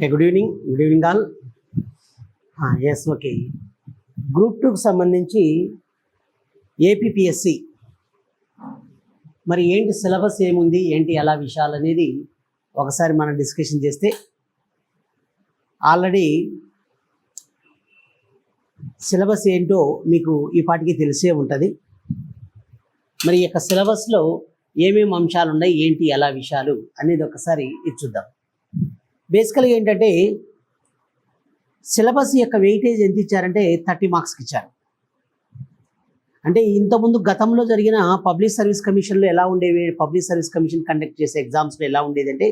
Good evening all. Yes okay. Group 2కి సంబంధించి APPSC మరి ఏంటి సిలబస్ ఏముంది, ఏంటి ఎలా విషయాలు అనేది ఒకసారి మనం డిస్కషన్ చేస్తే, ఆల్రెడీ సిలబస్ ఏంటో మీకు ఈ పాటికి తెలిసే ఉంటుంది. మరి ఈ యొక్క సిలబస్లో ఏమేమి అంశాలు ఉన్నాయి, ఏంటి ఎలా విషయాలు అనేది ఒకసారి ఇది చూద్దాం. బేసికల్గా ఏంటంటే సిలబస్ యొక్క వెయిటేజ్ ఎంత ఇచ్చారంటే 30 మార్క్స్కి ఇచ్చారు. అంటే ఇంతకుముందు గతంలో జరిగిన పబ్లిక్ సర్వీస్ కమిషన్లో ఎలా ఉండేవి, పబ్లిక్ సర్వీస్ కమిషన్ కండక్ట్ చేసే ఎగ్జామ్స్లో ఎలా ఉండేది అంటే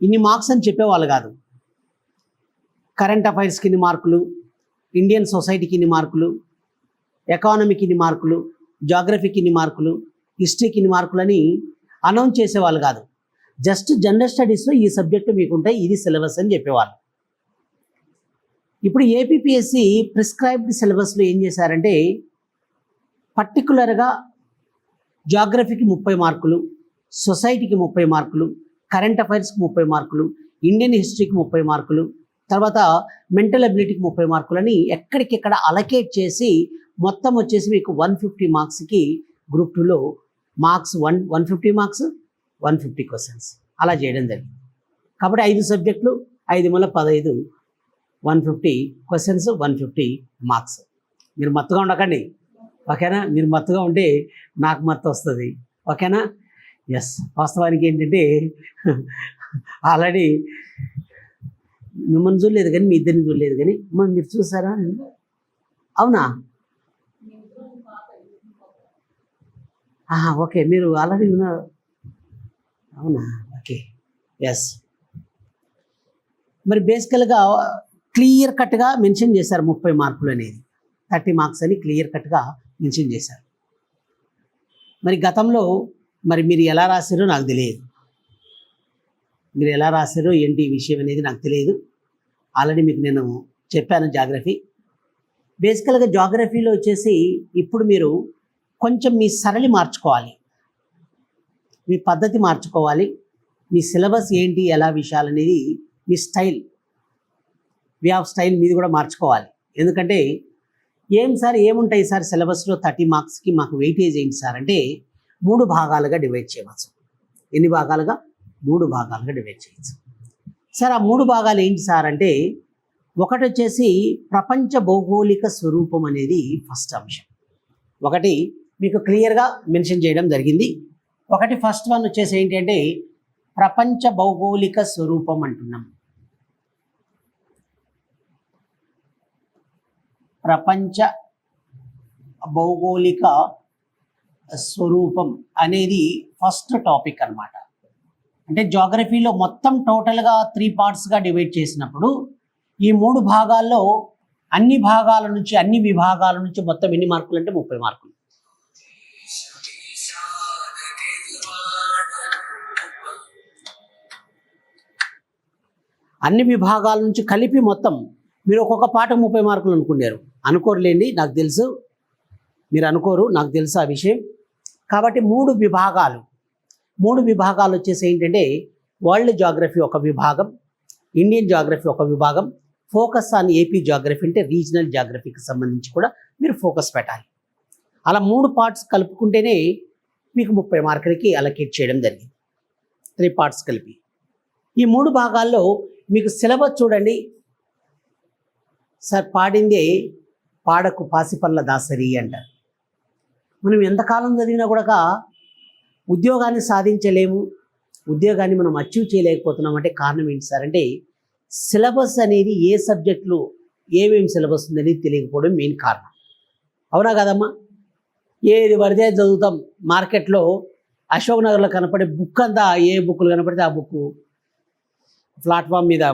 ఇన్ని మార్క్స్ అని చెప్పేవాళ్ళు కాదు. కరెంట్ అఫైర్స్కి ఇన్ని మార్కులు, ఇండియన్ సొసైటీకి ఇన్ని మార్కులు, ఎకానమీకి ఇన్ని మార్కులు, జాగ్రఫీకి ఇన్ని మార్కులు, హిస్టరీకి ఇన్ని మార్కులు అని అనౌన్స్ చేసేవాళ్ళు కాదు. జస్ట్ జనరల్ స్టడీస్లో ఈ సబ్జెక్టు మీకుంటాయి, ఇది సిలబస్ అని చెప్పేవాళ్ళు. ఇప్పుడు ఏపీపీఎస్సి ప్రిస్క్రైబ్డ్ సిలబస్లో ఏం చేశారంటే పర్టికులర్గా జాగ్రఫీకి 30 మార్కులు, సొసైటీకి 30 మార్కులు, కరెంట్ అఫైర్స్కి 30 మార్కులు, ఇండియన్ హిస్టరీకి 30 మార్కులు, తర్వాత మెంటల్ అబిలిటీకి 30 మార్కులు అని ఎక్కడికెక్కడ అలకేట్ చేసి మొత్తం వచ్చేసి మీకు 150 మార్క్స్కి గ్రూప్ 2లో మార్క్స్ 150 మార్క్స్ 150 క్వశ్చన్స్ అలా చేయడం జరిగింది. కాబట్టి 5 సబ్జెక్టులు 5 × 15 150 క్వశ్చన్స్ 150 మార్క్స్. మీరు మత్తుగా ఉండకండి, ఓకేనా? మీరు మత్తుగా ఉంటే నాకు మత్తు వస్తుంది, ఓకేనా? ఎస్, వాస్తవానికి ఏంటంటే ఆల్రెడీ మిమ్మల్ని చూడలేదు కానీ, మీ ఇద్దరిని చూడలేదు కానీ మీరు చూసారా? అవునా? ఓకే, మీరు ఆల్రెడీ ఉన్నారు. అవునా? Okay, yes. మరి బేసికల్గా క్లియర్ కట్గా మెన్షన్ చేశారు 30 మార్కులు అనేది, 30 మార్క్స్ అని క్లియర్ కట్గా మెన్షన్ చేశారు. మరి గతంలో మరి మీరు ఎలా రాశారో నాకు తెలియదు, మీరు ఎలా రాశారో ఏంటి విషయం అనేది నాకు తెలియదు. ఆల్రెడీ మీకు నేను చెప్పాను జాగ్రఫీ. బేసికల్గా జాగ్రఫీలో వచ్చేసి ఇప్పుడు మీరు కొంచెం మీ సరళి మార్చుకోవాలి, మీ పద్ధతి మార్చుకోవాలి, మీ సిలబస్ ఏంటి ఎలా విషయాలు అనేది మీ స్టైల్, వే ఆఫ్ స్టైల్ మీది కూడా మార్చుకోవాలి. ఎందుకంటే ఏం సార్ ఏముంటాయి సార్ సిలబస్లో 30 మార్క్స్కి మాకు వెయిటేజ్ ఏంటి సార్ అంటే 3 భాగాలుగా డివైడ్ చేయవచ్చు. ఎన్ని భాగాలుగా? 3 భాగాలుగా డివైడ్ చేయవచ్చు. సార్ ఆ 3 భాగాలు ఏంటి సార్ అంటే, ఒకటి వచ్చేసి ప్రపంచ భౌగోళిక స్వరూపం అనేది ఫస్ట్ అంశం. ఒకటి మీకు క్లియర్గా మెన్షన్ చేయడం జరిగింది. ఒకటి ఫస్ట్ వన్ వచ్చేసి ఏంటి అంటే ప్రపంచ భౌగోళిక స్వరూపం అంటున్నాం. ప్రపంచ భౌగోళిక స్వరూపం అనేది ఫస్ట్ టాపిక్ అన్నమాట. అంటే జాగ్రఫీలో మొత్తం టోటల్గా 3 పార్ట్స్గా డివైడ్ చేసినప్పుడు ఈ 3 భాగాల్లో అన్ని భాగాల నుంచి, అన్ని విభాగాల నుంచి మొత్తం ఎన్ని మార్కులు అంటే 30 మార్కులు. అన్ని విభాగాల నుంచి కలిపి మొత్తం మీరు ఒక్కొక్క పాట 30 మార్కులు అనుకోరులేండి, నాకు తెలుసు, మీరు అనుకోరు, నాకు తెలుసు ఆ విషయం. కాబట్టి 3 విభాగాలు వచ్చేసి ఏంటంటే వరల్డ్ జాగ్రఫీ ఒక విభాగం, ఇండియన్ జాగ్రఫీ ఒక విభాగం, ఫోకస్ ఆన్ ఏపీ జాగ్రఫీ అంటే రీజనల్ జాగ్రఫీకి సంబంధించి కూడా మీరు ఫోకస్ పెట్టాలి. అలా 3 పార్ట్స్ కలుపుకుంటేనే మీకు 30 మార్కులకి అలకేట్ చేయడం జరిగింది, 3 పార్ట్స్ కలిపి. ఈ 3 భాగాల్లో మీకు సిలబస్ చూడండి సార్, పాడిందే పాడకు పాసిపల్ల దాసరి అంటారు. మనం ఎంతకాలం చదివినా కూడా ఉద్యోగాన్ని సాధించలేము, ఉద్యోగాన్ని మనం అచీవ్ చేయలేకపోతున్నాం అంటే కారణం ఏంటి సార్ అంటే సిలబస్ అనేది ఏ సబ్జెక్టులు ఏమేమి సిలబస్ ఉందనేది తెలియకపోవడం మెయిన్ కారణం. అవునా కదమ్మా? ఏది పడితే చదువుతాం. మార్కెట్లో అశోక్ నగర్లో కనపడే బుక్ అంతా, ఏ బుక్కులు కనపడితే ఆ బుక్ ప్లాట్ఫామ్ మీద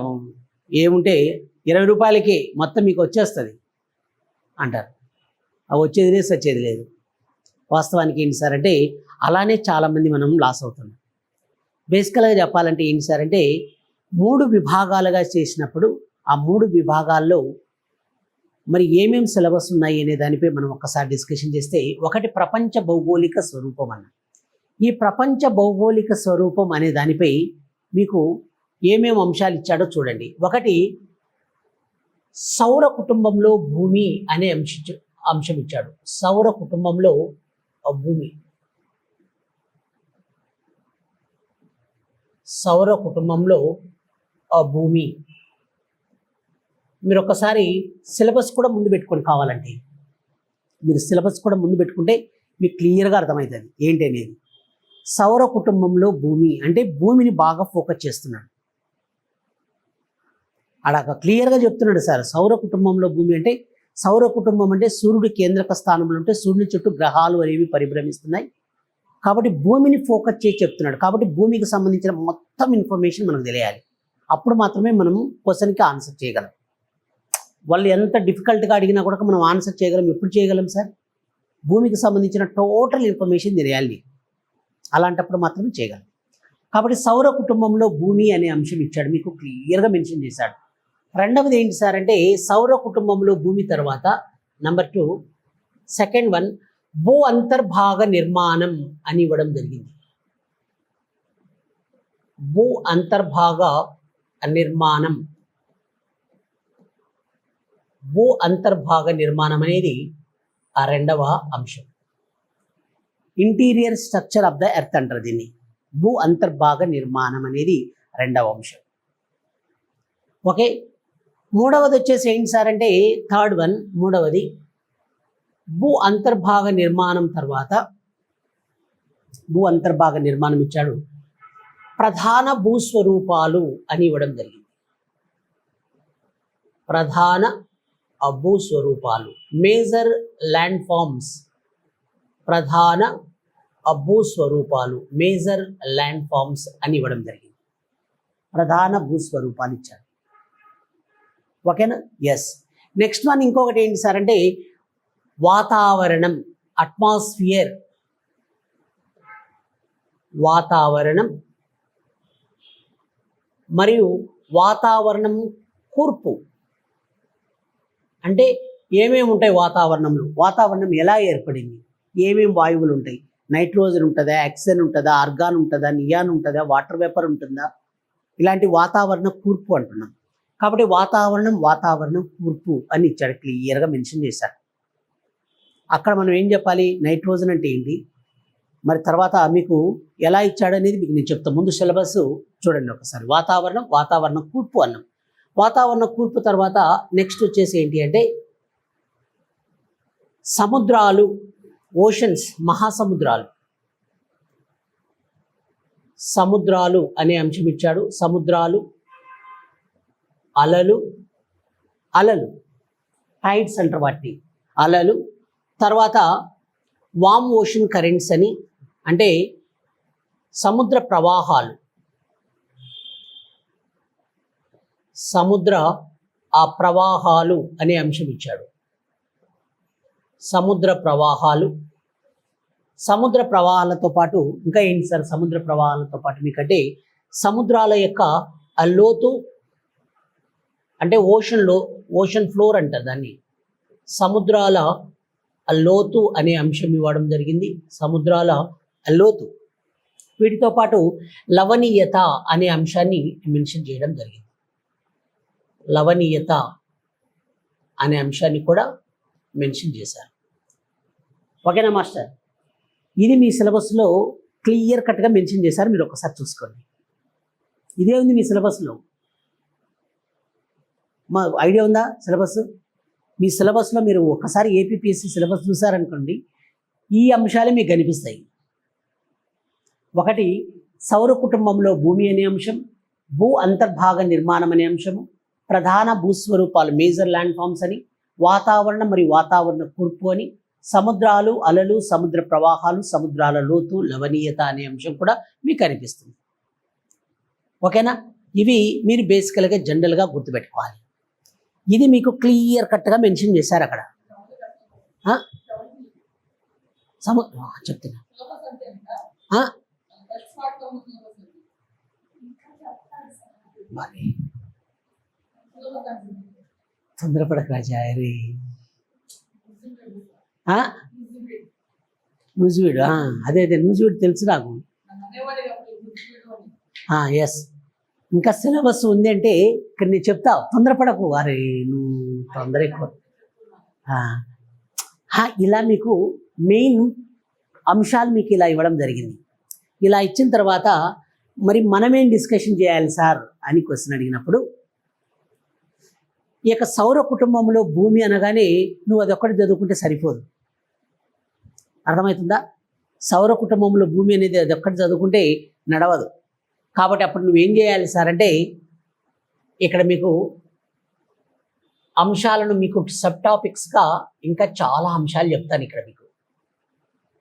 ఏముంటే 20 రూపాయలకి మొత్తం మీకు వచ్చేస్తుంది అంటారు. అవి వచ్చేది లేదు, సచ్చేది లేదు. వాస్తవానికి ఏంటి సార్ అంటే అలానే చాలామంది మనం లాస్ అవుతున్నాం. బేసికల్గా చెప్పాలంటే ఏంటి సార్ అంటే 3 విభాగాలుగా చేసినప్పుడు ఆ 3 విభాగాల్లో మరి ఏమేమి సిలబస్ ఉన్నాయి అనే దానిపై మనం ఒక్కసారి డిస్కషన్ చేస్తే, ఒకటి ప్రపంచ భౌగోళిక స్వరూపం అన్న. ఈ ప్రపంచ భౌగోళిక స్వరూపం అనే దానిపై మీకు ఏమేమి అంశాలు ఇచ్చాడో చూడండి. ఒకటి, సౌర కుటుంబంలో భూమి అనే అంశం ఇచ్చాడు. సౌర కుటుంబంలో భూమి, సౌర కుటుంబంలో భూమి. మీరు ఒకసారి సిలబస్ కూడా ముందు పెట్టుకొని కావాలంటే, మీరు సిలబస్ కూడా ముందు పెట్టుకుంటే మీకు క్లియర్గా అర్థమవుతుంది ఏంటి అనేది. సౌర కుటుంబంలో భూమి అంటే భూమిని బాగా ఫోకస్ చేస్తున్నాడు. అలాగ క్లియర్గా చెప్తున్నాడు సార్. సౌర కుటుంబంలో భూమి అంటే, సౌర కుటుంబం అంటే సూర్యుడి కేంద్రక స్థానంలో ఉంటే సూర్యుని చుట్టూ గ్రహాలు అనేవి పరిభ్రమిస్తున్నాయి కాబట్టి భూమిని ఫోకస్ చేసి చెప్తున్నాడు. కాబట్టి భూమికి సంబంధించిన మొత్తం ఇన్ఫర్మేషన్ మనకు తెలియాలి. అప్పుడు మాత్రమే మనం క్వశ్చన్కి ఆన్సర్ చేయగలం. వాళ్ళు ఎంత డిఫికల్ట్గా అడిగినా కూడా మనం ఆన్సర్ చేయగలం. ఎప్పుడు చేయగలం సార్? భూమికి సంబంధించిన టోటల్ ఇన్ఫర్మేషన్ తెలియాలి. అలాంటప్పుడు మాత్రమే చేయగలం. కాబట్టి సౌర కుటుంబంలో భూమి అనే అంశం ఇచ్చాడు, మీకు క్లియర్గా మెన్షన్ చేశాడు. రెండవది ఏంటి సార్ అంటే, సౌర కుటుంబంలో భూమి తర్వాత నెంబర్ 2, సెకండ్ వన్, భూ అంతర్భాగ నిర్మాణం అని ఇవ్వడం జరిగింది. భూ అంతర్భాగ నిర్మాణం, భూ అంతర్భాగ నిర్మాణం అనేది ఆ రెండవ అంశం. Interior structure of the earth అంటారు దీన్ని. భూ అంతర్భాగ నిర్మాణం అనేది రెండవ అంశం. ఓకే, మూడవది వచ్చేసి ఏంటి సార్ అంటే, థర్డ్ వన్, మూడవది భూ అంతర్భాగ నిర్మాణం తర్వాత భూ అంతర్భాగ నిర్మాణం ఇచ్చాడు. ప్రధాన భూస్వరూపాలు అని ఇవ్వడం జరిగింది. ప్రధాన భూస్వరూపాలు, మేజర్ ల్యాండ్ ఫార్మ్స్. ప్రధాన భూస్వరూపాలు, మేజర్ ల్యాండ్ ఫార్మ్స్ అని ఇవ్వడం జరిగింది. ప్రధాన భూస్వరూపాలు ఇచ్చారు. ఓకేనా? ఎస్. నెక్స్ట్ వన్ ఇంకొకటి ఏంటి సార్ అంటే, వాతావరణం, అట్మాస్ఫియర్. వాతావరణం మరియు వాతావరణం కూర్పు అంటే ఏమేమి ఉంటాయి వాతావరణంలో, వాతావరణం ఎలా ఏర్పడింది, ఏమేమి వాయువులు ఉంటాయి, నైట్రోజన్ ఉంటుందా, ఆక్సిజన్ ఉంటుందా, ఆర్గాన్ ఉంటుందా, నియాన్ ఉంటుందా, వాటర్ వేపర్ ఉంటుందా, ఇలాంటి వాతావరణ కూర్పు అంటున్నాం. కాబట్టి వాతావరణం కూర్పు అని ఇచ్చాడు, క్లియర్గా మెన్షన్ చేశాడు. అక్కడ మనం ఏం చెప్పాలి, నైట్రోజన్ అంటే ఏంటి, మరి తర్వాత మీకు ఎలా ఇచ్చాడు అనేది మీకు నేను చెప్తాను. ముందు సిలబస్ చూడండి ఒకసారి. వాతావరణ కూర్పు అన్నాం. వాతావరణ కూర్పు తర్వాత నెక్స్ట్ వచ్చేసి ఏంటి అంటే, సముద్రాలు, ఓషన్స్, మహాసముద్రాలు. సముద్రాలు అనే అంశం ఇచ్చాడు. సముద్రాలు, అలలు టైడ్స్ అంటారు వాటిని, అలలు. తర్వాత వామ్ ఓషన్ కరెంట్స్ అని, అంటే సముద్ర ప్రవాహాలు. సముద్ర ప్రవాహాలు అనే అంశం ఇచ్చాడు. సముద్ర ప్రవాహాలు. సముద్ర ప్రవాహాలతో పాటు ఇంకా ఏంటి సార్, సముద్ర ప్రవాహాలతో పాటు మీకంటే సముద్రాల యొక్క లోతు, అంటే ఓషన్ ఫ్లోర్ అంటారు దాన్ని. సముద్రాల లోతు అనే అంశం ఇవ్వడం జరిగింది. సముద్రాల లోతు. వీటితో పాటు లవణీయత అనే అంశాన్ని మెన్షన్ చేయడం జరిగింది. లవణీయత అనే అంశాన్ని కూడా మెన్షన్ చేశారు. ఓకేనా మాస్టర్? ఇది మీ సిలబస్లో క్లియర్ కట్గా మెన్షన్ చేశారు, మీరు ఒకసారి చూసుకోండి. ఇదే ఉంది మీ సిలబస్లో. మా ఐడియా ఉందా సిలబస్? మీ సిలబస్లో మీరు ఒకసారి ఏపీపీఎస్సీ సిలబస్ చూసారనుకోండి, ఈ అంశాలే మీకు కనిపిస్తాయి. ఒకటి, సౌర కుటుంబంలో భూమి అనే అంశం, భూ అంతర్భాగ నిర్మాణం అనే అంశము, ప్రధాన భూస్వరూపాలు, మేజర్ ల్యాండ్ ఫార్మ్స్ అని, వాతావరణం మరియు వాతావరణ కూర్పు అని, సముద్రాలు, అలలు, సముద్ర ప్రవాహాలు, సముద్రాల లోతు, లవణీయత అనే అంశం కూడా మీకు కనిపిస్తుంది. ఓకేనా? ఇవి మీరు బేసికల్గా జనరల్గా గుర్తుపెట్టుకోవాలి. ఇది మీకు క్లియర్ కట్గా మెన్షన్ చేశారు అక్కడ. చెప్తున్నా తొందరపడక రాజా. అరే నూజివీడు, అదే నూజివీడు తెలుసు నాకు. ఎస్, ఇంకా సిలబస్ ఉంది అంటే ఇక్కడ నేను చెప్తా, తొందరపడకు. అరే నువ్వు తొందర ఎక్కువ. ఇలా మీకు మెయిన్ అంశాలు మీకు ఇలా ఇవ్వడం జరిగింది. ఇలా ఇచ్చిన తర్వాత మరి మనమేం డిస్కషన్ చేయాలి సార్ అని క్వశ్చన్ అడిగినప్పుడు, ఈ యొక్క సౌర కుటుంబంలో భూమి అనగానే నువ్వు అదొక్కటి చదువుకుంటే సరిపోదు. అర్థమవుతుందా? సౌర కుటుంబంలో భూమి అనేది అదొక్కటి చదువుకుంటే నడవదు. కాబట్టి అప్పుడు నువ్వేం చేయాలి సార్ అంటే, ఇక్కడ మీకు అంశాలను మీకు సబ్ టాపిక్స్గా ఇంకా చాలా అంశాలు చెప్తాను ఇక్కడ మీకు.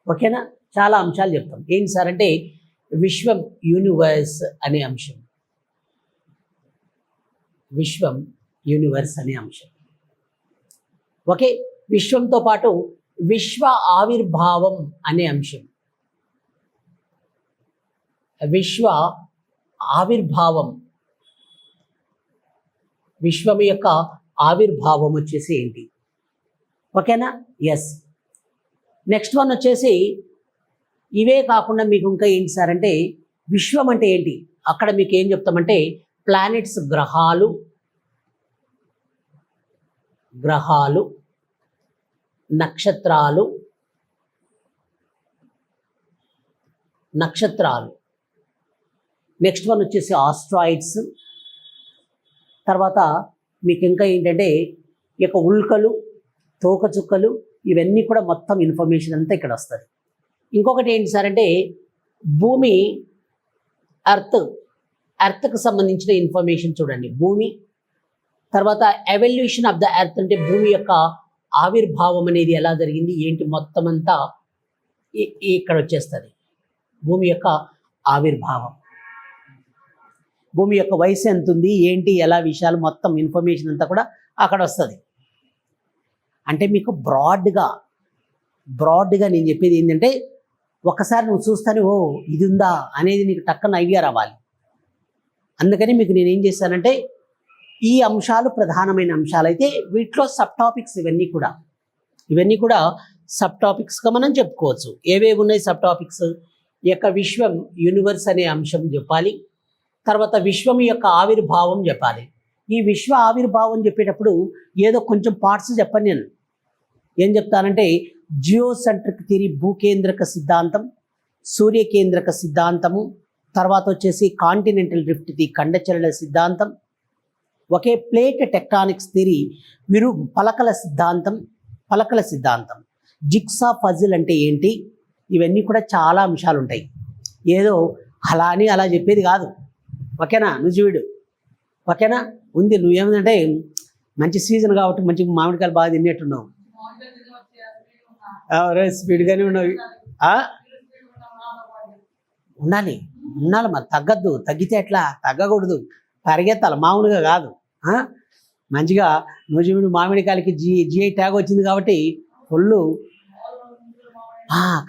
ఓకేనా? చాలా అంశాలు చెప్తాం. ఏంటి సార్ అంటే విశ్వం, యూనివర్స్ అనే అంశం. విశ్వం, యూనివర్స్ అనే అంశం. ఓకే. విశ్వంతో పాటు విశ్వ ఆవిర్భావం అనే అంశం. విశ్వ ఆవిర్భావం, విశ్వం యొక్క ఆవిర్భావం వచ్చేసి ఏంటి? ఓకేనా? ఎస్. నెక్స్ట్ వన్ వచ్చేసి ఇవే కాకుండా మీకు ఇంకా ఏంటి సార్ అంటే విశ్వం అంటే ఏంటి? అక్కడ మీకు ఏం చెప్తామంటే ప్లానెట్స్, గ్రహాలు, నక్షత్రాలు, నెక్స్ట్ వన్ వచ్చేసి ఆస్ట్రాయిడ్స్. తర్వాత మీకు ఇంకా ఏంటంటే ఈ యొక్క ఉల్కలు, తోకచుక్కలు, ఇవన్నీ కూడా మొత్తం ఇన్ఫర్మేషన్ అంతా ఇక్కడ వస్తుంది. ఇంకొకటి ఏంటి సార్ అంటే భూమి, ఎర్త్కి సంబంధించిన ఇన్ఫర్మేషన్ చూడండి. భూమి, తర్వాత ఎవల్యూషన్ ఆఫ్ ద ఎర్త్ అంటే భూమి యొక్క ఆవిర్భావం అనేది ఎలా జరిగింది ఏంటి మొత్తం అంతా ఇక్కడ వచ్చేస్తుంది. భూమి యొక్క ఆవిర్భావం, భూమి యొక్క వయసు ఎంత ఉంది ఏంటి ఎలా విషయాలు మొత్తం ఇన్ఫర్మేషన్ అంతా కూడా అక్కడ వస్తుంది. అంటే మీకు బ్రాడ్గా నేను చెప్పేది ఏంటంటే ఒకసారి నువ్వు చూస్తానే ఓ ఇది ఉందా అనేది నీకు టక్కన ఐడియా రావాలి. అందుకని మీకు నేనేం చేశానంటే ఈ అంశాలు ప్రధానమైన అంశాలు అయితే వీటిలో సబ్ టాపిక్స్ ఇవన్నీ కూడా సబ్ టాపిక్స్గా మనం చెప్పుకోవచ్చు. ఏవేవి ఉన్నాయి సబ్ టాపిక్స్? ఈ యొక్క విశ్వం, యూనివర్స్ అనే అంశం చెప్పాలి. తర్వాత విశ్వం యొక్క ఆవిర్భావం చెప్పాలి. ఈ విశ్వ ఆవిర్భావం చెప్పేటప్పుడు ఏదో కొంచెం పార్ట్స్ చెప్పను నేను. ఏం చెప్తానంటే జియోసెంట్రిక్ థియరీ, భూకేంద్రక సిద్ధాంతం, సూర్యకేంద్రక సిద్ధాంతము, తర్వాత వచ్చేసి కాంటినెంటల్ డ్రిఫ్ట్ ది ఖండచలన సిద్ధాంతం, ఒకే ప్లేట్ టెక్టానిక్స్ థియరీ, పలకల సిద్ధాంతం, జిగ్సా పజిల్ అంటే ఏంటి, ఇవన్నీ కూడా చాలా అంశాలు ఉంటాయి. ఏదో అలా అని అలా చెప్పేది కాదు. ఓకేనా? నువ్వు ఓకేనా? ఉంది. నువ్వేమంటే మంచి సీజన్ కాబట్టి మంచి మామిడికాయలు బాగా తినేట్టున్నావు. స్పీడ్గానే ఉన్నవి. ఉండాలి మరి తగ్గద్దు. తగ్గితే ఎట్లా? తగ్గకూడదు, పరిగెత్తాలి, మామూలుగా కాదు. మంచిగా నువ్వు మామిడికాయలకి జిఐ ట్యాగ్ వచ్చింది కాబట్టి ఫుల్.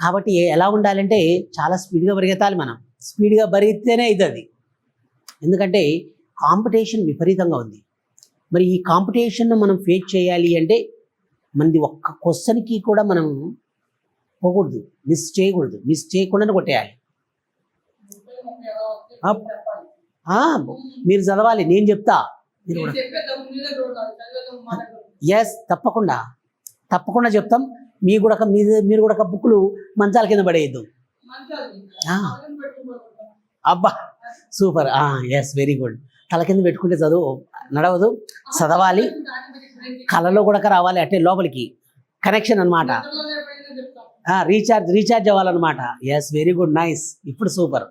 కాబట్టి ఎలా ఉండాలంటే చాలా స్పీడ్గా పరిగెత్తాలి. మనం స్పీడ్గా పరిగెత్తేనే అవుతుంది. ఎందుకంటే కాంపిటీషన్ విపరీతంగా ఉంది. మరి ఈ కాంపిటీషన్ను మనం ఫేస్ చేయాలి అంటే మనది ఒక్క క్వశ్చన్కి కూడా మనం పోకూడదు, మిస్ చేయకుండానే కొట్టేయాలి. మీరు చదవాలి, నేను చెప్తా. మీరు కూడా ఎస్, తప్పకుండా చెప్తాం. మీరు కూడా బుక్కులు మంచాల కింద పడేయద్దు. అబ్బా సూపర్. Yes, very good. తల కింద పెట్టుకుంటే చదువు నడవదు, చదవాలి, కళలో కూడా రావాలి. అంటే లోపలికి కనెక్షన్ అనమాట, రీఛార్జ్ అవ్వాలన్నమాట. Yes, very good, nice. ఇప్పుడు సూపర్.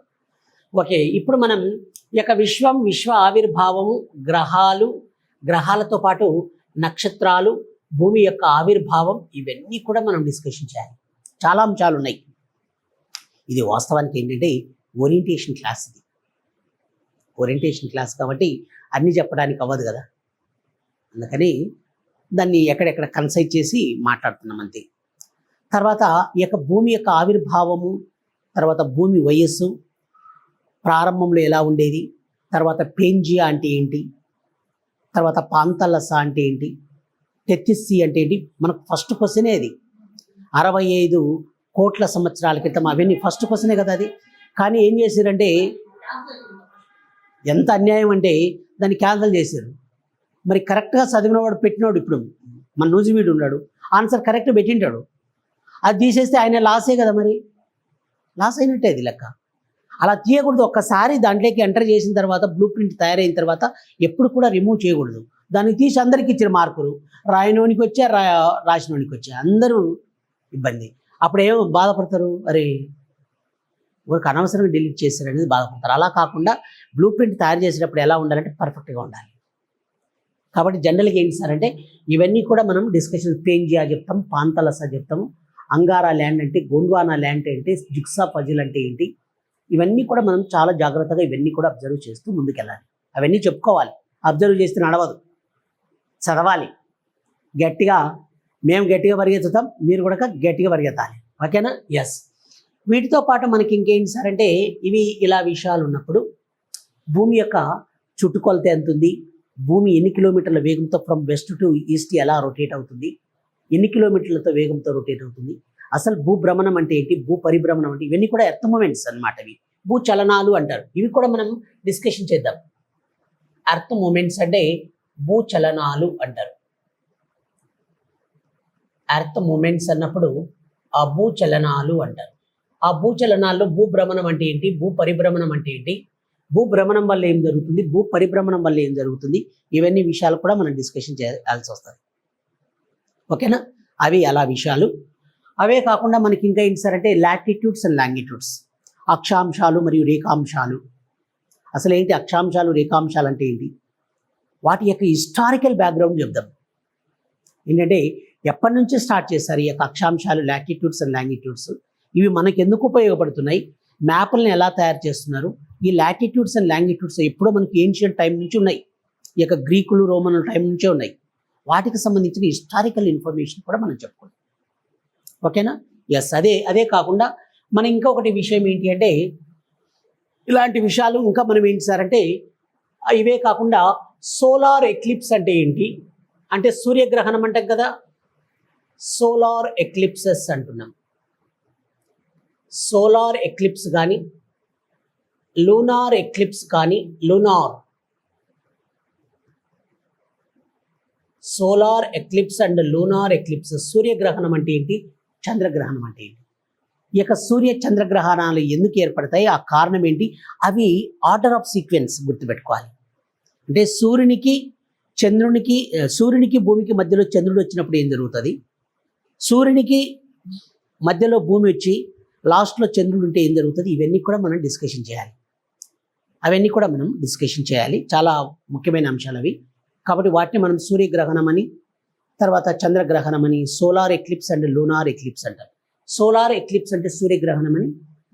ఓకే, ఇప్పుడు మనం ఈ యొక్క విశ్వ ఆవిర్భావము, గ్రహాలతో పాటు నక్షత్రాలు, భూమి యొక్క ఆవిర్భావం, ఇవన్నీ కూడా మనం డిస్కషన్ చేయాలి. చాలా అంశాలు ఉన్నాయి. ఇది వాస్తవానికి ఏంటంటే ఓరియంటేషన్ క్లాస్. ఇది ఓరియంటేషన్ క్లాస్ కాబట్టి అన్నీ చెప్పడానికి అవ్వదు కదా. అందుకని దాన్ని ఎక్కడెక్కడ కన్సైడ్ చేసి మాట్లాడుతున్నాం అంతే. తర్వాత ఈ యొక్క భూమి యొక్క ఆవిర్భావము, తర్వాత భూమి వయస్సు ప్రారంభంలో ఎలా ఉండేది, తర్వాత పెంజియా అంటే ఏంటి, తర్వాత పాంతలస అంటే ఏంటి, టెథిస్సి అంటే ఏంటి. మనకు ఫస్ట్ క్వశ్చనే అది. 65 కోట్ల సంవత్సరాల క్రితం అవన్నీ ఫస్ట్ క్వశ్చనే కదా అది. కానీ ఏం చేశారంటే ఎంత అన్యాయం అంటే దాన్ని క్యాన్సిల్ చేశారు. మరి కరెక్ట్గా చదివినవాడు పెట్టినవాడు ఇప్పుడు మన నూజివీడు ఉన్నాడు, ఆన్సర్ కరెక్ట్ పెట్టింటాడు, అది తీసేస్తే ఆయన లాసే కదా, మరి లాస్ అయినట్టే అది లెక్క. అలా తీయకూడదు. ఒక్కసారి దాంట్లోకి ఎంటర్ చేసిన తర్వాత బ్లూ ప్రింట్ తయారైన తర్వాత ఎప్పుడు కూడా రిమూవ్ చేయకూడదు. దాన్ని తీసి అందరికి ఇచ్చిన మార్కులు రాయనోనికి వచ్చా, రాసినోనికి వచ్చా, అందరూ ఇబ్బంది. అప్పుడు ఏమో బాధపడతారు, అరే ఊరికి అనవసరంగా డిలీట్ చేశారు అనేది బాధపడతారు. అలా కాకుండా బ్లూ ప్రింట్ తయారు చేసేటప్పుడు ఎలా ఉండాలంటే పర్ఫెక్ట్గా ఉండాలి. కాబట్టి జనరల్గా ఏంటి సార్ అంటే ఇవన్నీ కూడా మనం డిస్కషన్ పేంజియా చెప్తాం, పాంతలస చెప్తాము, అంగారా ల్యాండ్ అంటే, గోండ్వానా ల్యాండ్ అంటే, జిగ్సా పజిల్ అంటే ఏంటి, ఇవన్నీ కూడా మనం చాలా జాగ్రత్తగా ఇవన్నీ కూడా అబ్జర్వ్ చేస్తూ ముందుకెళ్ళాలి. అవన్నీ చెప్పుకోవాలి. అబ్జర్వ్ చేస్తే నడవదు, చదవాలి గట్టిగా. మేము గట్టిగా పరిగెత్తుతాం, మీరు కూడా గట్టిగా పరిగెత్తాలి. ఓకేనా? ఎస్. వీటితో పాటు మనకి ఇంకేంటి సార్ అంటే ఇవి ఇలా విషయాలు ఉన్నప్పుడు భూమి యొక్క చుట్టుకొలత ఎంత ఉంది, భూమి ఎన్ని కిలోమీటర్ల వేగంతో ఫ్రమ్ వెస్ట్ టు ఈస్ట్ ఎలా రొటేట్ అవుతుంది, ఎన్ని కిలోమీటర్లతో వేగంతో రొటేట్ అవుతుంది, అసలు భూభ్రమణం అంటే ఏంటి, భూ పరిభ్రమణం అంటే, ఇవన్నీ కూడా ఎర్త్ మూమెంట్స్ అన్నమాట. ఇవి భూచలనాలు అంటారు. ఇవి కూడా మనం డిస్కషన్ చేద్దాం. ఎర్త్ మూమెంట్స్ అంటే భూచలనాలు అంటారు. ఎర్త్ మూమెంట్స్ అన్నప్పుడు ఆ భూచలనాలు అంటారు. ఆ భూచలనాల్లో భూభ్రమణం అంటే ఏంటి, భూ పరిభ్రమణం అంటే ఏంటి, భూభ్రమణం వల్ల ఏం జరుగుతుంది, భూ పరిభ్రమణం వల్ల ఏం జరుగుతుంది, ఇవన్నీ విషయాలు కూడా మనం డిస్కషన్ చేయాల్సి వస్తుంది. ఓకేనా? అవి అలా విషయాలు. అవే కాకుండా మనకి ఇంకా ఏంటి సార్ అంటే లాటిట్యూడ్స్ అండ్ లాంగిట్యూడ్స్, అక్షాంశాలు మరియు రేఖాంశాలు. అసలు ఏంటి అక్షాంశాలు, రేఖాంశాలు అంటే ఏంటి, వాటి యొక్క హిస్టారికల్ బ్యాక్గ్రౌండ్ చెప్దాం. ఏంటంటే ఎప్పటి నుంచి స్టార్ట్ చేశారు ఈ యొక్క అక్షాంశాలు, లాటిట్యూడ్స్ అండ్ లాంగిట్యూడ్స్, ఇవి మనకు ఎందుకు ఉపయోగపడుతున్నాయి, మ్యాప్లను ఎలా తయారు చేస్తున్నారు, ఈ లాటిట్యూడ్స్ అండ్ లాంగిట్యూడ్స్ ఎప్పుడో మనకి ఏన్షియంట్ టైం నుంచి ఉన్నాయి, ఈ యొక్క గ్రీకులు రోమన్ల టైం నుంచే ఉన్నాయి. వాటికి సంబంధించిన హిస్టారికల్ ఇన్ఫర్మేషన్ కూడా మనం చెప్పుకోవాలి. ఓకేనా? ఎస్. అదే కాకుండా మన ఇంకొకటి విషయం ఏంటి అంటే ఇలాంటి విషయాలు ఇంకా మనం ఏంటి సార్ అంటే ఇవే కాకుండా సోలార్ ఎక్లిప్స్ అంటే ఏంటి, అంటే సూర్యగ్రహణం అంటాం కదా, సోలార్ ఎక్లిప్సెస్ అంటున్నాం. సోలార్ ఎక్లిప్స్ కానీ లూనార్ ఎక్లిప్స్ కానీ, solar eclipse and lunar eclipse. సూర్యగ్రహణం అంటే ఏంటి, చంద్రగ్రహణం అంటే ఏంటి, ఈ యొక్క సూర్య చంద్రగ్రహణాలు ఎందుకు ఏర్పడతాయి, ఆ కారణం ఏంటి, అవి ఆర్డర్ ఆఫ్ సీక్వెన్స్ గుర్తుపెట్టుకోవాలి. అంటే సూర్యునికి భూమికి మధ్యలో చంద్రుడు వచ్చినప్పుడు ఏం జరుగుతుంది, సూర్యునికి మధ్యలో భూమి వచ్చి లాస్ట్లో చంద్రుడు ఉంటే ఏం జరుగుతుంది, ఇవన్నీ కూడా మనం డిస్కషన్ చేయాలి. అవన్నీ కూడా మనం డిస్కషన్ చేయాలి. చాలా ముఖ్యమైన అంశాలు అవి. కాబట్టి వాటిని మనం సూర్యగ్రహణం అని, తర్వాత చంద్రగ్రహణం అని, solar eclipse and lunar eclipse అంటారు. సోలార్ ఎక్లిప్స్ అంటే సూర్యగ్రహణం అని,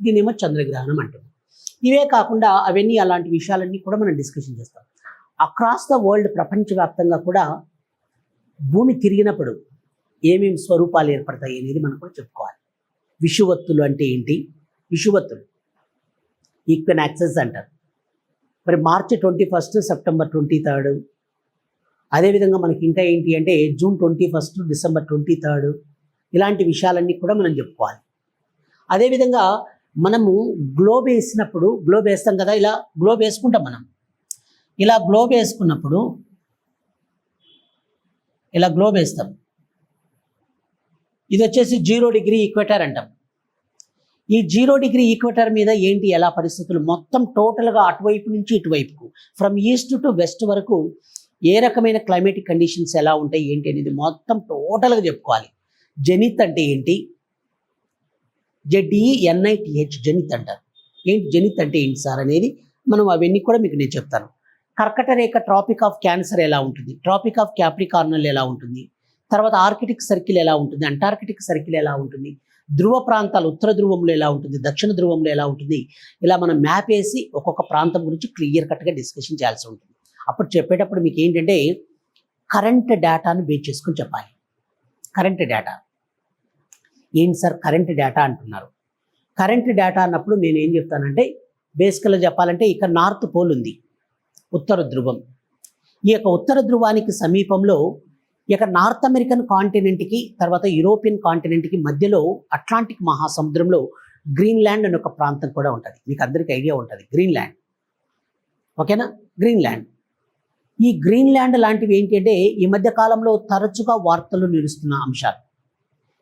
దీనేమో చంద్రగ్రహణం అంటారు. ఇవే కాకుండా అవన్నీ అలాంటి విషయాలన్నీ కూడా మనం డిస్కషన్ చేస్తాం. అక్రాస్ ద వరల్డ్, ప్రపంచవ్యాప్తంగా కూడా భూమి తిరిగినప్పుడు ఏమేమి స్వరూపాలు ఏర్పడతాయి అనేది మనం కూడా చెప్పుకోవాలి. విషువత్తులు అంటే ఏంటి, విషువత్తులు ఈక్వినాక్సెస్ అంటారు. మరి మార్చి 21, సెప్టెంబర్ 23, అదేవిధంగా మనకి ఇంకా ఏంటి అంటే జూన్ 21, డిసెంబర్ 23, ఇలాంటి విషయాలన్నీ కూడా మనం చెప్పుకోవాలి. అదేవిధంగా మనము గ్లోబ్ వేసినప్పుడు, గ్లోబ్ వేస్తాం కదా, ఇలా గ్లోబ్ వేసుకుంటాం మనం. ఇలా గ్లోబ్ వేసుకున్నప్పుడు ఇలా గ్లోబ్ వేస్తాం. ఇది వచ్చేసి 0 డిగ్రీ ఈక్వేటర్ అంటాం. ఈ 0 డిగ్రీ ఈక్వేటర్ మీద ఏంటి ఎలా పరిస్థితులు మొత్తం టోటల్గా అటువైపు నుంచి ఇటువైపుకు, ఫ్రమ్ ఈస్ట్ టు వెస్ట్ వరకు ఏ రకమైన క్లైమేటిక్ కండిషన్స్ ఎలా ఉంటాయి ఏంటి అనేది మొత్తం టోటల్గా చెప్పుకోవాలి. జెనిత్ అంటే ఏంటి, ZENITH జెనిత్ అంటారు. ఏంటి జెనిత్ అంటే ఏంటి సార్ అనేది మనం అవన్నీ కూడా మీకు నేను చెప్తాను. కర్కట రేఖ ట్రాపిక్ ఆఫ్ క్యాన్సర్ ఎలా ఉంటుంది, ట్రాపిక్ ఆఫ్ క్యాప్రికార్నల్ ఎలా ఉంటుంది, తర్వాత ఆర్కిటిక్ సర్కిల్ ఎలా ఉంటుంది, అంటార్కిటిక్ సర్కిల్ ఎలా ఉంటుంది, ధ్రువ ప్రాంతాలు ఉత్తర ధ్రువంలో ఎలా ఉంటుంది, దక్షిణ ధ్రువంలో ఎలా ఉంటుంది, ఇలా మనం మ్యాప్ వేసి ఒక్కొక్క ప్రాంతం గురించి క్లియర్ కట్గా డిస్కషన్ చేయాల్సి ఉంటుంది. అప్పుడు చెప్పేటప్పుడు మీకు ఏంటంటే కరెంట్ డేటాను బేస్ చేసుకొని చెప్పాలి. కరెంట్ డేటా ఏంటి సార్, కరెంట్ డేటా అంటున్నారు. కరెంట్ డేటా అన్నప్పుడు నేను ఏం చెప్తానంటే బేసికల్గా చెప్పాలంటే ఇక్కడ నార్త్ పోల్ ఉంది, ఉత్తర ధ్రువం. ఈ యొక్క ఉత్తర ధ్రువానికి సమీపంలో ఈ యొక్క నార్త్ అమెరికన్ కాంటినెంట్కి తర్వాత యూరోపియన్ కాంటినెంట్కి మధ్యలో అట్లాంటిక్ మహాసముద్రంలో గ్రీన్లాండ్ అనే ఒక ప్రాంతం కూడా ఉంటుంది. మీకు అందరికీ ఐడియా ఉంటుంది గ్రీన్లాండ్. ఓకేనా. గ్రీన్లాండ్, ఈ గ్రీన్లాండ్ లాంటివి ఏంటి అంటే ఈ మధ్య కాలంలో తరచుగా వార్తలు నిలుస్తున్న అంశాలు.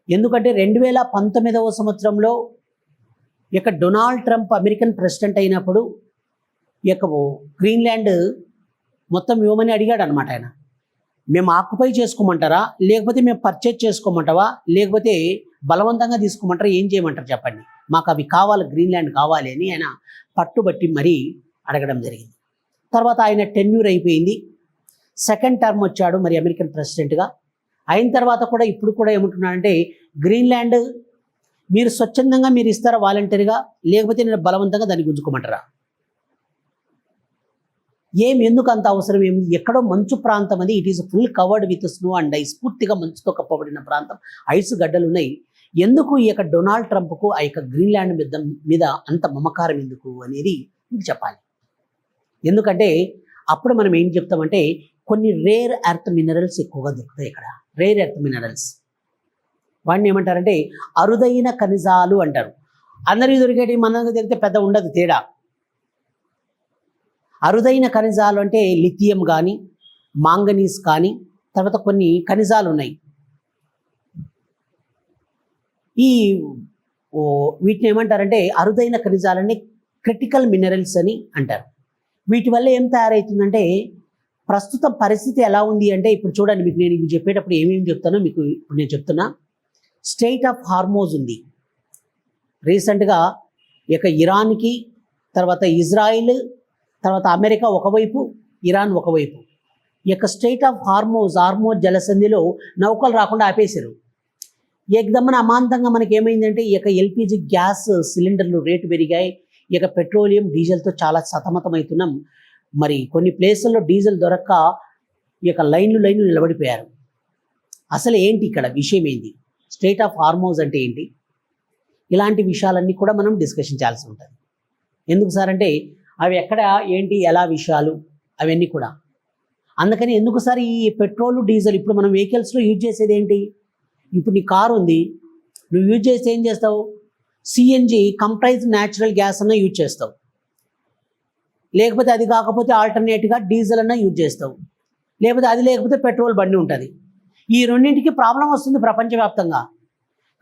ఎందుకంటే 2019వ సంవత్సరంలో ఇక డొనాల్డ్ ట్రంప్ అమెరికన్ ప్రెసిడెంట్ అయినప్పుడు ఇక గ్రీన్లాండ్ మొత్తం ఇవ్వమని అడిగాడు అనమాట ఆయన. మేము ఆక్యుపై చేసుకోమంటారా, లేకపోతే మేము పర్చేజ్ చేసుకోమంటావా, లేకపోతే బలవంతంగా తీసుకోమంటారా, ఏం చేయమంటారు చెప్పండి, మాకు అవి కావాలి, గ్రీన్లాండ్ కావాలి అని ఆయన పట్టుబట్టి మరీ అడగడం జరిగింది. తర్వాత ఆయన టెన్యూర్ అయిపోయింది, సెకండ్ టర్మ్ వచ్చాడు మరి అమెరికన్ ప్రెసిడెంట్గా. అయిన తర్వాత కూడా ఇప్పుడు కూడా ఏమంటున్నాడంటే గ్రీన్లాండ్ మీరు స్వచ్ఛందంగా మీరు ఇస్తారా వాలంటరీగా, లేకపోతే నేను బలవంతంగా దాన్ని గుంజుకోమంటారా, ఎందుకు అంత అవసరం ఏమి, ఎక్కడో మంచు ప్రాంతం అది, it is full covered with snow and ice, పూర్తిగా మంచుతో కప్పబడిన ప్రాంతం, ఐస్ గడ్డలు ఉన్నాయి, ఎందుకు ఈ యొక్క డొనాల్డ్ ట్రంప్కు ఆ యొక్క గ్రీన్లాండ్ మీద అంత మమకారం ఎందుకు అనేది మీకు చెప్పాలి. ఎందుకంటే అప్పుడు మనం ఏం చెప్తామంటే కొన్ని రేర్ ఎర్త్ మినరల్స్ ఎక్కువగా దొరుకుతాయి ఇక్కడ. రేర్ ఎర్త్ మినరల్స్ వాటిని ఏమంటారంటే అరుదైన ఖనిజాలు అంటారు. అందరికీ దొరికేటి మనకు దొరికితే పెద్ద ఉండదు తేడా. అరుదైన ఖనిజాలు అంటే లిథియం కానీ, మాంగనీస్ కానీ, తర్వాత కొన్ని ఖనిజాలు ఉన్నాయి. ఈ వీటిని ఏమంటారంటే అరుదైన ఖనిజాలని క్రిటికల్ మినరల్స్ అని అంటారు. వీటి వల్ల ఏం తయారవుతుందంటే ప్రస్తుత పరిస్థితి ఎలా ఉంది అంటే ఇప్పుడు చూడండి, మీకు నేను ఇవి చెప్పేటప్పుడు ఏమేమి చెప్తానో మీకు ఇప్పుడు నేను చెప్తున్నా. స్ట్రెయిట్ ఆఫ్ హార్మోజ్ ఉంది, రీసెంట్గా ఇక ఇరాన్కి, తర్వాత ఇజ్రాయిల్, తర్వాత అమెరికా ఒకవైపు, ఇరాన్ ఒకవైపు, ఈ యొక్క స్ట్రెయిట్ ఆఫ్ హార్మోజ్ జలసంధిలో నౌకలు రాకుండా ఆపేశారు. ఏకదమ్మన అమాంతంగా మనకి ఏమైందంటే ఈ యొక్క ఎల్పిజి గ్యాస్ సిలిండర్లు రేటు పెరిగాయి, ఈ యొక్క పెట్రోలియం డీజిల్తో చాలా సతమతమవుతున్నాం. మరి కొన్ని ప్లేసుల్లో డీజిల్ దొరక్క ఈ యొక్క లైన్లు నిలబడిపోయారు. అసలు ఏంటి ఇక్కడ విషయం ఏంటి, స్ట్రెయిట్ ఆఫ్ హార్మోజ్ అంటే ఏంటి, ఇలాంటి విషయాలన్నీ కూడా మనం డిస్కషన్ చేయాల్సి ఉంటుంది. ఎందుకు సార్ అంటే అవి ఎక్కడ ఏంటి ఎలా విషయాలు అవన్నీ కూడా. అందుకని ఎందుకు సార్ ఈ పెట్రోల్ డీజిల్ ఇప్పుడు మనం వెహికల్స్లో యూజ్ చేసేది ఏంటి, ఇప్పుడు నీ కారు ఉంది, నువ్వు యూజ్ చేస్తే ఏం చేస్తావు, సిఎన్జి కంప్రైజ్ న్యాచురల్ గ్యాస్ అన్న యూజ్ చేస్తావు, లేకపోతే అది కాకపోతే ఆల్టర్నేట్గా డీజిల్ అన్న యూజ్ చేస్తావు, లేకపోతే అది లేకపోతే పెట్రోల్ బండి ఉంటుంది. ఈ రెండింటికి ప్రాబ్లం వస్తుంది ప్రపంచవ్యాప్తంగా.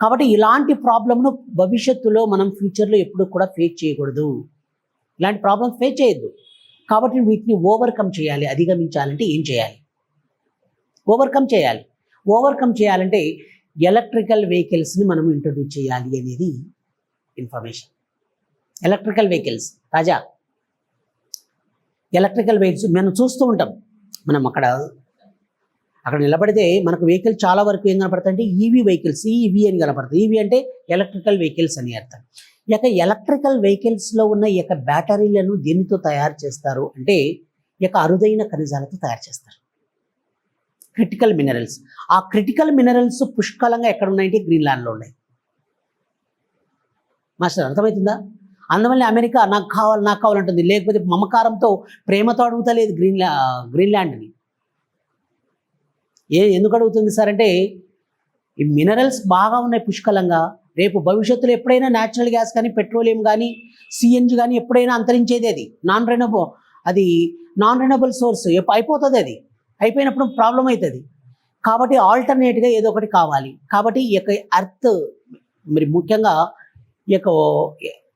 కాబట్టి ఇలాంటి ప్రాబ్లంను భవిష్యత్తులో మనం ఫ్యూచర్లో ఎప్పుడు కూడా ఫేస్ చేయకూడదు, ఇలాంటి ప్రాబ్లమ్స్ ఫేస్ చేయొద్దు. కాబట్టి వీటిని ఓవర్కమ్ చేయాలి. అధిగమించాలంటే ఏం చేయాలి, ఓవర్కమ్ చేయాలంటే ఎలక్ట్రికల్ వెహికల్స్ని మనం ఇంట్రొడ్యూస్ చేయాలి అనేది ఇన్ఫర్మేషన్. ఎలక్ట్రికల్ వెహికల్స్ రాజా, ఎలక్ట్రికల్ వెహికల్స్ మనం చూస్తూ ఉంటాం. మనం అక్కడ నిలబడితే మనకు వెహికల్ చాలా వరకు ఏం కనపడతాయి అంటే ఈవీ వెహికల్స్, ఈవీ అని కనపడుతుంది. ఈవీ అంటే ఎలక్ట్రికల్ వెహికల్స్ అని అర్థం. ఈ యొక్క ఎలక్ట్రికల్ వెహికల్స్లో ఉన్న ఈ యొక్క బ్యాటరీలను దేనితో తయారు చేస్తారు అంటే ఈ యొక్క అరుదైన ఖనిజాలతో తయారు చేస్తారు, క్రిటికల్ మినరల్స్. ఆ క్రిటికల్ మినరల్స్ పుష్కలంగా ఎక్కడ ఉన్నాయంటే గ్రీన్లాండ్లో ఉన్నాయి. మాస్టర్ అర్థమవుతుందా? అందువల్ల అమెరికా నాకు కావాలంటుంది, లేకపోతే మమకారంతో ప్రేమతో అడుగుతలేదు గ్రీన్లాండ్ని. ఎందుకు అడుగుతుంది సార్ అంటే ఈ మినరల్స్ బాగా ఉన్నాయి పుష్కలంగా. రేపు భవిష్యత్తులో ఎప్పుడైనా న్యాచురల్ గ్యాస్ కానీ, పెట్రోలియం కానీ, సిఎన్జి కానీ ఎప్పుడైనా అంతరించేది. అది నాన్ రెన్యూబుల్ సోర్స్ అయిపోతుంది. అది అయిపోయినప్పుడు ప్రాబ్లం అవుతుంది. కాబట్టి ఆల్టర్నేట్గా ఏదో ఒకటి కావాలి. కాబట్టి ఈ యొక్క ఎర్త్ మరి ముఖ్యంగా ఈ యొక్క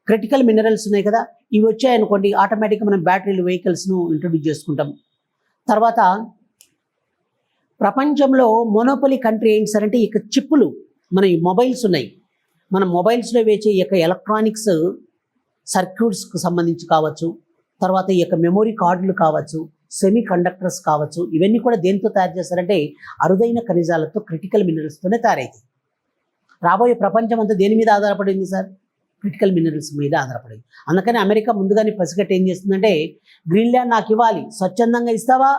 క్రిటికల్ మినరల్స్ ఉన్నాయి కదా, ఇవి వచ్చాయనుకోండి ఆటోమేటిక్గా మనం బ్యాటరీలు వెహికల్స్ను ఇంట్రొడ్యూస్ చేసుకుంటాం. తర్వాత ప్రపంచంలో మోనోపొలీ కంట్రీ ఏంటి సార్ అంటే ఇక చిప్పులు, మన మొబైల్స్ ఉన్నాయి, మన మొబైల్స్లో వేసే ఈ యొక్క ఎలక్ట్రానిక్స్ సర్క్యూట్స్కి సంబంధించి కావచ్చు, తర్వాత ఈ యొక్క మెమొరీ కార్డులు కావచ్చు, సెమీ కండక్టర్స్ కావచ్చు, ఇవన్నీ కూడా దేనితో తయారు చేస్తారంటే అరుదైన ఖనిజాలతో, క్రిటికల్ మినరల్స్తోనే తయారైతాయి. రాబోయే ప్రపంచం అంతా దేని మీద ఆధారపడింది సార్, క్రిటికల్ మినరల్స్ మీద ఆధారపడింది. అందుకని అమెరికా ముందుగానే పసిగట్టి ఏం చేస్తుందంటే గ్రీన్లాండ్ నాకు ఇవ్వాలి, స్వచ్ఛందంగా ఇస్తావా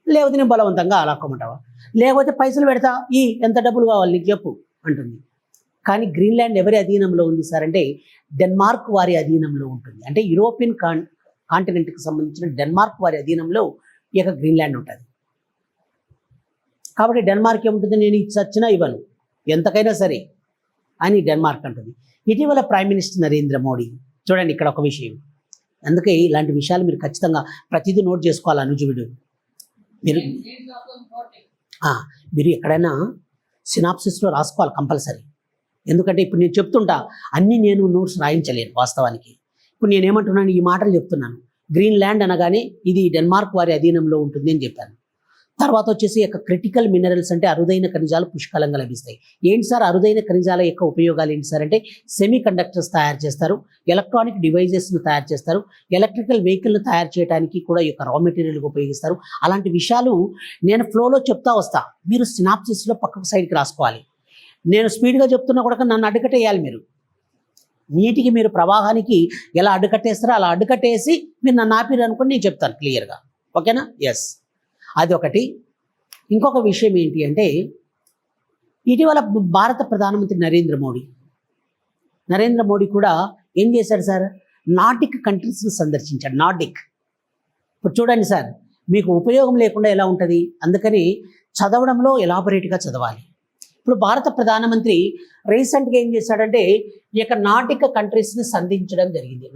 లేకపోతే నేను బలవంతంగా అలాక్కోమంటావా, లేకపోతే పైసలు పెడతా, ఎంత డబ్బులు కావాలి నీకు చెప్పు అంటుంది. కానీ గ్రీన్లాండ్ ఎవరి అధీనంలో ఉంది సార్ అంటే డెన్మార్క్ వారి అధీనంలో ఉంటుంది. అంటే యూరోపియన్ కాంటినెంట్కి సంబంధించిన డెన్మార్క్ వారి అధీనంలో ఈ యొక్క గ్రీన్లాండ్ ఉంటుంది. కాబట్టి డెన్మార్క్ ఏముంటుంది, నేను చచ్చినా ఇవ్వను ఎంతకైనా సరే అని డెన్మార్క్ అంటుంది. ఇటీవల ప్రైమ్ మినిస్టర్ నరేంద్ర మోడీ చూడండి, ఇక్కడ ఒక విషయం, అందుకే ఇలాంటి విషయాలు మీరు ఖచ్చితంగా ప్రతిదీ నోట్ చేసుకోవాలి అనుజువుడు. మీరు మీరు ఎక్కడైనా సినాప్సిస్లో రాసుకోవాలి కంపల్సరీ. ఎందుకంటే ఇప్పుడు నేను చెప్తుంటా అన్నీ నేను నోట్స్ రాయించలేను వాస్తవానికి. ఇప్పుడు నేనేమంటున్నాను, ఈ మాటలు చెప్తున్నాను. గ్రీన్లాండ్ అనగానే ఇది డెన్మార్క్ వారి అధీనంలో ఉంటుంది అని చెప్పాను. తర్వాత వచ్చేసి యొక్క క్రిటికల్ మినరల్స్ అంటే అరుదైన ఖనిజాలు పుష్కలంగా లభిస్తాయి. ఏంటి సార్ అరుదైన ఖనిజాల యొక్క ఉపయోగాలు ఏంటి సార్ అంటే సెమీ కండక్టర్స్ తయారు చేస్తారు, ఎలక్ట్రానిక్ డివైజెస్ను తయారు చేస్తారు, ఎలక్ట్రికల్ వెహికల్ను తయారు చేయడానికి కూడా ఈ యొక్క రా మెటీరియల్గా ఉపయోగిస్తారు. అలాంటి విషయాలు నేను ఫ్లోలో చెప్తా వస్తా, మీరు సినాప్సిస్లో పక్కకు సైడ్కి రాసుకోవాలి. నేను స్పీడ్గా చెప్తున్నా కూడా నన్ను అడ్డుకట్టేయాలి. మీరు నీటికి మీరు ప్రవాహానికి ఎలా అడ్డుకట్టేస్తారో అలా అడ్డుకట్టేసి మీరు నన్ను ఆపిరు అనుకుని నేను చెప్తాను క్లియర్గా. ఓకేనా? ఎస్, అది ఒకటి. ఇంకొక విషయం ఏంటి అంటే ఇటీవల భారత ప్రధానమంత్రి నరేంద్ర మోడీ కూడా ఏం చేశాడు సార్, నార్డిక్ కంట్రీస్ని సందర్శించాడు. నార్డిక్ ఇప్పుడు చూడండి సార్, మీకు ఉపయోగం లేకుండా ఎలా ఉంటుంది, అందుకని చదవడంలో ఎలాబొరేట్గా చదవాలి. ఇప్పుడు భారత ప్రధానమంత్రి రీసెంట్గా ఏం చేశాడంటే ఈ యొక్క నార్డిక్ కంట్రీస్ని సంధించడం జరిగింది.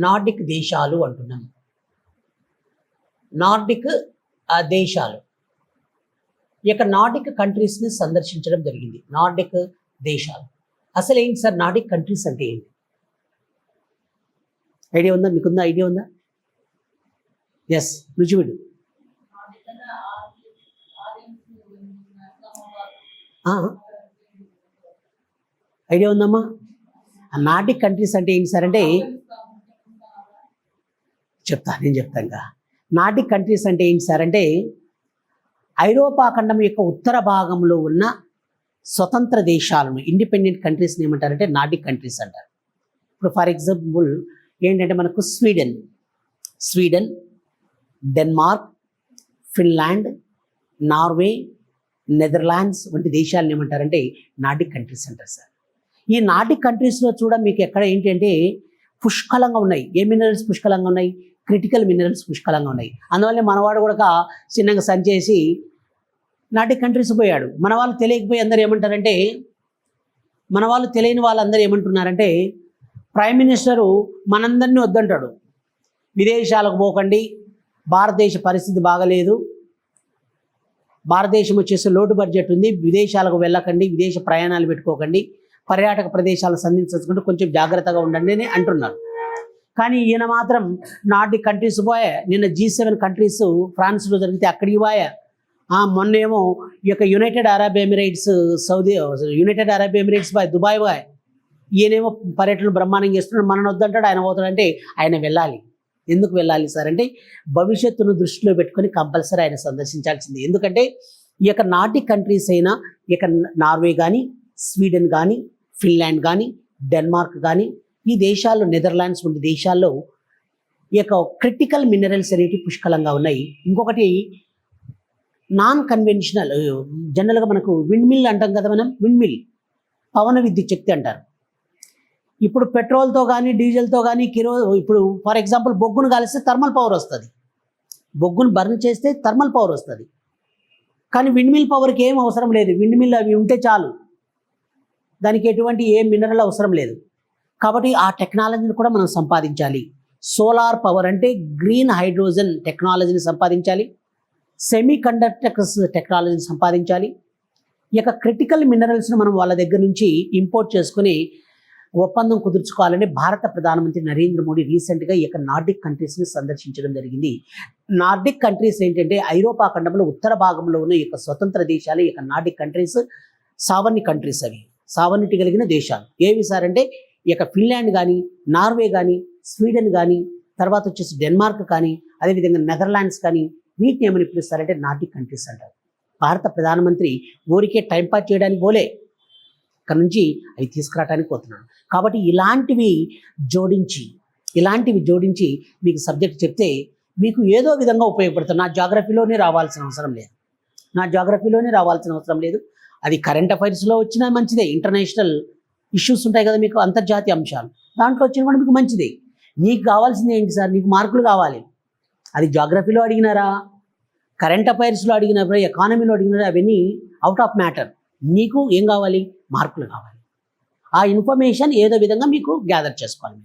నార్డిక్ దేశాలు అంటున్నాం. నార్డిక్ దేశాలు ఈ యొక్క నార్డిక్ కంట్రీస్ని సందర్శించడం జరిగింది. నార్డిక్ దేశాలు అసలు ఏంటి సార్, నార్డిక్ కంట్రీస్ అంటే ఏంటి? ఐడియా ఉందా? మీకుందా ఐడియా ఉందా? ఎస్, రుజువుడు. ఐడియా ఉందమ్మా? నార్డిక్ కంట్రీస్ అంటే ఏంటి సార్ అంటే నేను చెప్తాను. నార్డిక్ కంట్రీస్ అంటే ఏంటి సార్ అంటే ఐరోపా ఖండం యొక్క ఉత్తర భాగంలో ఉన్న స్వతంత్ర దేశాలను, ఇండిపెండెంట్ కంట్రీస్ని ఏమంటారంటే నార్డిక్ కంట్రీస్ అంటారు. ఇప్పుడు ఫర్ ఎగ్జాంపుల్ ఏంటంటే మనకు Sweden, Denmark, Finland, Norway, Netherlands వంటి దేశాలను ఏమంటారంటే నార్డిక్ కంట్రీస్ అంటారు సార్. ఈ నార్డిక్ కంట్రీస్లో మీకు ఎక్కడ ఏంటి అంటే పుష్కలంగా ఉన్నాయి. ఏ మినరల్స్ పుష్కలంగా ఉన్నాయి? క్రిటికల్ మినరల్స్ పుష్కలంగా ఉన్నాయి. అందువల్ల మనవాడు కూడా చిన్నగా సంచేసి నార్డిక్ కంట్రీస్ పోయాడు. మన వాళ్ళు తెలియకపోయి అందరూ ఏమంటారంటే, మన వాళ్ళు తెలియని వాళ్ళందరూ ఏమంటున్నారంటే ప్రైమ్ మినిస్టరు మనందరినీ వద్దంటాడు, విదేశాలకు పోకండి, భారతదేశ పరిస్థితి బాగలేదు, భారతదేశం వచ్చేసి లోటు బడ్జెట్ ఉంది, విదేశాలకు వెళ్ళకండి, విదేశ ప్రయాణాలు పెట్టుకోకండి, పర్యాటక ప్రదేశాలను సంధించుకుంటూ కొంచెం జాగ్రత్తగా ఉండండి అని అంటున్నారు. కానీ ఈయన మాత్రం నార్డిక్ కంట్రీస్ పోయా. నిన్న G7 కంట్రీస్ ఫ్రాన్స్లో జరిగితే అక్కడికి పోయా. మొన్నేమో ఈ యొక్క యునైటెడ్ అరబ్ ఎమిరేట్స్ బాయ్ దుబాయ్ బాయ్. ఈయనేమో పర్యటనలు బ్రహ్మాండంగా చేస్తున్నాడు, మనని వద్దంటాడు, ఆయన పోతాడంటే ఆయన వెళ్ళాలి. ఎందుకు వెళ్ళాలి సార్ అంటే భవిష్యత్తును దృష్టిలో పెట్టుకొని కంపల్సరీ ఆయన సందర్శించాల్సింది. ఎందుకంటే ఈ యొక్క నార్డిక్ కంట్రీస్ అయినా ఈ యొక్క నార్వే కానీ, స్వీడన్ కానీ, ఫిన్లాండ్ కానీ, డెన్మార్క్ కానీ, ఈ దేశాల్లో నెదర్లాండ్స్ వంటి దేశాల్లో ఈ యొక్క క్రిటికల్ మినరల్స్ అనేవి పుష్కలంగా ఉన్నాయి. ఇంకొకటి నాన్ కన్వెన్షనల్, జనరల్గా మనకు విండ్ మిల్ అంటాం కదా, మనం విండ్ మిల్ పవన విద్యుత్ శక్తి అంటారు. ఇప్పుడు పెట్రోల్తో కానీ డీజిల్తో కానీ ఇప్పుడు ఫర్ ఎగ్జాంపుల్ బొగ్గును కాలిస్తే థర్మల్ పవర్ వస్తుంది, బొగ్గును బర్న్ చేస్తే థర్మల్ పవర్ వస్తుంది. కానీ విండ్ మిల్ పవర్కి ఏం అవసరం లేదు, విండ్ మిల్ అవి ఉంటే చాలు, దానికి ఎటువంటి ఏ మినరల్ అవసరం లేదు. కాబట్టి ఆ టెక్నాలజీని కూడా మనం సంపాదించాలి. సోలార్ పవర్ అంటే గ్రీన్ హైడ్రోజన్ టెక్నాలజీని సంపాదించాలి, సెమీ కండక్టర్స్ టెక్నాలజీని సంపాదించాలి. ఈ యొక్క క్రిటికల్ మినరల్స్ని మనం వాళ్ళ దగ్గర నుంచి ఇంపోర్ట్ చేసుకుని ఒప్పందం కుదుర్చుకోవాలని భారత ప్రధానమంత్రి నరేంద్ర మోడీ రీసెంట్గా ఈ యొక్క నార్డిక్ కంట్రీస్ని సందర్శించడం జరిగింది. నార్డిక్ కంట్రీస్ ఏంటంటే ఐరోపా ఖండంలో ఉత్తర భాగంలో ఉన్న ఈ యొక్క స్వతంత్ర దేశాలు. ఈ యొక్క నార్డిక్ కంట్రీస్ సావర్ని కంట్రీస్, అవి సావర్నిటీ కలిగిన దేశాలు. ఏవి సార్ అంటే ఈ యొక్క ఫిన్లాండ్ కానీ, నార్వే కానీ, స్వీడన్ కానీ, తర్వాత వచ్చేసి డెన్మార్క్ కానీ, అదేవిధంగా నెదర్లాండ్స్ కానీ, వీటిని ఏమని పిలుస్తారంటే నార్డిక్ కంట్రీస్ అంటారు. భారత ప్రధానమంత్రి ఊరికే టైంపాస్ చేయడానికి పోలే, ఇక్కడ నుంచి అవి తీసుకురావడానికి పోతున్నాడు. కాబట్టి ఇలాంటివి జోడించి మీకు సబ్జెక్ట్ చెప్తే మీకు ఏదో విధంగా ఉపయోగపడుతుంది. నా జాగ్రఫీలోనే రావాల్సిన అవసరం లేదు, అది కరెంట్ అఫైర్స్లో వచ్చినా మంచిదే, ఇంటర్నేషనల్ ఇష్యూస్ ఉంటాయి కదా మీకు, అంతర్జాతీయ అంశాలు, దాంట్లో వచ్చినా కూడా మీకు మంచిదే. నీకు కావాల్సింది ఏంటి సార్, నీకు మార్కులు కావాలి. అది జాగ్రఫీలో అడిగినారా, కరెంట్ అఫైర్స్లో అడిగినారా, ఎకానమీలో అడిగినారా, అవన్నీ అవుట్ ఆఫ్ మ్యాటర్. నీకు ఏం కావాలి, మార్కులు కావాలి. ఆ ఇన్ఫర్మేషన్ ఏదో విధంగా మీకు గ్యాదర్ చేసుకోవాలి.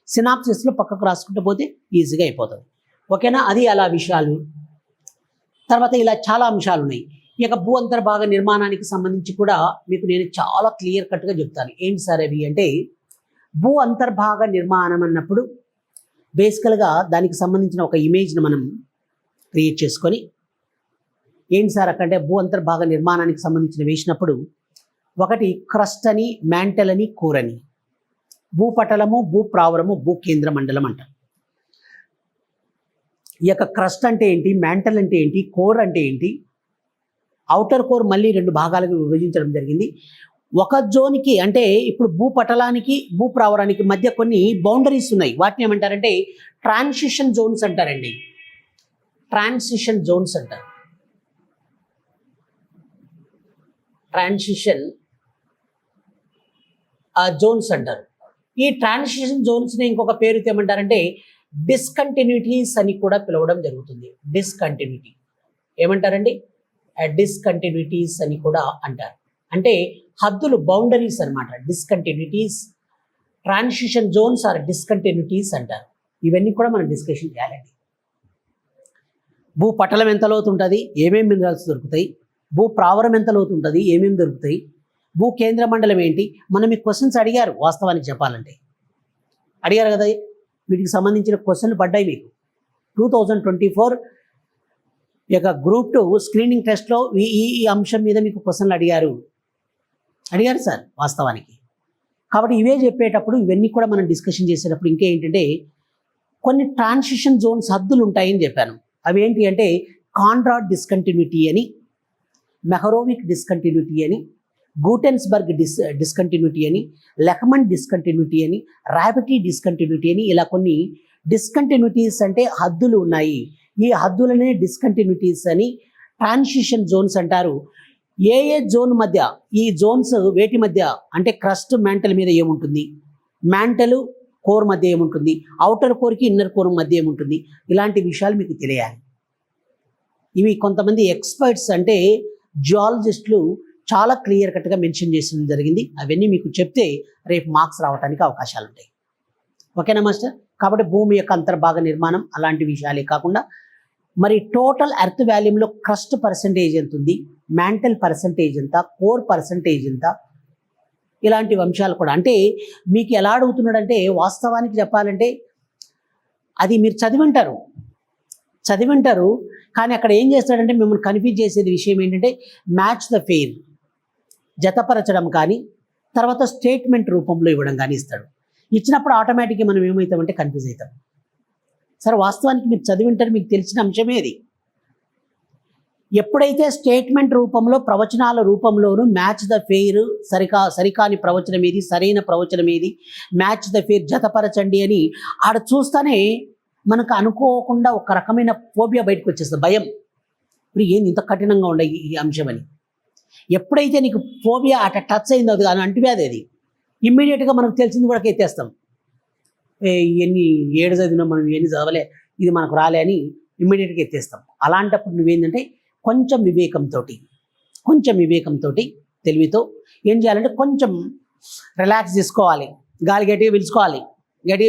సినాప్సిస్లో పక్కకు రాసుకుంటూ పోతే ఈజీగా అయిపోతుంది. ఓకేనా, అది అలా విషయాలు. తర్వాత ఇలా చాలా అంశాలు ఉన్నాయి. ఇక భూ అంతర్భాగ నిర్మాణానికి సంబంధించి కూడా మీకు నేను చాలా క్లియర్ కట్గా చెప్తాను. ఏంటి సార్ అవి అంటే, భూ అంతర్భాగ నిర్మాణం అన్నప్పుడు బేసికల్గా దానికి సంబంధించిన ఒక ఇమేజ్ని మనం క్రియేట్ చేసుకొని, ఏంటి సార్ అక్కడంటే భూ అంతర్భాగ నిర్మాణానికి సంబంధించిన వేసినప్పుడు ఒకటి క్రస్ట్ అని, మ్యాంటల్ అని, కోర్ అని, భూపటలము, భూప్రావరము, భూకేంద్ర మండలం అంటాం. ఈ యొక్క క్రస్ట్ అంటే ఏంటి, మ్యాంటల్ అంటే ఏంటి, కోర్ అంటే ఏంటి, ఔటర్ కోర్ మళ్ళీ 2 భాగాలుగా విభజించడం జరిగింది. ఒక జోన్కి అంటే ఇప్పుడు భూపటలానికి భూప్రావరానికి మధ్య కొన్ని బౌండరీస్ ఉన్నాయి. వాటిని ఏమంటారంటే ట్రాన్సిషన్ జోన్స్ అంటారండి. ట్రాన్సిషన్ జోన్స్ అంటారు. ట్రాన్సిషన్ జోన్స్ అంటారు. ఈ ట్రాన్సిషన్ జోన్స్ని ఇంకొక పేరుతో ఏమంటారంటే డిస్కంటిన్యూటీస్ అని కూడా పిలవడం జరుగుతుంది. డిస్కంటిన్యూటీ ఏమంటారండి, డిస్కంటిన్యూటీస్ అని కూడా అంటారు. అంటే హద్దులు, బౌండరీస్ అన్నమాట. Discontinuities, transition zones or discontinuities అంటారు. ఇవన్నీ కూడా మనం డిస్కషన్ చేయాలండి. భూపటలం ఎంత లోతు ఉంటుంది, ఏమేమి మినరల్స్ దొరుకుతాయి, భూ ప్రావరం ఎంత లోతు ఉంటుంది, ఏమేమి దొరుకుతాయి, భూ కేంద్ర మండలం ఏంటి. మనం ఈ క్వశ్చన్స్ అడిగారు, వాస్తవానికి చెప్పాలంటే అడిగారు కదా. వీటికి సంబంధించిన క్వశ్చన్లు పడ్డాయి మీకు 2024 యొక్క గ్రూప్ 2 స్క్రీనింగ్ టెస్ట్లో ఈ అంశం మీద మీకు క్వశ్చన్లు అడిగారు సార్ వాస్తవానికి. కాబట్టి ఇవే చెప్పేటప్పుడు ఇవన్నీ కూడా మనం డిస్కషన్ చేసేటప్పుడు ఇంకా ఏంటంటే కొన్ని ట్రాన్సిషన్ జోన్స్ హద్దులు ఉంటాయని చెప్పాను. అవి ఏంటి అంటే కాన్రాడ్ డిస్కంటిన్యూటీ అని, మెహరోవిక్ డిస్కంటిన్యూటీ అని, గూటెన్స్బర్గ్ డిస్కంటిన్యూటీ అని, లెహ్మన్ డిస్కంటిన్యూటీ అని, రాబిటీ డిస్కంటిన్యూటీ అని, ఇలా కొన్ని డిస్కంటిన్యూటీస్ అంటే హద్దులు ఉన్నాయి. ఈ హద్దులనే డిస్కంటిన్యూటీస్ అని, ట్రాన్సిషన్ జోన్స్ అంటారు. ఏ జోన్ మధ్య, ఈ జోన్స్ వేటి మధ్య అంటే క్రస్ట్ మ్యాంటల్ మీద ఏముంటుంది, మ్యాంటల్ కోర్ మధ్య ఏముంటుంది, అవుటర్ కోర్కి ఇన్నర్ కోర్ మధ్య ఏముంటుంది, ఇలాంటి విషయాలు మీకు తెలియాలి. ఇవి కొంతమంది ఎక్స్పర్ట్స్ అంటే జియాలజిస్టులు చాలా క్లియర్ కట్గా మెన్షన్ చేసిన జరిగింది. అవన్నీ మీకు చెప్తే రేపు మార్క్స్ రావడానికి అవకాశాలు ఉంటాయి. ఓకేనా మాస్టర్. కాబట్టి భూమి యొక్క అంతర్భాగ నిర్మాణం అలాంటి విషయాలే కాకుండా మరి టోటల్ ఎర్త్ వాల్యూమ్లో క్రస్ట్ పర్సంటేజ్ ఎంత ఉంది, మ్యాంటల్ పర్సంటేజ్ ఎంత, కోర్ పర్సంటేజ్ ఎంత, ఇలాంటి అంశాలు కూడా. అంటే మీకు ఎలా అడుగుతున్నాడంటే వాస్తవానికి చెప్పాలంటే అది మీరు చదివింటారు కానీ అక్కడ ఏం చేస్తాడంటే మిమ్మల్ని కన్ఫ్యూజ్ చేసేది విషయం ఏంటంటే మ్యాచ్ ద ఫెయిర్, జతపరచడం కానీ తర్వాత స్టేట్మెంట్ రూపంలో ఇవ్వడం కానీ ఇస్తాడు. ఇచ్చినప్పుడు ఆటోమేటిక్గా మనం ఏమవుతామంటే కన్ఫ్యూజ్ అవుతాం. సరే వాస్తవానికి మీరు చదివింటారు, మీకు తెలిసిన అంశమే అది. ఎప్పుడైతే స్టేట్మెంట్ రూపంలో, ప్రవచనాల రూపంలోనూ మ్యాచ్ ద ఫెయిర్, సరికాని ప్రవచనం ఏది, సరైన ప్రవచనం ఏది, మ్యాచ్ ద ఫెయిర్, జతపరచండి అని ఆడ చూస్తానే మనకు అనుకోకుండా ఒక రకమైన ఫోబియా బయటకు వచ్చేస్తుంది, భయం. ఇప్పుడు ఏంది ఇంత కఠినంగా ఉండే ఈ అంశం అని. ఎప్పుడైతే నీకు ఫోబియా అట టచ్ అయిందో అది అంటువ్యాధి, అది ఇమ్మీడియట్గా మనకు తెలిసింది కూడా ఎత్తేస్తాం. ఎన్ని 7 చదివినా మనం ఎన్ని చదవలే, ఇది మనకు రాలే అని ఇమ్మీడియట్గా ఎత్తేస్తాం. అలాంటప్పుడు నువ్వేంటంటే కొంచెం వివేకంతో తెలివితో ఏం చేయాలంటే కొంచెం రిలాక్స్ చేసుకోవాలి, గాలి గట్టిగా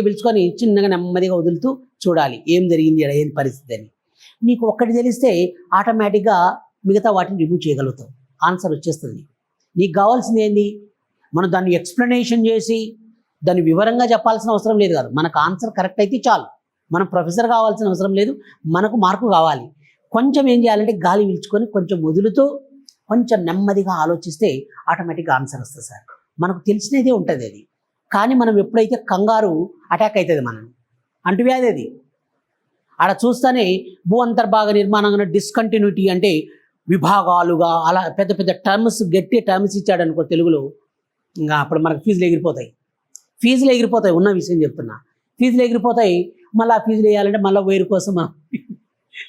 పిలుచుకొని చిన్నగా నెమ్మదిగా వదులుతూ చూడాలి ఏం జరిగింది, ఏం పరిస్థితి అని. నీకు ఒక్కటి తెలిస్తే ఆటోమేటిక్గా మిగతా వాటిని రిమూవ్ చేయగలుగుతావు, ఆన్సర్ వచ్చేస్తుంది. నీకు కావాల్సింది ఏంది, మనం దాన్ని ఎక్స్ప్లెనేషన్ చేసి దాన్ని వివరంగా చెప్పాల్సిన అవసరం లేదు కాదు. మనకు ఆన్సర్ కరెక్ట్ అయితే చాలు, మనం ప్రొఫెసర్ కావాల్సిన అవసరం లేదు, మనకు మార్కు కావాలి. కొంచెం ఏం చేయాలంటే గాలి పీల్చుకొని కొంచెం వదులుతూ కొంచెం నెమ్మదిగా ఆలోచిస్తే ఆటోమేటిక్గా ఆన్సర్ వస్తుంది సార్. మనకు తెలిసినదే ఉంటుంది అది. కానీ మనం ఎప్పుడైతే కంగారు అటాక్ అవుతుంది మనం, అంటువ్యాధి అది. ఆడ చూస్తేనే భూ అంతర్భాగ నిర్మాణంగా డిస్కంటిన్యూటీ అంటే విభాగాలుగా అలా పెద్ద పెద్ద టర్మ్స్, గట్టి టర్మ్స్ ఇచ్చాడు అనుకో తెలుగులో, ఇంకా అప్పుడు మనకు ఫీజులు ఎగిరిపోతాయి. ఉన్న విషయం చెప్తున్నా, ఫీజులు ఎగిరిపోతాయి. మళ్ళీ ఆ ఫీజులు వేయాలంటే మళ్ళీ వేరు కోసం మనం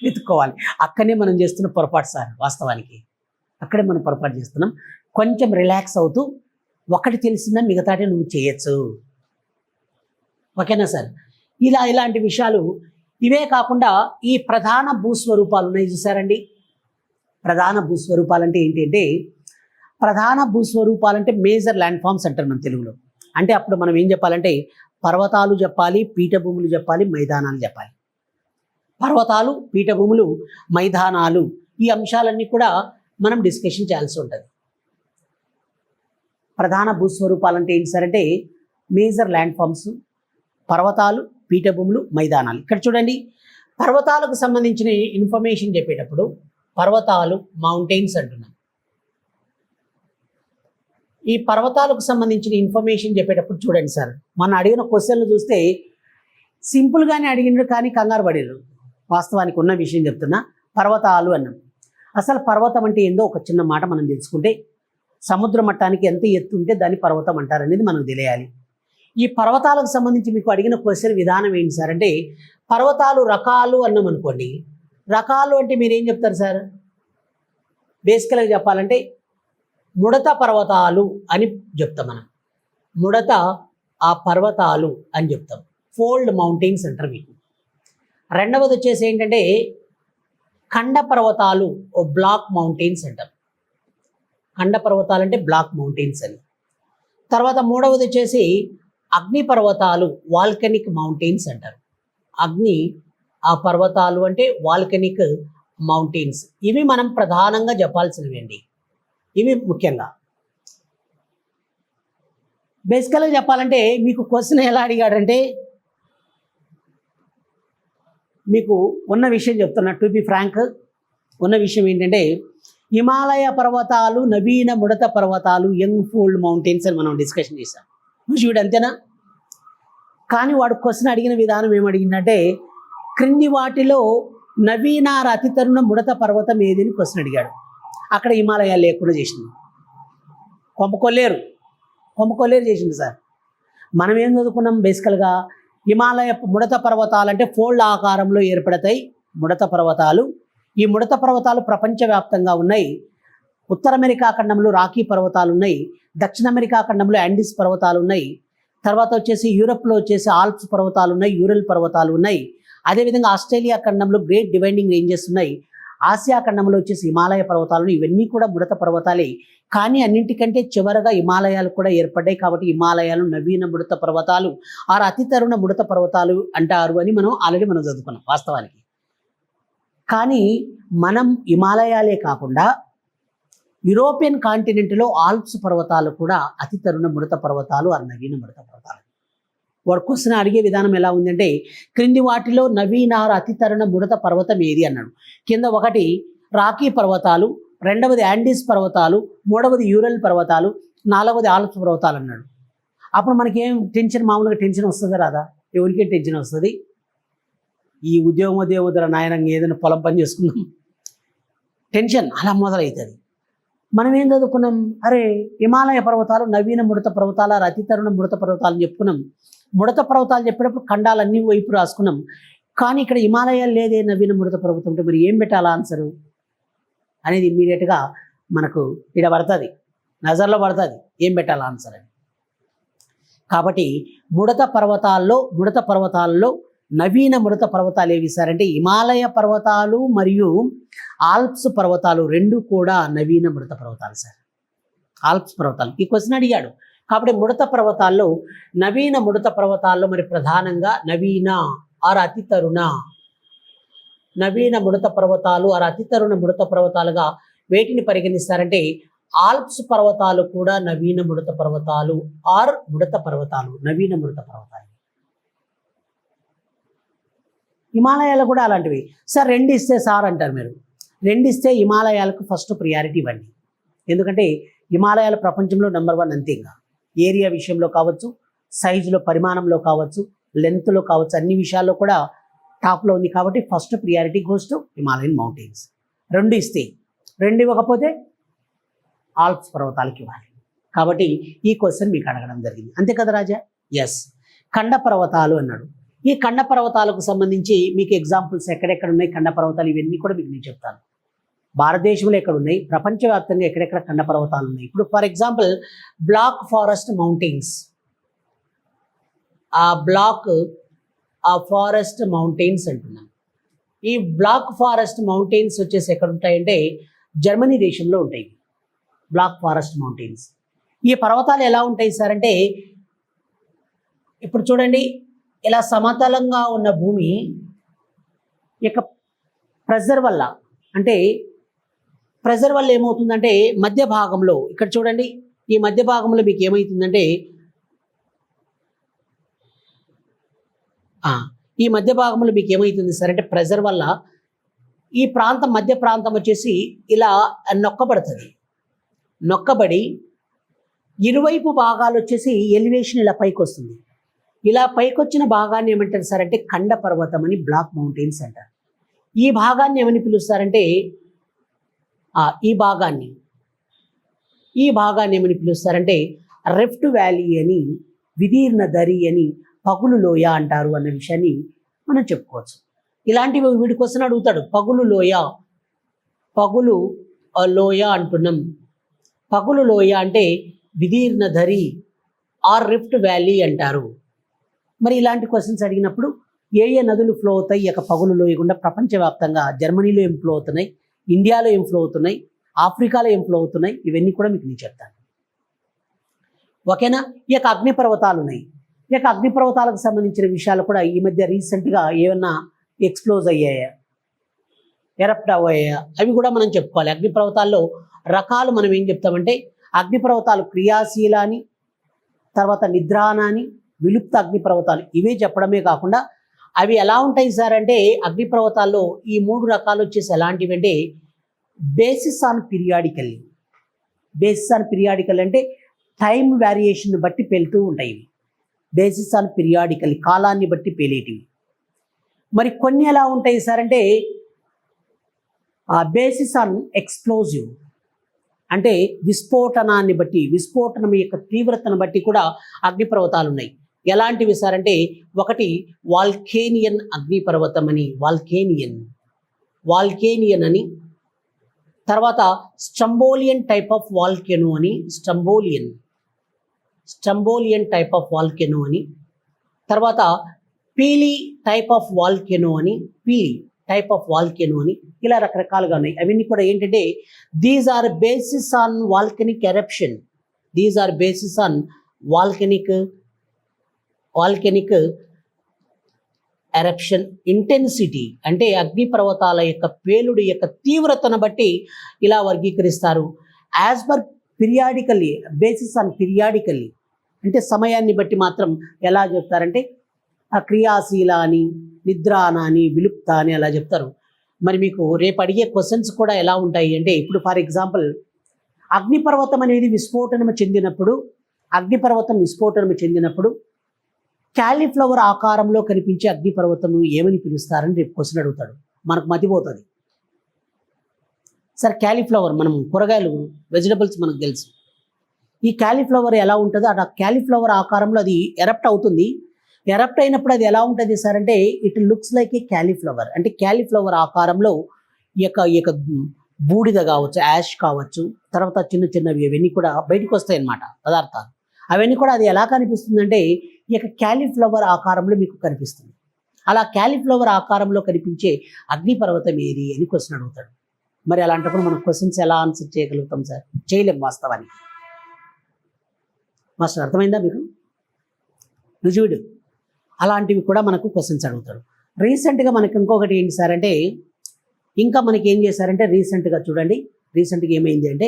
వెతుక్కోవాలి. అక్కడనే మనం చేస్తున్న పొరపాటు సార్, వాస్తవానికి అక్కడే మనం పొరపాటు చేస్తున్నాం. కొంచెం రిలాక్స్ అవుతూ ఒకటి తెలిసిందా మిగతాటి నువ్వు చేయొచ్చు. ఓకేనా సార్. ఇలాంటి విషయాలు. ఇవే కాకుండా ఈ ప్రధాన భూస్వరూపాలు ఉన్నాయి చూసారండి. ప్రధాన భూస్వరూపాలు అంటే ఏంటంటే, ప్రధాన భూస్వరూపాలంటే మేజర్ ల్యాండ్ ఫామ్స్ అంటారు మన తెలుగులో. అంటే అప్పుడు మనం ఏం చెప్పాలంటే పర్వతాలు చెప్పాలి, పీఠభూములు చెప్పాలి, మైదానాలు చెప్పాలి. పర్వతాలు, పీఠభూములు, మైదానాలు ఈ అంశాలన్నీ కూడా మనం డిస్కషన్ చేయాల్సి ఉంటుంది. ప్రధాన భూస్వరూపాలు అంటే ఏంటి సార్ అంటే మేజర్ ల్యాండ్ ఫామ్స్, పర్వతాలు, పీఠభూములు, మైదానాలు. ఇక్కడ చూడండి, పర్వతాలకు సంబంధించిన ఇన్ఫర్మేషన్ చెప్పేటప్పుడు పర్వతాలు మౌంటైన్స్ అంటున్నాం. ఈ పర్వతాలకు సంబంధించిన ఇన్ఫర్మేషన్ చెప్పేటప్పుడు చూడండి సార్, మనం అడిగిన క్వశ్చన్లు చూస్తే సింపుల్గానే అడిగినారు కానీ కంగారు పడేరు. వాస్తవానికి ఉన్న విషయం చెప్తున్నా, పర్వతాలు అన్నాం. అసలు పర్వతం అంటే ఏందో ఒక చిన్న మాట మనం తెలుసుకుంటే, సముద్ర మట్టానికి ఎంత ఎత్తు ఉంటే దాన్ని పర్వతం అంటారు అనేది మనకు తెలియాలి. ఈ పర్వతాలకు సంబంధించి మీకు అడిగిన క్వశ్చన్ విధానం ఏంటి సార్ అంటే, పర్వతాలు రకాలు అన్నాం అనుకోండి. రకాలు అంటే మీరు ఏం చెప్తారు సార్? బేసికల్గా చెప్పాలంటే ముడత పర్వతాలు అని చెప్తాం మనం. ముడత ఆ పర్వతాలు అని చెప్తాం. ఫోల్డ్ మౌంటైన్స్ అంటారు మీకు. రెండవది వచ్చేసి ఏంటంటే ఖండ పర్వతాలు, ఓ బ్లాక్ మౌంటైన్స్ అంటాం. ఖండ పర్వతాలు అంటే బ్లాక్ మౌంటైన్స్ అని. తర్వాత మూడవది వచ్చేసి అగ్ని పర్వతాలు, వాల్కనిక్ మౌంటైన్స్ అంటారు. అగ్ని ఆ పర్వతాలు అంటే వాల్కనిక్ మౌంటైన్స్. ఇవి మనం ప్రధానంగా చెప్పాల్సినవి అండి. ఇవి ముఖ్యంగా బేసికల్గా చెప్పాలంటే మీకు క్వశ్చన్ ఎలా అడిగాడంటే, మీకు ఉన్న విషయం చెప్తున్నా, టు బి ఫ్రాంక్ ఉన్న విషయం ఏంటంటే హిమాలయ పర్వతాలు, నవీన ముడత పర్వతాలు, యంగ్ ఫోల్డ్ మౌంటైన్స్ అని మనం డిస్కషన్ చేసాం. చూడు అంతేనా? కానీ వాడు క్వశ్చన్ అడిగిన విధానం ఏమడిగిందంటే, క్రింది వాటిలో నవీన అతి తరుణ ముడత పర్వతం ఏదని క్వశ్చన్ అడిగాడు. అక్కడ హిమాలయాలు లేకుండా చేసింది. కొంపకొల్లేరు చేసింది సార్. మనం ఏం చదువుకున్నాం బేసికల్గా, హిమాలయ ముడత పర్వతాలు అంటే ఫోల్డ్ ఆకారంలో ఏర్పడతాయి ముడత పర్వతాలు. ఈ ముడత పర్వతాలు ప్రపంచవ్యాప్తంగా ఉన్నాయి. ఉత్తర అమెరికా ఖండంలో రాకీ పర్వతాలు ఉన్నాయి, దక్షిణ అమెరికా ఖండంలో యాండీస్ పర్వతాలు ఉన్నాయి, తర్వాత వచ్చేసి యూరప్లో వచ్చేసి ఆల్ప్స్ పర్వతాలు ఉన్నాయి, యూరల్ పర్వతాలు ఉన్నాయి. అదేవిధంగా ఆస్ట్రేలియా ఖండంలో గ్రేట్ డివైడింగ్ రేంజెస్ ఉన్నాయి. ఆసియా ఖండంలో వచ్చేసి హిమాలయ పర్వతాలు. ఇవన్నీ కూడా ముడత పర్వతాలే. కానీ అన్నింటికంటే చివరగా హిమాలయాలు కూడా ఏర్పడ్డాయి. కాబట్టి హిమాలయాలు నవీన ముడత పర్వతాలు ఆరు అతి తరుణ ముడత పర్వతాలు అంటారు అని మనం ఆల్రెడీ చదువుకున్నాం వాస్తవానికి. కానీ మనం హిమాలయాలే కాకుండా యూరోపియన్ కాంటినెంట్లో ఆల్ప్స్ పర్వతాలు కూడా అతి తరుణ ముడత పర్వతాలు ఆరు నవీన ముడత పర్వతాలు. వాడు క్వశ్చన్ అడిగే విధానం ఎలా ఉందంటే, క్రింది వాటిలో నవీన అతి తరుణ ముడత పర్వతం ఏది అన్నాడు. కింద ఒకటి రాకీ పర్వతాలు, రెండవది యాండీస్ పర్వతాలు, మూడవది యూరల్ పర్వతాలు, నాలుగవది ఆల్ప్స్ పర్వతాలు అన్నాడు. అప్పుడు మనకేం టెన్షన్, మామూలుగా టెన్షన్ వస్తుందా రాదా? ఎవరికే టెన్షన్ వస్తుంది? ఈ ఉద్యోగం నాయనంగా ఏదైనా పొలం పని చేసుకుందాం, టెన్షన్ అలా మొదలవుతుంది. మనం ఏం చదువుకున్నాం? అరే హిమాలయ పర్వతాలు నవీన ముడత పర్వతాలు అతి తరుణ ముడత పర్వతాలు చెప్పుకున్నాం. ముడత పర్వతాలు చెప్పేటప్పుడు ఖండాలన్నీ వైపు రాసుకున్నాం. కానీ ఇక్కడ హిమాలయాలు లేదే నవీన ముడత పర్వతం అంటే మరి ఏం పెట్టాలా ఆన్సరు అనేది ఇమ్మీడియట్గా మనకు ఇక్కడ పడుతుంది, నజర్లో పడుతుంది ఏం పెట్టాలా ఆన్సర్ అని. కాబట్టి ముడత పర్వతాల్లో నవీన ముడత పర్వతాలు ఏవి సార్ అంటే హిమాలయ పర్వతాలు మరియు ఆల్ప్స్ పర్వతాలు రెండు కూడా నవీన ముడత పర్వతాలు సార్. ఆల్ప్స్ పర్వతాలు ఈ క్వశ్చన్ అడిగాడు. కాబట్టి ముడత పర్వతాల్లో నవీన ముడత పర్వతాల్లో మరి ప్రధానంగా నవీన ఆరు అతి తరుణ నవీన ముడత పర్వతాలు ఆరు అతి తరుణ ముడత పర్వతాలుగా వేటిని పరిగణిస్తారంటే ఆల్ప్స్ పర్వతాలు కూడా నవీన ముడత పర్వతాలు ఆర్ ముడత పర్వతాలు, నవీన ముడత పర్వతాలు. హిమాలయాలు కూడా అలాంటివి సార్. రెండు ఇస్తే సార్ అంటారు మీరు. రెండు ఇస్తే హిమాలయాలకు ఫస్ట్ ప్రియారిటీ ఇవ్వండి. ఎందుకంటే హిమాలయాల ప్రపంచంలో నెంబర్ 1 అంతే. ఇంకా ఏరియా విషయంలో కావచ్చు, సైజులో పరిమాణంలో కావచ్చు, లెంత్లో కావచ్చు, అన్ని విషయాల్లో కూడా టాప్లో ఉంది. కాబట్టి first priority goes to Himalayan mountains. రెండు ఇస్తే, రెండు ఇవ్వకపోతే ఆల్ప్స్ పర్వతాలకి ఇవ్వాలి. కాబట్టి ఈ క్వశ్చన్ మీకు అడగడం జరిగింది, అంతే కదా రాజా? ఎస్. ఖండ పర్వతాలు అన్నాడు. ఈ ఖండ పర్వతాలకు సంబంధించి మీకు ఎగ్జాంపుల్స్ ఎక్కడెక్కడ ఉన్నాయి ఖండ పర్వతాలు ఇవన్నీ కూడా మీకు నేను చెప్తాను. భారతదేశంలో ఎక్కడ ఉన్నాయి, ప్రపంచవ్యాప్తంగా ఎక్కడెక్కడ ఖండ పర్వతాలు ఉన్నాయి. ఇప్పుడు for example black forest mountains. ఆ ఫారెస్ట్ మౌంటైన్స్ అంటున్నాం. ఈ బ్లాక్ ఫారెస్ట్ మౌంటైన్స్ వచ్చేసి ఎక్కడ ఉంటాయంటే జర్మనీ దేశంలో ఉంటాయి బ్లాక్ ఫారెస్ట్ మౌంటైన్స్. ఈ పర్వతాలు ఎలా ఉంటాయి సార్ అంటే ఇప్పుడు చూడండి, ఇలా సమతలంగా ఉన్న భూమి యొక్క ప్రెజర్ వల్ల, అంటే ప్రెజర్ వల్ల ఏమవుతుందంటే మధ్య భాగంలో, ఇక్కడ చూడండి ఈ మధ్య భాగంలో మీకు ఏమవుతుందంటే ఈ మధ్య భాగంలో మీకు ఏమవుతుంది సార్ అంటే ప్రెజర్ వల్ల ఈ ప్రాంతం, మధ్య ప్రాంతం వచ్చేసి ఇలా నొక్కబడుతుంది. నొక్కబడి ఇరువైపు భాగాలు వచ్చేసి ఎలివేషన్ ఇలా పైకి వస్తుంది. ఇలా పైకి వచ్చిన భాగాన్ని ఏమంటారు సార్ అంటే ఖండ పర్వతం అని, బ్లాక్ మౌంటైన్స్ అంటారు. ఈ భాగాన్ని ఏమని పిలుస్తారంటే ఈ భాగాన్ని ఏమని పిలుస్తారంటే రిఫ్ట్ వ్యాలీ అని, విదీర్ణ దరి అని, పగులు లోయ అంటారు అన్న విషయాన్ని మనం చెప్పుకోవచ్చు. ఇలాంటివి వీడి క్వశ్చన్ అడుగుతాడు. పగులు లోయ అంటున్నాం. పగులు లోయ అంటే విదీర్ణ ధరి ఆర్ రిఫ్ట్ వ్యాలీ అంటారు. మరి ఇలాంటి క్వశ్చన్స్ అడిగినప్పుడు ఏ నదులు ఫ్లో అవుతాయి ఈ యొక్క పగులు లోయ గుండా ప్రపంచవ్యాప్తంగా? జర్మనీలో ఏం ఫ్లో అవుతున్నాయి, ఇండియాలో ఏం ఫ్లో అవుతున్నాయి, ఆఫ్రికాలో ఏం ఫ్లో అవుతున్నాయి, ఇవన్నీ కూడా మీకు నేను చెప్తాను. ఓకేనా? ఈ యొక్క అగ్నిపర్వతాలు ఉన్నాయి. ఈ యొక్క అగ్నిపర్వతాలకు సంబంధించిన విషయాలు కూడా ఈ మధ్య రీసెంట్గా ఏమన్నా ఎక్స్ప్లోజ్ అయ్యాయా, ఎరప్ట్ అయ్యాయా, అవి కూడా మనం చెప్పుకోవాలి. అగ్నిపర్వతాల్లో రకాలు మనం ఏం చెప్తామంటే అగ్నిపర్వతాలు క్రియాశీల అని, తర్వాత నిద్రాణ అని, విలుప్త అగ్నిపర్వతాలు, ఇవే చెప్పడమే కాకుండా అవి ఎలా ఉంటాయి సార్ అంటే అగ్నిపర్వతాల్లో ఈ 3 రకాలు వచ్చేసి ఎలాంటివి అంటే basis on periodical. Basis on periodical అంటే టైం వేరియేషన్ బట్టి పెళ్తూ ఉంటాయి ఇవి. బేసిస్ ఆన్ పీరియాడికల్, కాలాన్ని బట్టి పేలేటివి. మరి కొన్ని ఎలా ఉంటాయి సార్ అంటే బేసిస్ ఆన్ ఎక్స్ప్లోజివ్, అంటే విస్ఫోటనాన్ని బట్టి, విస్ఫోటనం యొక్క తీవ్రతను బట్టి కూడా అగ్నిపర్వతాలు ఉన్నాయి. ఎలాంటివి సార్ అంటే ఒకటి వాల్కేనియన్ అగ్నిపర్వతం అని, వాల్కేనియన్ అని, తర్వాత స్టంబోలియన్ టైప్ ఆఫ్ వాల్కెనో అని, స్టంబోలియన్ టైప్ ఆఫ్ వాల్కెనో అని, తర్వాత పీలీ టైప్ ఆఫ్ వాల్కెనో అని, ఇలా రకరకాలుగా ఉన్నాయి. అవన్నీ కూడా ఏంటంటే these are basis on volcanic eruption, volcanic eruption intensity, అంటే అగ్నిపర్వతాల యొక్క పేలుడు యొక్క తీవ్రతను బట్టి ఇలా వర్గీకరిస్తారు. As per periodically, basis on periodically అంటే సమయాన్ని బట్టి మాత్రం ఎలా చెప్తారంటే క్రియాశీల అని, నిద్రాణ అని, విలుప్త అని అలా చెప్తారు. మరి మీకు రేపు అడిగే క్వశ్చన్స్ కూడా ఎలా ఉంటాయి అంటే, ఇప్పుడు ఫర్ ఎగ్జాంపుల్ అగ్నిపర్వతం అనేది విస్ఫోటనం చెందినప్పుడు క్యాలీఫ్లవర్ ఆకారంలో కనిపించే అగ్నిపర్వతం ఏమని పిలుస్తారని రేపు క్వశ్చన్ అడుగుతాడు. మనకు మతిపోతుంది సార్. క్యాలీఫ్లవర్, మనం కూరగాయలు, వెజిటబుల్స్ మనకు తెలుసు. ఈ క్యాలీఫ్లవర్ ఎలా ఉంటుందో అలా క్యాలీఫ్లవర్ ఆకారంలో అది ఎరప్ట్ అవుతుంది. ఎరప్ట్ అయినప్పుడు అది ఎలా ఉంటుంది సార్ అంటే it looks like A cauliflower, అంటే క్యాలీఫ్లవర్ ఆకారంలో ఈ యొక్క బూడిద కావచ్చు, యాష్ కావచ్చు, తర్వాత చిన్న చిన్నవి అవన్నీ కూడా బయటకు వస్తాయి అన్నమాట పదార్థాలు. అవన్నీ కూడా అది ఎలా కనిపిస్తుందంటే ఈ యొక్క క్యాలీఫ్లవర్ ఆకారంలో మీకు కనిపిస్తుంది. అలా క్యాలీఫ్లవర్ ఆకారంలో కనిపించే అగ్నిపర్వతం ఏది అని క్వశ్చన్ అడుగుతాడు. మరి అలాంటప్పుడు మనం క్వశ్చన్స్ ఎలా ఆన్సర్ చేయగలుగుతాం సార్? చేయలేం వాస్తవానికి. మాస్టర్ అర్థమైందా మీకు? రుజువుడు అలాంటివి కూడా మనకు క్వశ్చన్స్ అడుగుతాడు. రీసెంట్గా మనకి ఇంకొకటి ఏంటి సార్ అంటే, ఇంకా మనకి ఏం చేశారంటే రీసెంట్గా చూడండి, రీసెంట్గా ఏమైంది అంటే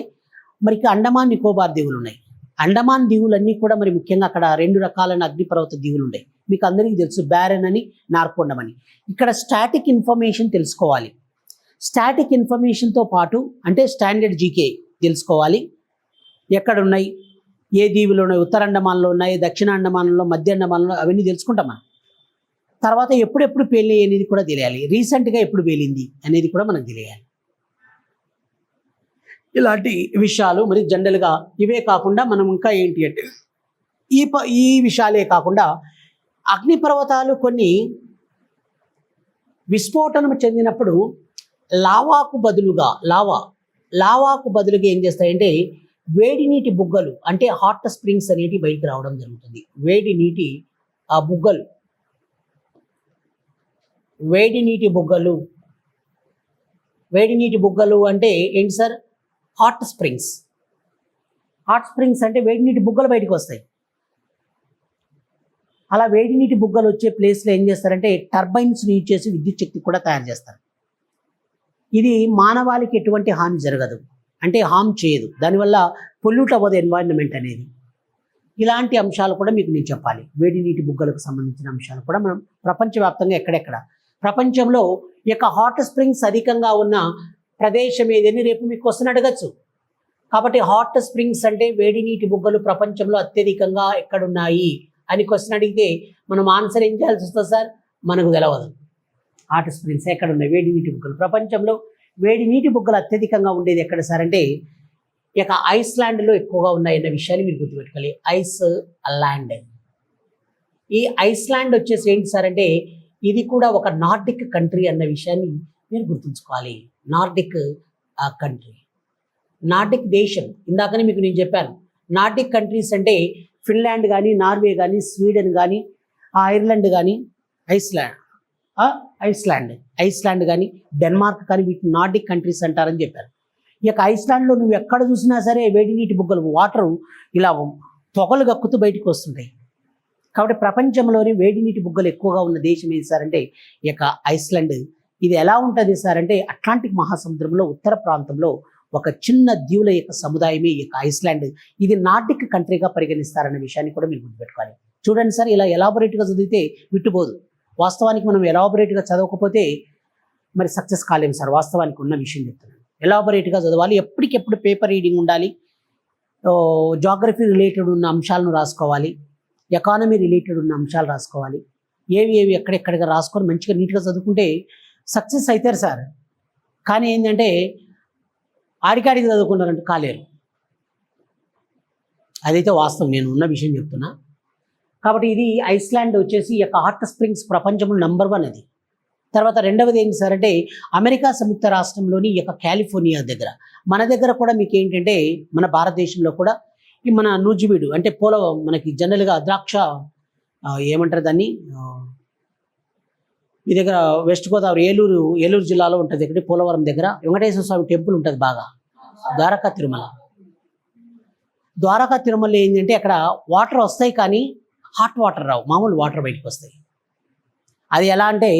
మనకి అండమాన్ నికోబార్ దీవులు ఉన్నాయి. అండమాన్ దీవులన్నీ కూడా మరి ముఖ్యంగా అక్కడ 2 రకాలైన అగ్నిపర్వత దీవులు ఉన్నాయి. మీకు అందరికీ తెలుసు, బ్యారెన్ అని, నార్కొండం అని. ఇక్కడ స్టాటిక్ ఇన్ఫర్మేషన్ తెలుసుకోవాలి. స్టాటిక్ ఇన్ఫర్మేషన్తో పాటు అంటే స్టాండర్డ్ జీకే తెలుసుకోవాలి. ఎక్కడ ఉన్నాయి, ఏ దీవులు ఉన్నాయి, ఉత్తర అండమాన్లో ఉన్నాయి, దక్షిణ అండమాన్లో, మధ్య అండమాన్లో, అవన్నీ తెలుసుకుంటాం మనం. తర్వాత ఎప్పుడెప్పుడు పేలినాయి అనేది కూడా తెలియాలి. రీసెంట్గా ఎప్పుడు పేలింది అనేది కూడా మనకు తెలియాలి. ఇలాంటి విషయాలు మరి జనరల్గా ఇవే కాకుండా మనం ఇంకా ఏంటి అంటే ఈ విషయాలే కాకుండా అగ్నిపర్వతాలు కొన్ని విస్ఫోటనం చెందినప్పుడు లావాకు బదులుగా ఏం చేస్తాయంటే వేడి నీటి బుగ్గలు, అంటే హాట్ స్ప్రింగ్స్ అనేవి బయటకు రావడం జరుగుతుంది. వేడి నీటి బుగ్గలు అంటే ఏంటి సార్? హాట్ స్ప్రింగ్స్ అంటే వేడి నీటి బుగ్గలు బయటకు వస్తాయి. అలా వేడి నీటి బుగ్గలు వచ్చే ప్లేస్లో ఏం చేస్తారంటే టర్బైన్స్ యూజ్ చేసి విద్యుత్ శక్తి కూడా తయారు చేస్తారు. ఇది మానవాళికి ఎటువంటి హాని జరగదు, అంటే హామ్ చేయదు, దానివల్ల పొల్యూట్ అవ్వదు ఎన్వైరన్మెంట్ అనేది. ఇలాంటి అంశాలు కూడా మీకు నేను చెప్పాలి. వేడి నీటి బుగ్గలకు సంబంధించిన అంశాలు కూడా మనం ప్రపంచవ్యాప్తంగా ఎక్కడెక్కడ ప్రపంచంలో ఈ యొక్క హాట్ స్ప్రింగ్స్ అధికంగా ఉన్న ప్రదేశం ఏదని రేపు మీకు క్వశ్చన్ అడగచ్చు. కాబట్టి హాట్ స్ప్రింగ్స్ అంటే వేడి నీటి బుగ్గలు ప్రపంచంలో అత్యధికంగా ఎక్కడున్నాయి అని క్వశ్చన్ అడిగితే మనం ఆన్సర్ ఏం చేయాల్సి వస్తుంది సార్? మనకు తెలవదు. హాట్ స్ప్రింగ్స్ ఎక్కడ ఉన్నాయి? వేడి నీటి బుగ్గలు. ప్రపంచంలో వేడి నీటి బుగ్గలు అత్యధికంగా ఉండేది ఎక్కడ సార్ అంటే ఇక ఐస్లాండ్లో ఎక్కువగా ఉన్నాయన్న విషయాన్ని మీరు గుర్తుపెట్టుకోవాలి. Ice land. ఈ ఐస్లాండ్ వచ్చేసి ఏంటి సార్ అంటే ఇది కూడా ఒక నార్డిక్ కంట్రీ అన్న విషయాన్ని మీరు గుర్తుంచుకోవాలి. నార్డిక్ కంట్రీ, నార్డిక్ దేశం. ఇందాకనే మీకు నేను చెప్పాను, నార్డిక్ కంట్రీస్ అంటే ఫిన్లాండ్ కానీ, నార్వే కానీ, స్వీడన్ కానీ, ఐర్లాండ్ కానీ, ఐస్లాండ్ కానీ, డెన్మార్క్ కానీ వీటిని నార్డిక్ కంట్రీస్ అంటారని చెప్పారు. ఈ యొక్క ఐస్లాండ్లో నువ్వు ఎక్కడ చూసినా సరే వేడి నీటి బుగ్గలు వాటర్ ఇలా పొగలు గక్కుతూ బయటకు వస్తుంటాయి. కాబట్టి ప్రపంచంలోని వేడి నీటి బుగ్గలు ఎక్కువగా ఉన్న దేశం ఏది సార్ అంటే ఈ యొక్క ఐస్లాండ్. ఇది ఎలా ఉంటుంది సార్ అంటే అట్లాంటిక్ మహాసముద్రంలో ఉత్తర ప్రాంతంలో ఒక చిన్న దీవుల యొక్క సముదాయమే ఈ యొక్క ఐస్లాండ్. ఇది నార్డిక్ కంట్రీగా పరిగణిస్తారన్న విషయాన్ని కూడా మీరు గుర్తుపెట్టుకోవాలి. చూడండి సార్, ఇలా ఎలాబొరేట్గా చదివితే విట్టుపోదు. వాస్తవానికి మనం ఎలాబొరేట్గా చదవకపోతే మరి సక్సెస్ కాలేము సార్. వాస్తవానికి ఉన్న విషయం చెప్తున్నాను. ఎలాబొరేట్గా చదవాలి, ఎప్పటికెప్పుడు పేపర్ రీడింగ్ ఉండాలి, జాగ్రఫీ రిలేటెడ్ ఉన్న అంశాలను రాసుకోవాలి, ఎకానమీ రిలేటెడ్ ఉన్న అంశాలు రాసుకోవాలి. ఏవి ఎక్కడెక్కడిగా రాసుకొని మంచిగా నీట్గా చదువుకుంటే సక్సెస్ అవుతారు సార్. కానీ ఏంటంటే ఆడికాడికి చదువుకున్నారంటే కాలేరు. అదైతే వాస్తవం, నేను ఉన్న విషయం చెప్తున్నా. కాబట్టి ఇది ఐస్లాండ్ వచ్చేసి ఈ యొక్క హాట్ స్ప్రింగ్స్ ప్రపంచంలో నెంబర్ 1 అది. తర్వాత రెండవది ఏంటి సార్ అంటే అమెరికా సంయుక్త రాష్ట్రంలోని ఈ యొక్క కాలిఫోర్నియా దగ్గర. మన దగ్గర కూడా మీకు ఏంటంటే మన భారతదేశంలో కూడా ఈ మన నూజివీడు అంటే మనకి జనరల్గా ద్రాక్ష ఏమంటారు దాన్ని, మీ దగ్గర వెస్ట్ గోదావరి ఏలూరు జిల్లాలో ఉంటుంది. ఇక్కడ పోలవరం దగ్గర వెంకటేశ్వర స్వామి టెంపుల్ ఉంటుంది బాగా, ద్వారకా తిరుమల ఏంటంటే అక్కడ వాటర్ వస్తాయి కానీ హాట్ వాటర్ రావు, మామూలు వాటర్ బయటకు వస్తాయి. అది ఎలా అంటే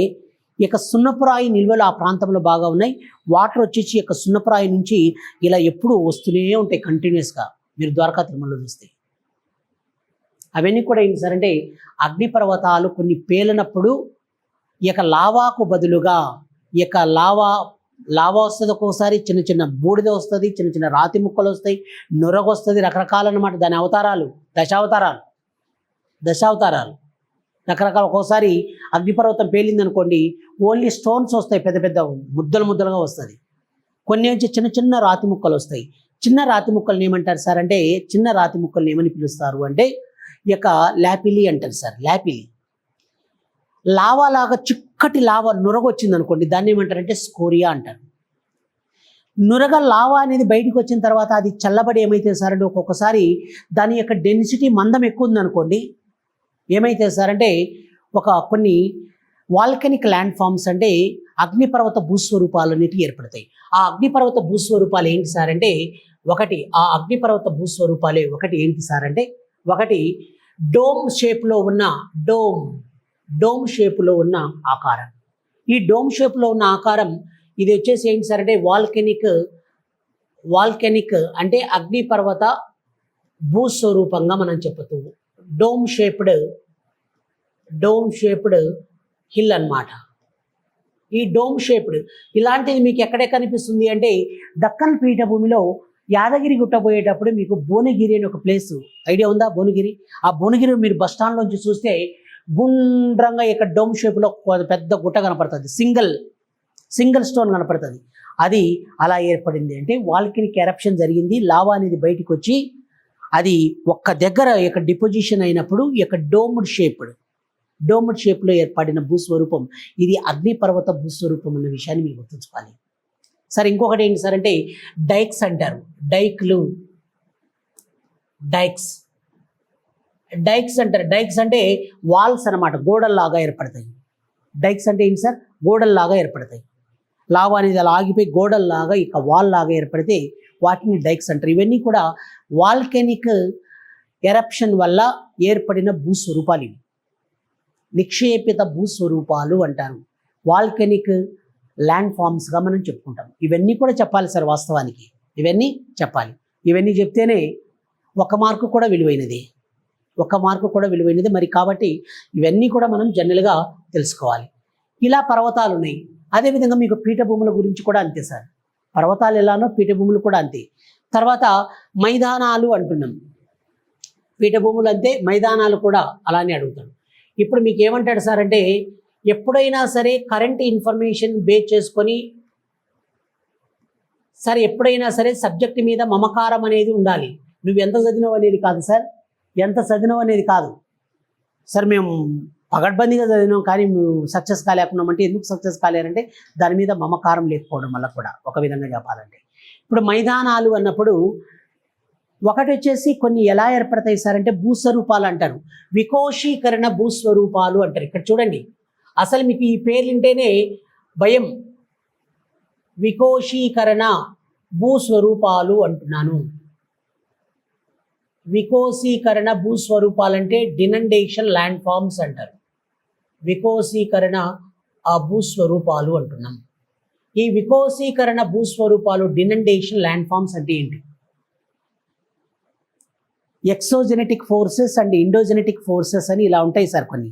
ఈ యొక్క సున్నపురాయి నిల్వలు ఆ ప్రాంతంలో బాగా ఉన్నాయి. వాటర్ వచ్చేసి ఈ యొక్క సున్నపురాయి నుంచి ఇలా ఎప్పుడూ వస్తూనే ఉంటాయి కంటిన్యూస్గా. మీరు ద్వారకా తిరుమలలో చూస్తే అవన్నీ కూడా ఏంటి సార్ అంటే అగ్నిపర్వతాలు కొన్ని పేలినప్పుడు ఈ యొక్క లావాకు బదులుగా ఈ యొక్క లావా వస్తుంది. ఒక్కోసారి చిన్న చిన్న బూడిద వస్తుంది, చిన్న చిన్న రాతి ముక్కలు వస్తాయి, నొరగ వస్తుంది, రకరకాలు అన్నమాట. దాని అవతారాలు దశావతారాలు రకరకాల. ఒక్కోసారి అగ్నిపర్వతం పేలింది అనుకోండి, ఓన్లీ స్టోన్స్ వస్తాయి, పెద్ద పెద్ద ముద్దలుగా వస్తుంది. కొన్ని నుంచి చిన్న చిన్న రాతి ముక్కలు వస్తాయి. చిన్న రాతి ముక్కల్ని ఏమంటారు సార్ అంటే చిన్న రాతి ముక్కల్ని ఏమని పిలుస్తారు అంటే ఈ యొక్క ల్యాపిలి అంటారు సార్. ల్యాపిలి లావా లాగా చిక్కటి లావా నురగ వచ్చింది అనుకోండి, దాన్ని ఏమంటారంటే స్కోరియా అంటారు. నురగ లావా అనేది బయటకు వచ్చిన తర్వాత అది చల్లబడి ఏమైతే సార్ అంటే ఒక్కొక్కసారి దాని యొక్క డెన్సిటీ మందం ఎక్కువ ఉందనుకోండి, ఏమైతే సార్ అంటే కొన్ని వాల్కనిక్ ల్యాండ్ ఫామ్స్ అంటే అగ్నిపర్వత భూస్వరూపాలు అనేటివి ఏర్పడతాయి. ఆ అగ్నిపర్వత భూస్వరూపాలు ఏంటి సార్ అంటే ఒకటి ఏంటి సార్ అంటే డోమ్ షేప్లో ఉన్న ఆకారం. ఈ డోమ్ షేప్లో ఉన్న ఆకారం ఇది వచ్చేసి ఏంటి సార్ అంటే వాల్కెనిక్ అంటే అగ్నిపర్వత భూస్వరూపంగా మనం చెప్పచ్చు. డోమ్ షేప్డ్ హిల్ అన్నమాట. ఈ డోమ్ షేప్డ్ ఇలాంటిది మీకు ఎక్కడే కనిపిస్తుంది అంటే దక్కన్ పీఠభూమిలో యాదగిరి గుట్ట పోయేటప్పుడు మీకు భువనగిరి అని ఒక ప్లేస్ ఐడియా ఉందా? భువనగిరి. ఆ భువనగిరి మీరు బస్ స్టాండ్లోంచి చూస్తే గుండ్రంగా ఇక్కడ డోమ్ షేప్లో పెద్ద గుట్ట కనపడుతుంది, సింగిల్ స్టోన్ కనపడుతుంది. అది అలా ఏర్పడింది అంటే వాల్కెనిక్ ఎరప్షన్ జరిగింది, లావా అనేది బయటికి వచ్చి అది ఒక్క దగ్గర యొక్క డిపోజిషన్ అయినప్పుడు ఈ యొక్క డోమ్డ్ షేప్లో ఏర్పడిన భూస్వరూపం ఇది అగ్నిపర్వత భూస్వరూపం అన్న విషయాన్ని మీరు గుర్తుంచుకోవాలి. సరే, ఇంకొకటి ఏంటి సార్ అంటే డైక్స్ అంటారు. డైక్స్ అంటారు. డైక్స్ అంటే వాల్స్ అన్నమాట, గోడల్లాగా ఏర్పడతాయి. డైక్స్ అంటే ఏంటి సార్? గోడల్లాగా ఏర్పడతాయి. లావా అనేది అలా ఆగిపోయి గోడల్లాగా ఇక వాల్ లాగా ఏర్పడితే వాటిని డైక్స్ అంటారు. ఇవన్నీ కూడా వాల్కెనిక్ ఎరప్షన్ వల్ల ఏర్పడిన భూస్వరూపాలు ఇవి. నిక్షేపిత భూస్వరూపాలు అంటారు. వాల్కెనిక్ ల్యాండ్ ఫామ్స్గా మనం చెప్పుకుంటాం. ఇవన్నీ కూడా చెప్పాలి సార్, వాస్తవానికి ఇవన్నీ చెప్పాలి. ఇవన్నీ చెప్తేనే 1 మార్కు కూడా విలువైనది, 1 మార్కు కూడా విలువైనది. మరి కాబట్టి ఇవన్నీ కూడా మనం జనరల్గా తెలుసుకోవాలి. ఇలా పర్వతాలు ఉన్నాయి. అదేవిధంగా మీకు పీఠభూముల గురించి కూడా అంతే సార్. పర్వతాలు ఎలానో పీఠభూములు కూడా అంతే. తర్వాత మైదానాలు అంటున్నాం. పీఠభూములు అంతే, మైదానాలు కూడా అలానే అడుగుతాడు. ఇప్పుడు మీకు ఏమంటాడు సార్ అంటే, ఎప్పుడైనా సరే కరెంట్ ఇన్ఫర్మేషన్ బేస్ చేసుకొని సార్, ఎప్పుడైనా సరే సబ్జెక్ట్ మీద మమకారం అనేది ఉండాలి. నువ్వు ఎంత చదివినావు అనేది కాదు సార్, ఎంత చదివినావు అనేది కాదు సార్. మేము పగడ్బందీగా చదివినాం కానీ మేము సక్సెస్ కాలేకున్నామంటే, ఎందుకు సక్సెస్ కాలేరంటే దాని మీద మమకారం లేకపోవడం వల్ల కూడా ఒక విధంగా చెప్పాలంటే. ఇప్పుడు మైదానాలు అన్నప్పుడు ఒకటి వచ్చేసి కొన్ని ఎలా ఏర్పడతాయి సార్ అంటే భూస్వరూపాలు అంటారు, వికోశీకరణ భూస్వరూపాలు అంటారు. ఇక్కడ చూడండి, అసలు మీకు ఈ పేర్లు వింటేనే భయం. వికోశీకరణ భూస్వరూపాలు అంటున్నాను. వికోశీకరణ భూస్వరూపాలంటే డినండేషన్ ల్యాండ్ ఫామ్స్ అంటారు. వికోశీకరణ ఆ భూస్వరూపాలు అంటున్నాం. ఈ వికోశీకరణ భూస్వరూపాలు డినండేషన్ ల్యాండ్ ఫామ్స్ అంటే ఏంటి? ఎక్సోజెనెటిక్ ఫోర్సెస్ అండ్ ఇండోజెనెటిక్ ఫోర్సెస్ అని ఇలా ఉంటాయి సార్ కొన్ని.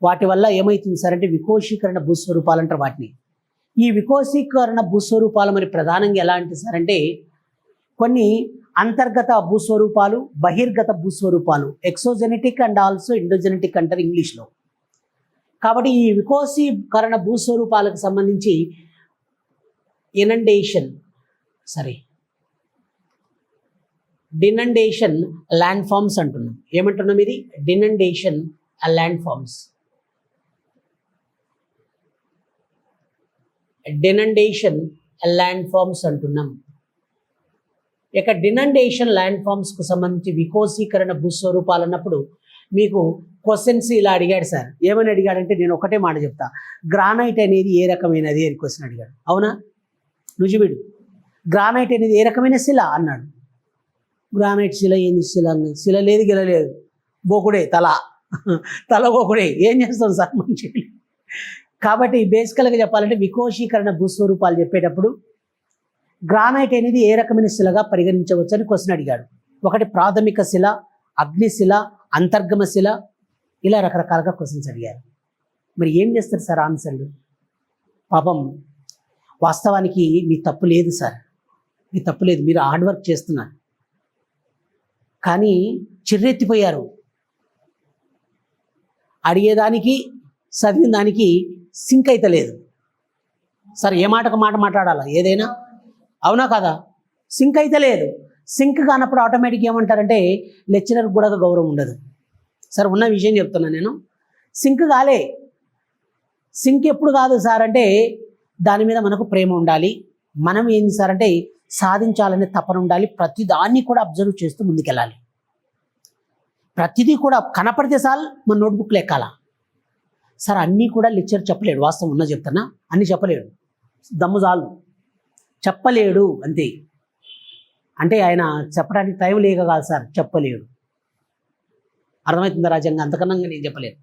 వాటి వల్ల ఏమవుతుంది సార్ అంటే వికోశీకరణ భూస్వరూపాలు అంటారు వాటిని. ఈ వికోశీకరణ భూస్వరూపాలు మరి ప్రధానంగా ఎలా అంటే సార్ అంటే కొన్ని అంతర్గత భూస్వరూపాలు, బహిర్గత భూస్వరూపాలు, ఎక్సోజెనెటిక్ అండ్ ఆల్సో ఇండోజెనెటిక్ అంటారు ఇంగ్లీష్లో. కాబట్టి ఈ వికోశీకరణ భూస్వరూపాలకు సంబంధించి డినండేషన్ ల్యాండ్ ఫామ్స్ అంటున్నాం. ఏమంటున్నాం ఇది? డినండేషన్ ల్యాండ్ ఫామ్స్. డినండేషన్ ల్యాండ్ ఫామ్స్ అంటున్నాం. ఇక డినండేషన్ ల్యాండ్ ఫామ్స్కు సంబంధించి వికోశీకరణ భూస్వరూపాలు అన్నప్పుడు మీకు క్వశ్చన్స్ ఇలా అడిగాడు సార్. ఏమని అడిగాడంటే నేను ఒకటే మాట చెప్తా, గ్రానైట్ అనేది ఏ రకమైనది అని క్వశ్చన్ అడిగాడు. అవునా? రుజువుడు గ్రానైట్ అనేది ఏ రకమైన శిల అన్నాడు. గ్రానైట్ శిల ఏంది? శిల లేదు, గెలలేదు, బోకుడే, తల బోకుడే. ఏం చేస్తాం సార్ మనిషి? కాబట్టి బేసికల్గా చెప్పాలంటే వికోశీకరణ భూస్వరూపాలు చెప్పేటప్పుడు గ్రానైట్ అనేది ఏ రకమైన శిలగా పరిగణించవచ్చు అని క్వశ్చన్ అడిగాడు. ఒకటి ప్రాథమిక శిల, అగ్నిశిల, అంతర్గమ శిల, ఇలా రకరకాలుగా క్వశ్చన్స్ అడిగారు. మరి ఏం చేస్తారు సార్ ఆన్సర్లు? పాపం వాస్తవానికి మీ తప్పు లేదు సార్, మీ తప్పు లేదు, మీరు హార్డ్ వర్క్ చేస్తున్నారు. కానీ చిర్రెత్తిపోయారు. అడిగేదానికి చదివిన దానికి సింక్ అయితే లేదు సార్. ఏ మాటకు మాట మాట్లాడాలా ఏదైనా, అవునా కదా? సింక్ అయితే లేదు. సింక్ కానప్పుడు ఆటోమేటిక్గా ఏమంటారంటే లెక్చరర్ కూడా గౌరవం ఉండదు సార్. ఉన్న విషయం చెప్తున్నా నేను. సింక్ కాలే. సింక్ ఎప్పుడు కాదు సార్ అంటే దాని మీద మనకు ప్రేమ ఉండాలి. మనం ఏంది సార్ అంటే సాధించాలనే తపన ఉండాలి. ప్రతి దాన్ని కూడా అబ్జర్వ్ చేస్తూ ముందుకెళ్ళాలి. ప్రతిదీ కూడా కనపడితే సార్ మన నోట్బుక్లో ఎక్కాలా సార్. అన్నీ కూడా లెక్చర్ చెప్పలేడు, వాస్తవం ఉన్న చెప్తున్నా, అన్నీ చెప్పలేడు. దమ్ము చాలు చెప్పలేడు అంతే. అంటే ఆయన చెప్పడానికి టైం లేక కాదు సార్, చెప్పలేడు. అర్థమవుతుందా రాజ్యాంగం? అంతకన్నా నేను చెప్పలేను.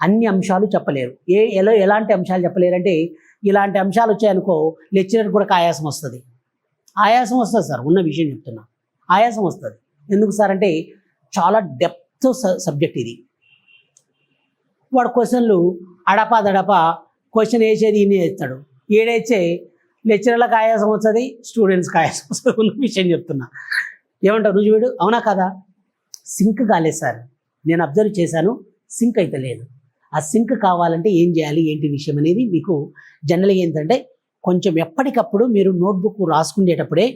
అన్ని అంశాలు చెప్పలేరు. ఎలాంటి అంశాలు చెప్పలేరు అంటే ఇలాంటి అంశాలు వచ్చాయనుకో లెక్చరర్ కూడా ఆయాసం వస్తుంది. ఆయాసం వస్తుంది సార్, ఉన్న విషయం చెప్తున్నా, ఆయాసం వస్తుంది. ఎందుకు సార్ అంటే చాలా డెప్త్ సబ్జెక్ట్ ఇది. వాడు క్వశ్చన్లు అడపా క్వశ్చన్ వేసేది ఈయన వేస్తాడు. ఏడేచ్చే లెక్చరర్లకు ఆయాసం వస్తుంది, స్టూడెంట్స్కి ఆయాసం వస్తుంది. ఉన్న విషయం చెప్తున్నా. ఏమంటారు రుజువుడు? అవునా కదా? సింక్ కాలేదు సార్, నేను అబ్జర్వ్ చేశాను, సింక్ అయితే లేదు. ఆ సింక్ కావాలంటే ఏం చేయాలి ఏంటి విషయం అనేది మీకు జనరల్గా ఏంటంటే కొంచెం ఎప్పటికప్పుడు మీరు నోట్బుక్ రాసుకునేటప్పుడే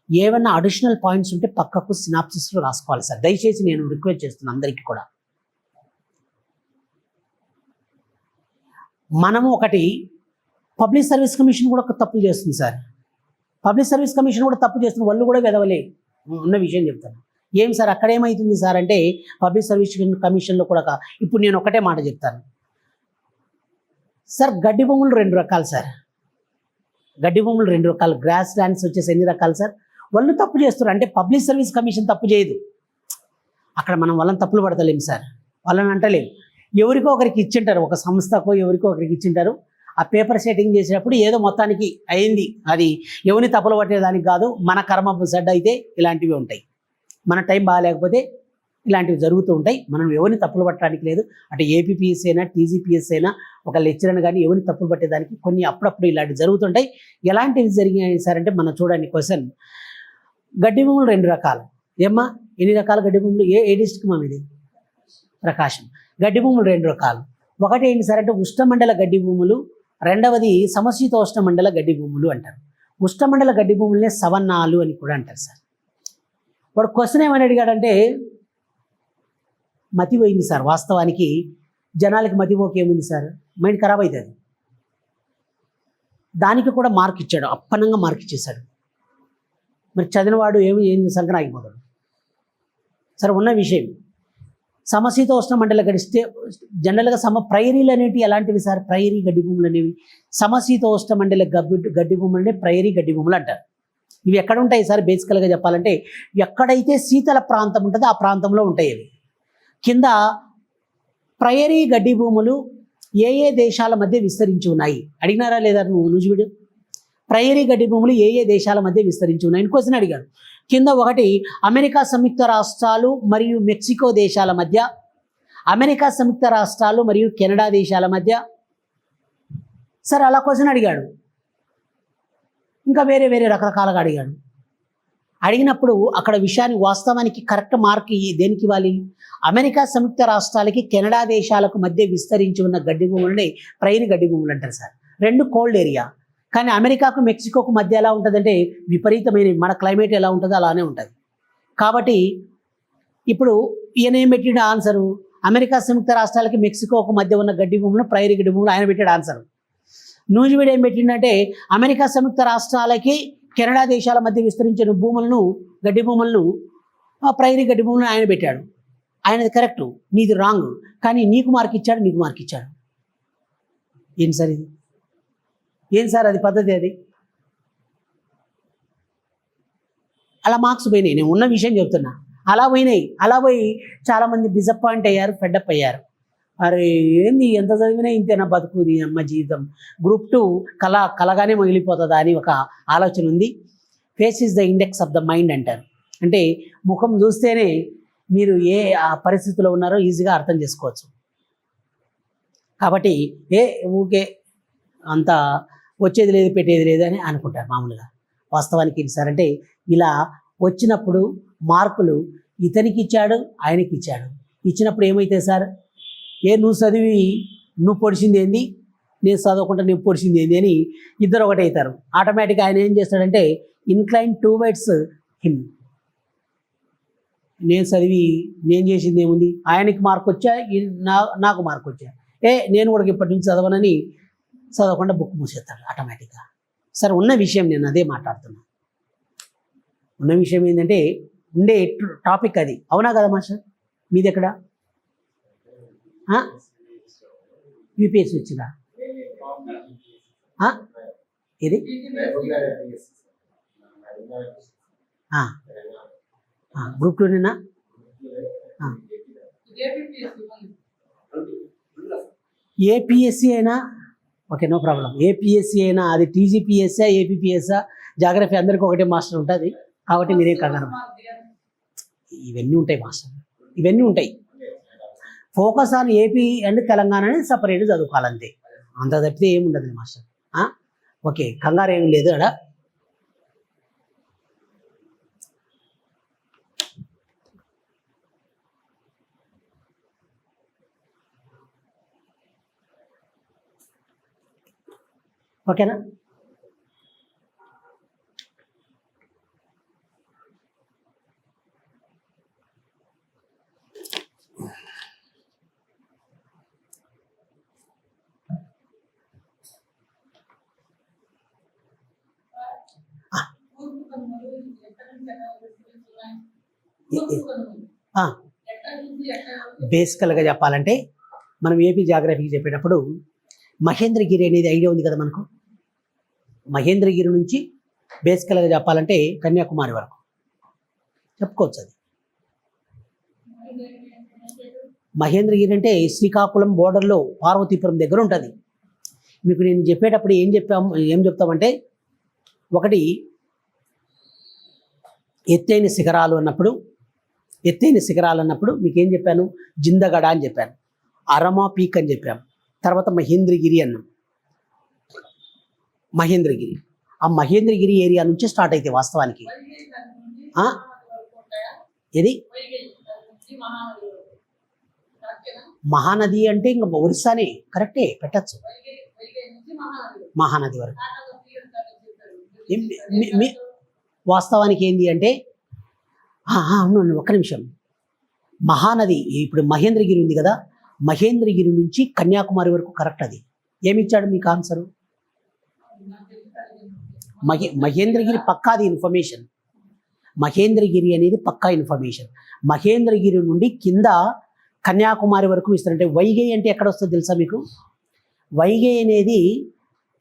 ఏమైనా అడిషనల్ పాయింట్స్ ఉంటే పక్కకు సినాప్సిస్లో రాసుకోవాలి సార్. దయచేసి నేను రిక్వెస్ట్ చేస్తున్నాను అందరికీ కూడా. మనము ఒకటి పబ్లిక్ సర్వీస్ కమిషన్ కూడా ఒక తప్పు చేస్తుంది సార్. పబ్లిక్ సర్వీస్ కమిషన్ కూడా తప్పు చేస్తుంది, వాళ్ళు కూడా వెదవలే. ఉన్న విషయం చెప్తాను. ఏం సార్ అక్కడ ఏమవుతుంది సార్ అంటే పబ్లిక్ సర్వీస్ కమిషన్లో కూడా ఇప్పుడు నేను ఒకటే మాట చెప్తాను సార్. గడ్డి భూములు 2 రకాలు సార్. గడ్డి భూములు 2 రకాలు. గ్రాస్ ల్యాండ్స్ వచ్చేసి ఎన్ని రకాలు సార్? వాళ్ళు తప్పు చేస్తారు అంటే పబ్లిక్ సర్వీస్ కమిషన్ తప్పు చేయదు. అక్కడ మనం వాళ్ళని తప్పులు పడతలేము సార్, వాళ్ళని అంటలేము. ఎవరికో ఒకరికి ఇచ్చింటారు, ఒక సంస్థకో ఎవరికో ఒకరికి ఇచ్చింటారు. ఆ పేపర్ సెట్టింగ్ చేసేటప్పుడు ఏదో మొత్తానికి అయింది, అది ఎవరిని తప్పులు పట్టేదానికి కాదు, మన కర్మ సెడ్ అయితే ఇలాంటివి ఉంటాయి. మన టైం బాగాలేకపోతే ఇలాంటివి జరుగుతూ ఉంటాయి. మనం ఎవరిని తప్పులు పట్టడానికి లేదు. అటు ఏపీపీఎస్సీ అయినా టీజీపీఎస్సీ అయినా ఒక లెక్చరర్ కానీ ఎవరిని తప్పులు పట్టేదానికి కొన్ని అప్పుడప్పుడు ఇలాంటివి జరుగుతుంటాయి. ఎలాంటివి జరిగినాయి సార్ అంటే మనం చూడండి క్వశ్చన్. గడ్డి భూములు 2 రకాలు. ఏమ్మా ఎన్ని రకాల గడ్డి భూములు? ఏ డిస్ట్రిక్ట్ మా ఇది? ప్రకాశం. గడ్డి భూములు 2 రకాలు. ఒకటి ఏంటి సార్ అంటే ఉష్ణమండల గడ్డి భూములు, రెండవది సమశీతోష్ణ మండల గడ్డి భూములు అంటారు. ఉష్ణమండల గడ్డి భూములనే సవన్నాలు అని కూడా అంటారు సార్. వాడు క్వశ్చన్ ఏమని అడిగాడంటే, మతిపోయింది సార్. వాస్తవానికి జనాలకి మతిపోక ఏముంది సార్, మైండ్ ఖరాబ్ అవుతుంది. దానికి కూడా మార్క్ ఇచ్చాడు, అప్పనంగా మార్క్ ఇచ్చేశాడు. మరి చదివినవాడు ఏం సంకన ఆగిపోతాడు. సరే ఉన్న విషయం, సమశీతోష్ణ మండల గడిస్తే జనరల్గా ప్రైరీలు అనేవి ఎలాంటివి సార్? ప్రైరీ గడ్డి భూములు అనేవి సమశీతోష్ణ మండల గడ్డి భూములు అంటే ప్రైరీ గడ్డి భూములు అంటారు. ఇవి ఎక్కడ ఉంటాయి సార్? బేసికల్గా చెప్పాలంటే ఎక్కడైతే శీతల ప్రాంతం ఉంటుందో ఆ ప్రాంతంలో ఉంటాయి అవి. కింద ప్రైరీ గడ్డి భూములు ఏ దేశాల మధ్య విస్తరించి ఉన్నాయి అడిగినారా లేదా? నువ్వు ప్రైరీ గడ్డి భూములు ఏ దేశాల మధ్య విస్తరించి ఉన్నాయి అని క్వశ్చన్ అడిగాడు. కింద ఒకటి అమెరికా సంయుక్త రాష్ట్రాలు మరియు మెక్సికో దేశాల మధ్య, అమెరికా సంయుక్త రాష్ట్రాలు మరియు కెనడా దేశాల మధ్య. సరే అలా క్వశ్చన్ అడిగాడు. ఇంకా వేరే రకరకాలుగా అడిగాడు. అడిగినప్పుడు అక్కడ విషయాన్ని వాస్తవానికి కరెక్ట్ మార్క్ దేనికి ఇవ్వాలి? అమెరికా సంయుక్త రాష్ట్రాలకి కెనడా దేశాలకు మధ్య విస్తరించి ఉన్న గడ్డి భూములని ప్రైరీ గడ్డి భూములు అంటారు సార్. 2 cold area. కానీ అమెరికాకు మెక్సికోకు మధ్య ఎలా ఉంటుందంటే విపరీతమైన, మన క్లైమేట్ ఎలా ఉంటుందో అలానే ఉంటుంది. కాబట్టి ఇప్పుడు ఈయన ఏం పెట్టిన ఆన్సరు, అమెరికా సంయుక్త రాష్ట్రాలకి మెక్సికోకు మధ్య ఉన్న గడ్డి భూములను ప్రైరీ గడ్డి భూములు ఆయన పెట్టాడు ఆన్సరు. నూజివీడు ఏం పెట్టిందంటే అమెరికా సంయుక్త రాష్ట్రాలకి కెనడా దేశాల మధ్య విస్తరించిన భూములను, గడ్డి భూములను ప్రైరీ గడ్డి భూములను ఆయన పెట్టాడు. ఆయనది కరెక్టు, నీది రాంగ్. కానీ నీకు మార్క్ ఇచ్చాడు, నీకు మార్క్ ఇచ్చాడు. ఏం సార్ ఇది? ఏం సార్ అది పద్ధతి? అది అలా మార్క్స్ పోయినాయి. నేను ఉన్న విషయం చెప్తున్నా, అలా పోయినాయి. అలా పోయి చాలామంది డిసప్పాయింట్ అయ్యారు, ఫెడ్అప్ అయ్యారు. అరే ఏంది, ఎంత చదివినా ఇంతేనా బతుకుది అమ్మ జీవితం, గ్రూప్ 2 కలగానే మిగిలిపోతుందా అని ఒక ఆలోచన ఉంది. Face is the index of the mind అంటారు. అంటే ముఖం చూస్తేనే మీరు ఏ పరిస్థితిలో ఉన్నారో ఈజీగా అర్థం చేసుకోవచ్చు. కాబట్టి ఊకే అంత వచ్చేది లేదు పెట్టేది లేదు అని అనుకుంటారు మామూలుగా. వాస్తవానికి ఏంటి సార్ అంటే ఇలా వచ్చినప్పుడు మార్కులు ఇతనికి ఇచ్చాడు, ఆయనకి ఇచ్చాడు. ఇచ్చినప్పుడు ఏమైతే సార్, నువ్వు చదివి నువ్వు పొడిచింది ఏంది, నేను చదవకుండా నేను పొడిచింది ఏంది అని ఇద్దరు ఒకటి అవుతారు. ఆటోమేటిక్గా ఆయన ఏం చేస్తాడంటే ఇన్క్లైన్ టువర్డ్స్ హిమ్. నేను చదివి నేను చేసింది ఏముంది, ఆయనకి మార్క్ వచ్చా, నాకు మార్క్ వచ్చా, నేను కూడా ఇప్పటి నుంచి చదవనని చదవకుండా బుక్ మూసేస్తాడు ఆటోమేటిక్గా. సరే ఉన్న విషయం నేను అదే మాట్లాడుతున్నా. ఉన్న విషయం ఏంటంటే ఉండే టాపిక్ అది. అవునా కదా మాస్టర్? మీది ఎక్కడ? యూపీఎస్సీ వచ్చిందా? ఇది గ్రూప్ 2నేనా? ఏపీఎస్సీ అయినా ఓకే, నో ప్రాబ్లం. ఏపీఎస్సీ అయినా అది టీజీపీఎస్సా ఏపీపీఎస్సా జాగ్రఫీ అందరికీ ఒకటే మాస్టర్ ఉంటుంది. కాబట్టి మీరేం కంగారు, ఇవన్నీ ఉంటాయి మాస్టర్, ఇవన్నీ ఉంటాయి. ఫోకస్ ఆన్ ఏపీ అండ్ తెలంగాణని సపరేట్ చదువుకోవాలంతే, అంత తప్పితే ఏముండదు మాస్టర్. ఓకే, కంగారు ఏమి లేదు అక్కడ. ఓకేనా? బేసికల్గా చెప్పాలంటే మనం ఏపీ జాగ్రఫీకి చెప్పేటప్పుడు మహేంద్రగిరి అనేది ఐడియా ఉంది కదా మనకు. మహేంద్రగిరి నుంచి బేసికల్గా చెప్పాలంటే కన్యాకుమారి వరకు చెప్పుకోవచ్చు. అది మహేంద్రగిరి అంటే శ్రీకాకుళం బోర్డర్లో పార్వతీపురం దగ్గర ఉంటుంది. మీకు నేను చెప్పేటప్పుడు ఏం చెప్తామంటే, ఒకటి ఎత్తైన శిఖరాలు అన్నప్పుడు మీకు ఏం చెప్పాను, జిందగడ అని చెప్పాను, అరమా పీక్ అని చెప్పాము, తర్వాత మహేంద్రగిరి అన్నాం. మహేంద్రగిరి, ఆ మహేంద్రగిరి ఏరియా నుంచి స్టార్ట్ అయితే వాస్తవానికి ఇది మహానది అంటే ఇంకా ఒరిస్సానే, కరెక్టే పెట్టచ్చు, మహానది వరకు. వాస్తవానికి ఏంటి అంటే అవును, ఒక్క నిమిషం. మహానది ఇప్పుడు మహేంద్రగిరి ఉంది కదా, మహేంద్రగిరి నుంచి కన్యాకుమారి వరకు కరెక్ట్. అది ఏమిచ్చాడు మీకు ఆన్సరు? మహేంద్రగిరి పక్కాది ఇన్ఫర్మేషన్. మహేంద్రగిరి అనేది పక్కా ఇన్ఫర్మేషన్. మహేంద్రగిరి నుండి కింద కన్యాకుమారి వరకు ఇస్తారంటే వైగై అంటే ఎక్కడ వస్తుందో తెలుసా మీకు? వైగై అనేది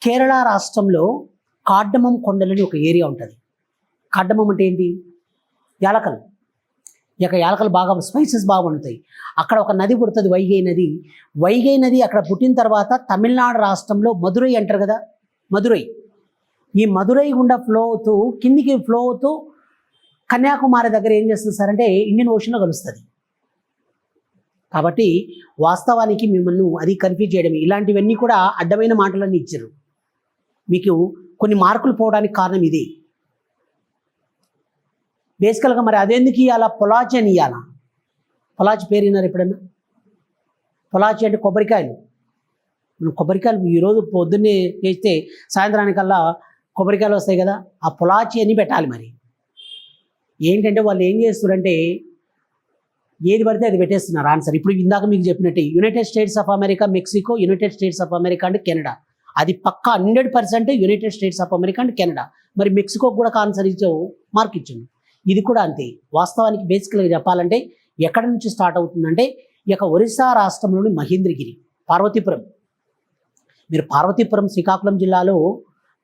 కేరళ రాష్ట్రంలో కార్డమం కొండలని ఒక ఏరియా ఉంటుంది. కార్డమం అంటే ఏంటి? యాలకలు. ఇక యాలకలు బాగా స్పైసెస్ బాగా ఉంటాయి. అక్కడ ఒక నది పుడుతుంది, వైగై నది. వైగై నది అక్కడ పుట్టిన తర్వాత తమిళనాడు రాష్ట్రంలో మదురై అంటారు కదా, మదురై, ఈ మదురై గుండా ఫ్లో అవుతూ కిందికి ఫ్లో అవుతూ కన్యాకుమారి దగ్గర ఏం చేస్తుంది సార్ అంటే ఇండియన్ ఓషన్లో కలుస్తుంది. కాబట్టి వాస్తవానికి మిమ్మల్ని అది కన్ఫ్యూజ్ చేయడం, ఇలాంటివన్నీ కూడా అడ్డమైన మాటలన్నీ ఇచ్చారు. మీకు కొన్ని మార్కులు పోవడానికి కారణం ఇదే. బేసికల్గా మరి అదెందుకు ఇవ్వాలా? పొలాచి అని ఇవ్వాలా? పొలాచి పేరు విన్నారు ఎప్పుడన్నా? పొలాచి అంటే కొబ్బరికాయలు. మనం కొబ్బరికాయలు ఈరోజు పొద్దున్నే చేస్తే సాయంత్రానికల్లా కొబ్బరికాయలు వస్తాయి కదా, ఆ పొలాచి అని పెట్టాలి. మరి ఏంటంటే వాళ్ళు ఏం చేస్తున్నారంటే ఏది పడితే అది పెట్టేస్తున్నారు ఆన్సర్. ఇప్పుడు ఇందాక మీకు చెప్పినట్టు United states of America, Mexico, United states of America అంటే కెనడా, అది పక్కా 100% యునైటెడ్ స్టేట్స్ ఆఫ్ అమెరికా అంటే కెనడా. మరి మెక్సికోకి కూడా ఆన్సర్ ఇచ్చావు, మార్క్ ఇచ్చాను. ఇది కూడా అంతే. వాస్తవానికి బేసికల్గా చెప్పాలంటే ఎక్కడి నుంచి స్టార్ట్ అవుతుందంటే ఇక ఒరిస్సా రాష్ట్రంలోని మహేంద్రగిరి, పార్వతీపురం. మీరు పార్వతీపురం శ్రీకాకుళం జిల్లాలో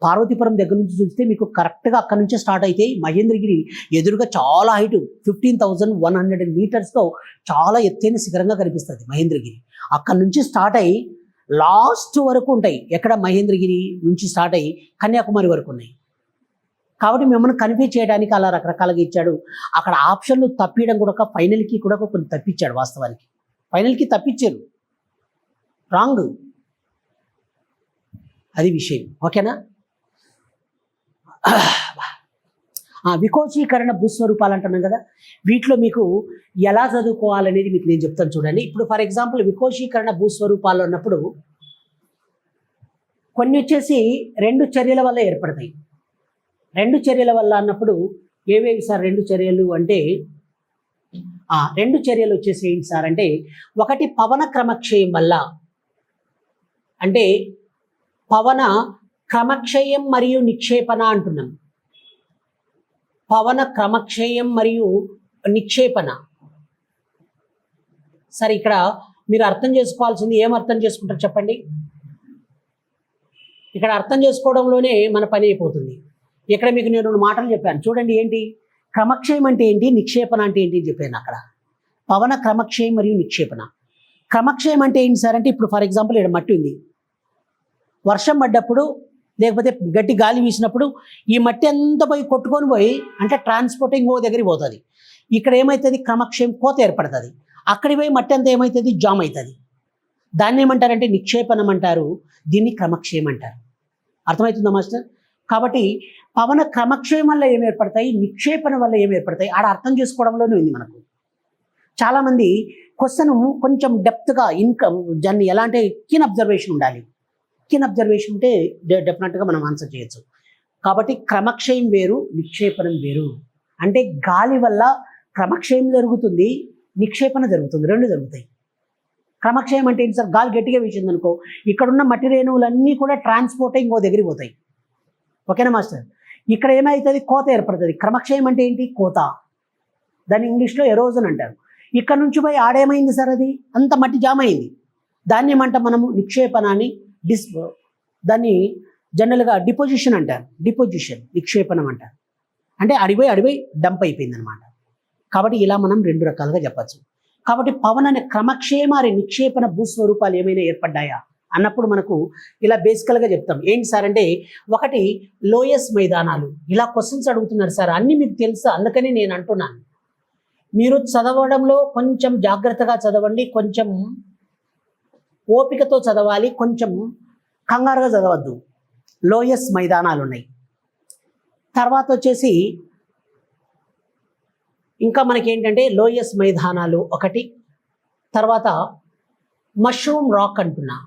పార్వతీపురం దగ్గర నుంచి చూస్తే మీకు కరెక్ట్గా అక్కడ నుంచే స్టార్ట్ అయితే మహేంద్రగిరి ఎదురుగా చాలా హైట్ 15,100 మీటర్స్తో చాలా ఎత్తైన శిఖరంగా కనిపిస్తుంది మహేంద్రగిరి. అక్కడ నుంచి స్టార్ట్ అయ్యి లాస్ట్ వరకు ఉంటాయి. ఎక్కడ? మహేంద్రగిరి నుంచి స్టార్ట్ అయ్యి కన్యాకుమారి వరకు ఉన్నాయి. కాబట్టి మిమ్మల్ని కన్ఫ్యూజ్ చేయడానికి అలా రకరకాలుగా ఇచ్చాడు. అక్కడ ఆప్షన్లు తప్పియడం కూడా ఫైనల్కి కూడా కొన్ని తప్పించాడు. వాస్తవానికి ఫైనల్కి తప్పించారు, రాంగ్, అది విషయం. ఓకేనా? వికోచీకరణ భూస్వరూపాలు అంటున్నాం కదా, వీటిలో మీకు ఎలా చదువుకోవాలనేది మీకు నేను చెప్తాను చూడండి. ఇప్పుడు ఫర్ ఎగ్జాంపుల్ వికోచీకరణ భూస్వరూపాలు అన్నప్పుడు కొన్ని వచ్చేసి 2 చర్యల వల్ల ఏర్పడతాయి. 2 చర్యల వల్ల అన్నప్పుడు ఏవేవి సార్ 2 చర్యలు అంటే? 2 చర్యలు వచ్చేసి ఏంటి సార్ అంటే, ఒకటి పవన క్రమక్షయం వల్ల, అంటే పవన క్రమక్షయం మరియు నిక్షేపణ అంటున్నాం. పవన క్రమక్షయం మరియు నిక్షేపణ. సరే, ఇక్కడ మీరు అర్థం చేసుకోవాల్సింది ఏం అర్థం చేసుకుంటారు చెప్పండి? ఇక్కడ అర్థం చేసుకోవడంలోనే మన పని అయిపోతుంది. ఇక్కడ మీకు నేను 2 మాటలు చెప్పాను చూడండి. ఏంటి క్రమక్షయం అంటే ఏంటి, నిక్షేపణ అంటే ఏంటి అని చెప్పాను. అక్కడ పవన క్రమక్షయం మరియు నిక్షేపణ. క్రమక్షయం అంటే ఏంటి సార్ అంటే, ఇప్పుడు ఫర్ ఎగ్జాంపుల్ ఇక్కడ మట్టి ఉంది, వర్షం పడ్డప్పుడు లేకపోతే గట్టి గాలి వీసినప్పుడు ఈ మట్టి అంతా పోయి కొట్టుకొని పోయి అంటే ట్రాన్స్పోర్టింగ్ దగ్గరికి పోతుంది. ఇక్కడ ఏమవుతుంది? క్రమక్షయం, కోత ఏర్పడుతుంది. అక్కడికి పోయి మట్టి అంతా ఏమవుతుంది? జామ్ అవుతుంది. దాన్ని ఏమంటారంటే నిక్షేపణం అంటారు, దీన్ని క్రమక్షయం అంటారు. అర్థమవుతుందా మాస్టర్? కాబట్టి పవన క్రమక్షయం వల్ల ఏం ఏర్పడతాయి, నిక్షేపణ వల్ల ఏం ఏర్పడతాయి, ఆడ అర్థం చేసుకోవడంలోనే ఉంది మనకు. చాలామంది క్వశ్చన్ కొంచెం డెప్త్గా దాన్ని ఎలా అంటే కీన్ అబ్జర్వేషన్ ఉండాలి. కీన్ అబ్జర్వేషన్ ఉంటే డెఫినెట్గా మనం ఆన్సర్ చేయొచ్చు. కాబట్టి క్రమక్షయం వేరు, నిక్షేపణం వేరు. అంటే గాలి వల్ల క్రమక్షయం జరుగుతుంది, నిక్షేపణ జరుగుతుంది, 2 జరుగుతాయి. క్రమక్షయం అంటే ఏంటి సార్? గాలి గట్టిగా వీసింది అనుకో, ఇక్కడున్న మట్టి రేణువులన్నీ కూడా ట్రాన్స్పోర్ట్ ఇంకో దగ్గరికి పోతాయి. ఓకేనా మాస్టర్? ఇక్కడ ఏమవుతుంది? కోత ఏర్పడుతుంది. క్రమక్షయం అంటే ఏంటి? కోత. దాన్ని ఇంగ్లీష్లో ఎరోజన్ అంటారు. ఇక్కడ నుంచి పోయి ఆడేమైంది సార్? అది అంత మట్టి జామ్ అయింది. దాన్ని ఏమంటాం మనము? నిక్షేపణాన్ని. దాన్ని జనరల్గా డిపోజిషన్ అంటారు. డిపోజిషన్, నిక్షేపణం అంటారు. అంటే అడిపోయి డంప్ అయిపోయింది అనమాట. కాబట్టి ఇలా మనం 2 రకాలుగా చెప్పచ్చు. కాబట్టి పవన క్రమక్షేమారి నిక్షేపణ భూస్వరూపాలు ఏమైనా ఏర్పడ్డాయా అన్నప్పుడు మనకు ఇలా బేసికల్గా చెప్తాం. ఏంటి సార్ అంటే, ఒకటి లోయస్ మైదానాలు. ఇలా క్వశ్చన్స్ అడుగుతున్నారు సార్, అన్నీ మీకు తెలుసు, అందుకని నేను అంటున్నాను. మీరు చదవడంలో కొంచెం జాగ్రత్తగా చదవండి, కొంచెం ఓపికతో చదవాలి, కొంచెం కంగారుగా చదవద్దు. లోయస్ మైదానాలు ఉన్నాయి. తర్వాత వచ్చేసి ఇంకా మనకి ఏంటంటే లోయస్ మైదానాలు ఒకటి, తర్వాత మష్రూమ్ రాక్ అంటున్నా.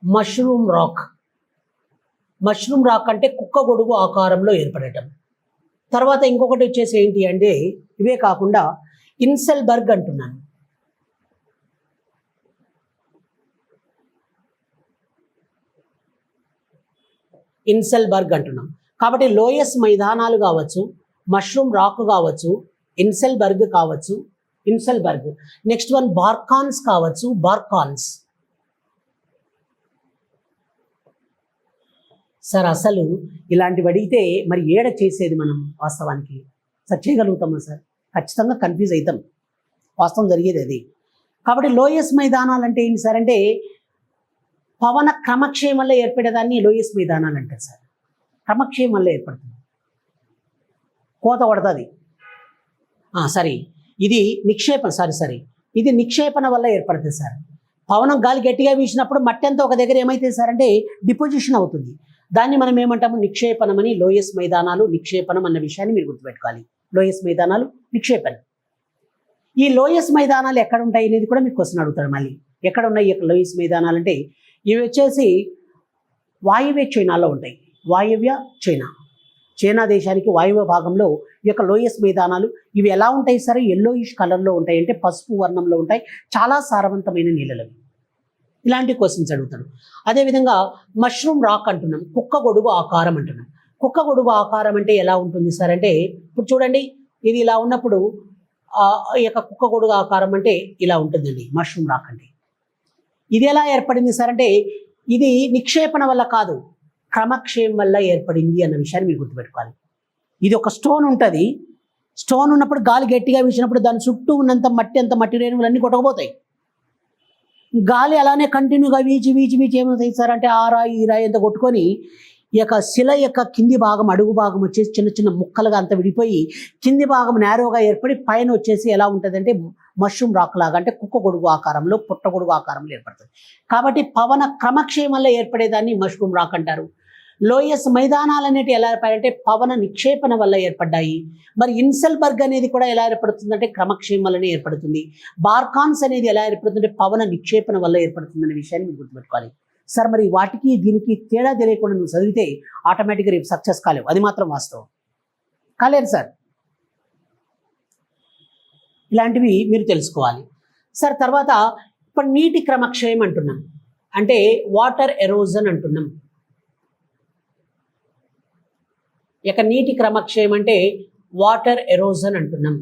మష్రూమ్ రాక్ అంటే కుక్క గొడుగు ఆకారంలో ఏర్పడటం. తర్వాత ఇంకొకటి వచ్చేసి ఏంటి అంటే, ఇవే కాకుండా ఇన్సెల్బర్గ్ అంటున్నాను. ఇన్సెల్బర్గ్ అంటున్నాం. కాబట్టి లోయస్ మైదానాలు కావచ్చు, మష్రూమ్ రాక్ కావచ్చు, ఇన్సెల్బర్గ్ కావచ్చు, ఇన్సెల్బర్గ్. నెక్స్ట్ వన్ బార్కాన్స్ కావచ్చు, బార్కాన్స్. సార్ అసలు ఇలాంటివి అడిగితే మరి ఏడ చేసేది మనం వాస్తవానికి? సార్ చేయగలుగుతామా సార్? ఖచ్చితంగా కన్ఫ్యూజ్ అవుతాం. వాస్తవం జరిగేది అది. కాబట్టి లోయస్ మైదానాలు అంటే ఏంటి సార్ అంటే, పవన క్రమక్షయం వల్ల ఏర్పడేదాన్ని లోయస్ మైదానాలు అంటారు సార్. క్రమక్షయం వల్ల ఏర్పడుతుంది, కోత పడుతుంది. సరే, ఇది నిక్షేపణ. సరే, ఇది నిక్షేపణ వల్ల ఏర్పడుతుంది సార్. పవనం గాలి గట్టిగా వీసినప్పుడు మట్టి అంతా ఒక దగ్గర ఏమైతే సార్ అంటే డిపోజిషన్ అవుతుంది. దాన్ని మనం ఏమంటాము? నిక్షేపణం అని. లోయస్ మైదానాలు, నిక్షేపణం అన్న విషయాన్ని మీరు గుర్తుపెట్టుకోవాలి. లోయస్ మైదానాలు, నిక్షేపణం. ఈ లోయస్ మైదానాలు ఎక్కడ ఉంటాయి అనేది కూడా మీకు క్వశ్చన్ అడుగుతారు మళ్ళీ. ఎక్కడ ఉన్నాయి ఈ లోయస్ మైదానాలు అంటే, ఇవి వచ్చేసి వాయువ్య చైనాలో ఉంటాయి. వాయువ్య చైనా దేశానికి వాయువ్య భాగంలో ఈ యొక్క లోయస్ మైదానాలు. ఇవి ఎలా ఉంటాయి సరే? ఎల్లోయిష్ కలర్లో ఉంటాయి, అంటే పసుపు వర్ణంలో ఉంటాయి. చాలా సారవంతమైన నీళ్ళవి. ఇలాంటి క్వశ్చన్స్ అడుగుతాడు. అదేవిధంగా మష్రూమ్ రాక్ అంటున్నాం, కుక్క గొడుగు ఆకారం అంటున్నాం. కుక్క గొడుగు ఆకారం అంటే ఎలా ఉంటుంది సార్ అంటే, ఇప్పుడు చూడండి, ఇది ఇలా ఉన్నప్పుడు ఈ యొక్క కుక్క గొడుగు ఆకారం అంటే ఇలా ఉంటుందండి మష్రూమ్ రాక్ అంటే. ఇది ఎలా ఏర్పడింది సార్ అంటే, ఇది నిక్షేపణ వల్ల కాదు, క్రమక్షయం వల్ల ఏర్పడింది అన్న విషయాన్ని మీరు గుర్తుపెట్టుకోవాలి. ఇది ఒక స్టోన్ ఉంటుంది. స్టోన్ ఉన్నప్పుడు గాలి గట్టిగా వీసినప్పుడు దాని చుట్టూ ఉన్నంత మట్టి రేణువులన్నీ కొట్టకపోతాయి. గాలి అలానే కంటిన్యూగా వీచి ఏమవుతాయి సార్ అంటే, ఆ రాయి ఈ రాయి అంతా కొట్టుకొని ఈ యొక్క శిల యొక్క కింది భాగం, అడుగు భాగం వచ్చేసి చిన్న చిన్న ముక్కలుగా అంతా విడిపోయి కింది భాగం నేరోగా ఏర్పడి పైన వచ్చేసి ఎలా ఉంటుంది అంటే మష్రూమ్ రాక్ లాగా, అంటే కుక్క గొడుగు ఆకారంలో, పుట్ట గొడుగు ఆకారంలో ఏర్పడుతుంది. కాబట్టి పవన క్రమక్షయం వల్ల ఏర్పడేదాన్ని మష్రూమ్ రాక్ అంటారు. లోయస్ మైదానాలు అనేవి ఎలా ఏర్పడాయంటే పవన నిక్షేపణ వల్ల ఏర్పడ్డాయి. మరి ఇన్సెల్బర్గ్ అనేది కూడా ఎలా ఏర్పడుతుందంటే క్రమక్షయం వల్లనే ఏర్పడుతుంది. బార్కాన్స్ అనేది ఎలా ఏర్పడుతుందంటే పవన నిక్షేపణ వల్ల ఏర్పడుతుందనే విషయాన్ని మీరు గుర్తుపెట్టుకోవాలి. సార్ మరి వాటికి దీనికి తేడా తెలియకుండా నువ్వు చదివితే ఆటోమేటిక్గా రేపు సక్సెస్ కాలేవు, అది మాత్రం వాస్తవం. కాలేదు సార్. ఇలాంటివి మీరు తెలుసుకోవాలి సార్. తర్వాత ఇప్పుడు నీటి క్రమక్షయం అంటున్నాం, అంటే వాటర్ ఎరోజన్ అంటున్నాం. ఇక నీటి క్రమక్షయం అంటే వాటర్ ఎరోజన్ అంటున్నాం.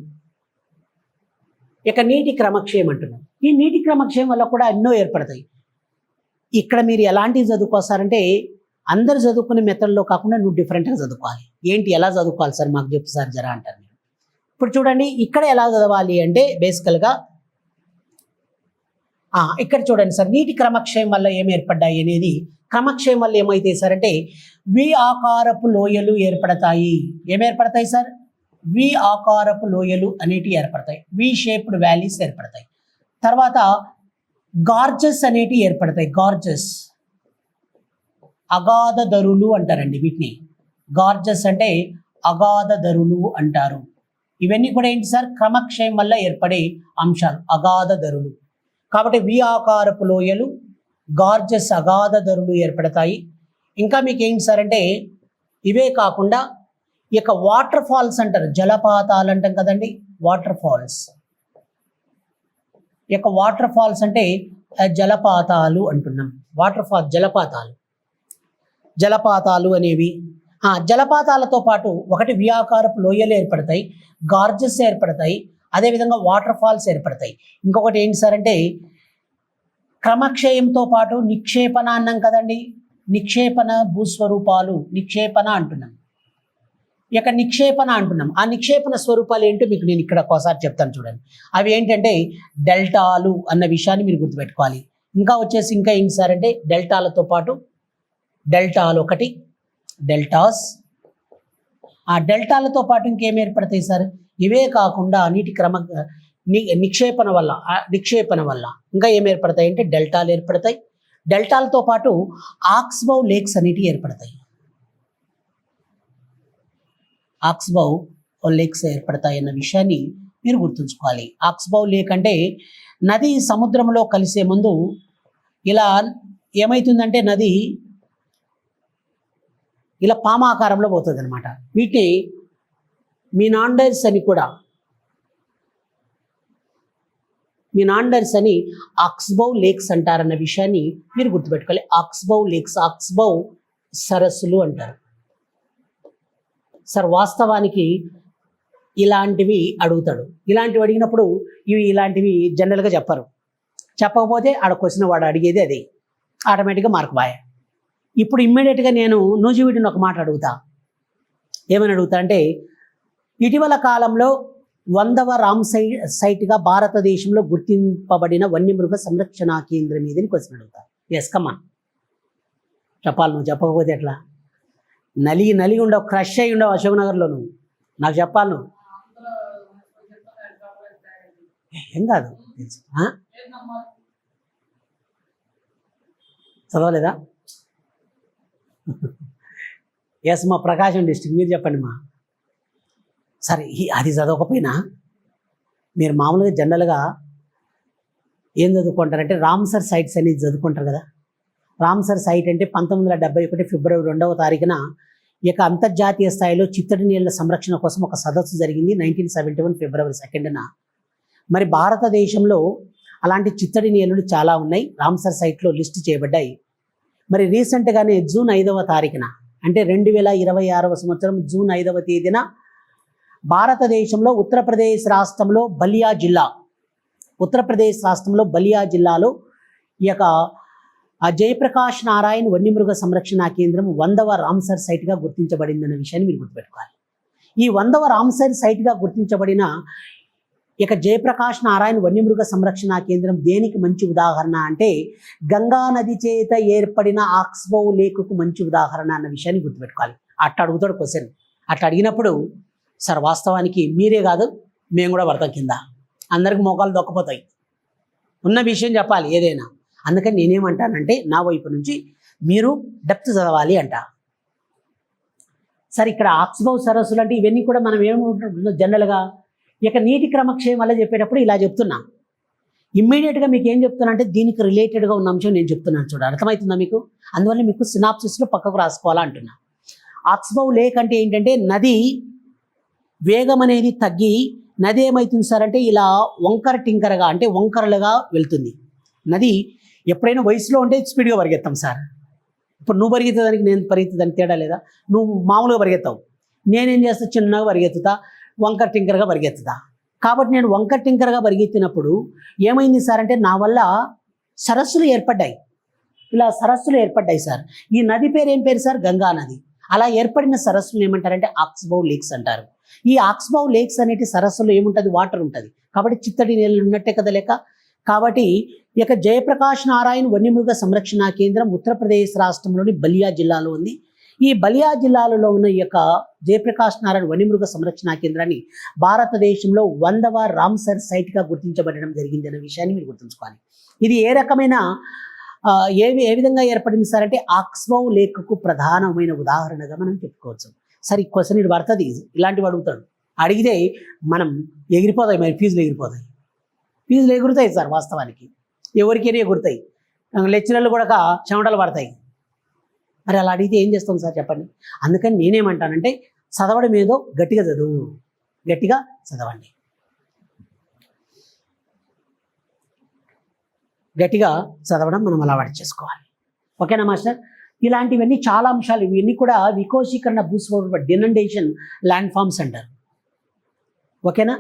ఇక నీటి క్రమక్షయం అంటున్నాం. ఈ నీటి క్రమక్షయం వల్ల కూడా ఎన్నో ఏర్పడతాయి. ఇక్కడ మీరు ఎలాంటివి చదువుకోసారంటే, అందరు చదువుకునే మెథడ్లో కాకుండా నువ్వు డిఫరెంట్గా చదువుకోవాలి. ఏంటి, ఎలా చదువుకోవాలి సార్ మాకు చెప్పు సార్ జరా అంటారు. ఇప్పుడు చూడండి, ఇక్కడ ఎలా చదవాలి అంటే బేసికల్గా ఇక్కడ చూడండి సార్, నీటి క్రమక్షయం వల్ల ఏమి ఏర్పడ్డాయి అనేది. క్రమక్షయం వల్ల ఏమైతే సార్ అంటే వి ఆకారపు లోయలు ఏర్పడతాయి. ఏమి ఏర్పడతాయి సార్? వి ఆకారపు లోయలు అనేటివి ఏర్పడతాయి. వి షేప్డ్ వ్యాలీస్ ఏర్పడతాయి. తర్వాత గార్జెస్ అనేటివి ఏర్పడతాయి. గార్జెస్, అగాధ దరులు అంటారండి వీటిని. గార్జెస్ అంటే అగాధ దరులు అంటారు. ఇవన్నీ కూడా ఏంటి సార్? క్రమక్షయం వల్ల ఏర్పడే అంశాలు, అగాధ దరులు. కాబట్టి వి ఆకారపు లోయలు, గార్జెస్, అగాధ దరులు ఏర్పడతాయి. ఇంకా మీకు ఏంటి సార్ అంటే, ఇవే కాకుండా ఈ యొక్క వాటర్ ఫాల్స్ అంటారు, జలపాతాలు అంటాం కదండి, వాటర్ ఫాల్స్. ఈ యొక్క వాటర్ ఫాల్స్ అంటే జలపాతాలు అంటున్నాం. వాటర్ ఫాల్స్, జలపాతాలు అనేవి. జలపాతాలతో పాటు ఒకటి వి ఆకారపు లోయలు ఏర్పడతాయి, గార్జెస్ ఏర్పడతాయి, అదేవిధంగా వాటర్ ఫాల్స్ ఏర్పడతాయి. ఇంకొకటి ఏంటి సార్ అంటే, క్రమక్షయంతో పాటు నిక్షేపణ అన్నాం కదండి, నిక్షేపణ భూస్వరూపాలు, నిక్షేపణ అంటున్నాం. ఇక నిక్షేపణ అంటున్నాం. ఆ నిక్షేపణ స్వరూపాలు ఏంటో మీకు నేను ఇక్కడ ఒకసారి చెప్తాను చూడండి. అవి ఏంటంటే డెల్టాలు అన్న విషయాన్ని మీరు గుర్తుపెట్టుకోవాలి. ఇంకా వచ్చేసి ఇంకా ఏంటి సార్ అంటే డెల్టాలతో పాటు డెల్టాలు ఒకటి, డెల్టాస్. ఆ డెల్టాలతో పాటు ఇంకేం ఏర్పడతాయి సార్? ఇవే కాకుండా నీటి నిక్షేపణ వల్ల ఇంకా ఏం ఏర్పడతాయి అంటే డెల్టాలు ఏర్పడతాయి. డెల్టాలతో పాటు ఆక్స్బౌ లేక్స్ అనేటివి ఏర్పడతాయి. ఆక్స్బౌ లేక్స్ ఏర్పడతాయి అన్న విషయాన్ని మీరు గుర్తుంచుకోవాలి. ఆక్స్బౌ లేక్ అంటే నది సముద్రంలో కలిసే ముందు ఇలా ఏమవుతుందంటే నది ఇలా పామాకారంలో పోతుంది అనమాట. వీటిని మినాండర్స్ అని ఆక్స్బౌ లేక్స్ అంటారన్న విషయాన్ని మీరు గుర్తుపెట్టుకోవాలి. ఆక్స్బౌ లేక్స్, ఆక్స్బౌ సరస్సులు అంటారు సార్. వాస్తవానికి ఇలాంటివి అడుగుతాడు. ఇలాంటివి అడిగినప్పుడు ఇలాంటివి జనరల్గా చెప్పరు. చెప్పకపోతే ఆడ క్వశ్చన్ వాడు అడిగేది అదే, ఆటోమేటిక్గా మార్క్ బాయ్. ఇప్పుడు ఇమ్మీడియట్గా నేను నూజివీడిని ఒక మాట అడుగుతా. ఏమని అడుగుతా అంటే ఇటీవల కాలంలో 100వ సైట్గా భారతదేశంలో గుర్తింపబడిన వన్యమృగ సంరక్షణ కేంద్రం మీదని క్వశ్చన్ అడుగుతా. ఎస్ కమ్మా చెప్పాలి. నువ్వు చెప్పకపోతే ఎట్లా? నలిగి ఉండవు, క్రష్ అయ్యి ఉండవు అశోక్నగర్లో. నువ్వు నాకు చెప్పాలి. నువ్వు ఏం కాదు తెలుసు. చదవలేదా? ఎస్ మా ప్రకాశం డిస్ట్రిక్ట్. మీరు చెప్పండి మా. సరే అది చదవకపోయినా మీరు మామూలుగా జనరల్గా ఏం చదువుకుంటారంటే రామ్సర్ సైట్స్ అనేది చదువుకుంటారు కదా. రామ్సర్ సైట్ అంటే 1971 ఫిబ్రవరి 2వ తారీఖున ఇక అంతర్జాతీయ స్థాయిలో చిత్తడి నీళ్ల సంరక్షణ కోసం ఒక సదస్సు జరిగింది. 1971 ఫిబ్రవరి 2న. మరి భారతదేశంలో అలాంటి చిత్తడి నీళ్ళు చాలా ఉన్నాయి, రామ్సర్ సైట్లో లిస్ట్ చేయబడ్డాయి. మరి రీసెంట్గానే జూన్ 5వ తారీఖున అంటే 2026వ సంవత్సరం జూన్ 5వ తేదీన భారతదేశంలో ఉత్తరప్రదేశ్ రాష్ట్రంలో బలియా జిల్లాలో ఈ యొక్క జయప్రకాష్ నారాయణ్ వన్యమృగ సంరక్షణ కేంద్రం 100వ రామ్సర్ సైట్గా గుర్తించబడిందన్న విషయాన్ని మీరు గుర్తుపెట్టుకోవాలి. ఈ 100వ రామ్సర్ సైట్గా గుర్తించబడిన ఇక జయప్రకాష్ నారాయణ్ వన్యమృగ సంరక్షణ కేంద్రం దేనికి మంచి ఉదాహరణ అంటే గంగా నది చేత ఏర్పడిన ఆక్స్బౌ లేకుకు మంచి ఉదాహరణ అన్న విషయాన్ని గుర్తుపెట్టుకోవాలి. అట్లా అడుగుతాడు క్వశ్చన్. అట్లా అడిగినప్పుడు సార్ వాస్తవానికి మీరే కాదు మేము కూడా పడతాం కింద, అందరికి మోకాలు దొక్కపోతాయి. ఉన్న విషయం చెప్పాలి ఏదైనా. అందుకని నేనేమంటానంటే నా వైపు నుంచి మీరు డెప్త్ చదవాలి అంట. సరే ఇక్కడ ఆక్స్బౌ సరస్సులు అంటే ఇవన్నీ కూడా మనం ఏమంటున్నాం జనరల్గా ఇక నీటి క్రమక్షయం వల్ల చెప్పేటప్పుడు ఇలా చెప్తున్నా. ఇమ్మీడియట్గా మీకు ఏం చెప్తున్నా అంటే దీనికి రిలేటెడ్గా ఉన్న అంశం నేను చెప్తున్నాను చూడ. అర్థమవుతుందా మీకు? అందువల్ల మీకు సినాప్సిస్లో పక్కకు రాసుకోవాలా అంటున్నా. ఆక్స్బౌ లేక్ అంటే ఏంటంటే నది వేగం అనేది తగ్గి నది ఏమవుతుంది సార్ అంటే ఇలా టింకరగా అంటే వంకరలుగా వెళ్తుంది. నది ఎప్పుడైనా వయసులో ఉంటే స్పీడ్గా పరిగెత్తాం సార్. ఇప్పుడు నువ్వు పరిగెత్తేదానికి నేను పరిగెత్తేదానికి తేడా లేదా? నువ్వు మామూలుగా పరిగెత్తావు, నేనేం చేస్తా చిన్నగా పరిగెత్తుతా, టింకరగా పరిగెత్తుతా. కాబట్టి నేను టింకరగా పరిగెత్తినప్పుడు ఏమైంది సార్ అంటే నా వల్ల సరస్సులు ఏర్పడ్డాయి. ఇలా సరస్సులు ఏర్పడ్డాయి సార్. ఈ నది పేరు ఏం పేరు సార్? గంగా నది. అలా ఏర్పడిన సరస్సులు ఏమంటారంటే ఆక్స్బౌ లేక్స్ అంటారు. ఈ ఆక్స్బౌ లేక్స్ అనేటి సరస్సులో ఏముంటుంది? వాటర్ ఉంటుంది. కాబట్టి చిత్తడి నీళ్ళు ఉన్నట్టే కదా లెక్క. కాబట్టి ఇక జయప్రకాష్ నారాయణ్ వన్యమృగ సంరక్షణ కేంద్రం ఉత్తరప్రదేశ్ రాష్ట్రంలోని బలియా జిల్లాలో ఉంది. ఈ బలియా జిల్లాలో ఉన్న ఈ యొక్క జయప్రకాష్ నారాయణ్ వన్యమృగ సంరక్షణ కేంద్రాన్ని భారతదేశంలో 100వ రామ్సర్ సైట్గా గుర్తించబడడం జరిగింది అనే విషయాన్ని మీరు గుర్తుంచుకోవాలి. ఇది ఏ రకమైన ఏ విధంగా ఏర్పడింది సార్ అంటే ఆక్స్బౌ లేక్కు ప్రధానమైన ఉదాహరణగా మనం చెప్పుకోవచ్చు. సరే ఈ క్వశ్చన్ ఇది పడుతుంది, ఇలాంటివి అడుగుతాడు. అడిగితే మనం ఎగిరిపోతాయి, మరి ఫీజులు ఎగురుతాయి సార్. వాస్తవానికి ఎవరికైనా ఎగురుతాయి, లెక్చరర్లు కూడా చెమటలు పడతాయి. మరి అలా అడిగితే ఏం చేస్తాం సార్ చెప్పండి. అందుకని నేనేమంటానంటే చదవడం ఏదో గట్టిగా చదవండి. గట్టిగా చదవడం మనం అలవాటు చేసుకోవాలి. ఓకేనా మాస్టర్? ఇలాంటివన్నీ చాలా అంశాలు. ఇవన్నీ కూడా వికోశీకరణ భూస్వరూప డినండేషన్ ల్యాండ్ ఫార్మ్స్ అంటారు. ఓకేనా?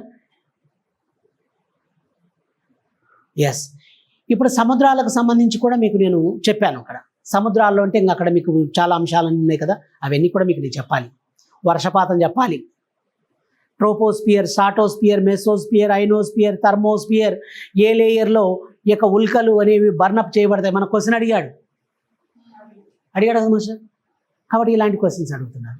ఎస్. ఇప్పుడు సముద్రాలకు సంబంధించి కూడా మీకు నేను చెప్పాను. అక్కడ సముద్రాల్లో అంటే ఇంకా అక్కడ మీకు చాలా అంశాలు ఉన్నాయి కదా, అవన్నీ కూడా మీకు నేను చెప్పాలి. వర్షపాతం చెప్పాలి. Troposphere, stratosphere, mesosphere, ionosphere, thermosphere, ఏ లేయర్లో ఇక ఉల్కలు అనేవి బర్నప్ చేయబడతాయి. మన క్వశ్చన్ అడిగాడు కదా మాస్టర్. కాబట్టి ఇలాంటి క్వశ్చన్స్ అడుగుతున్నారు.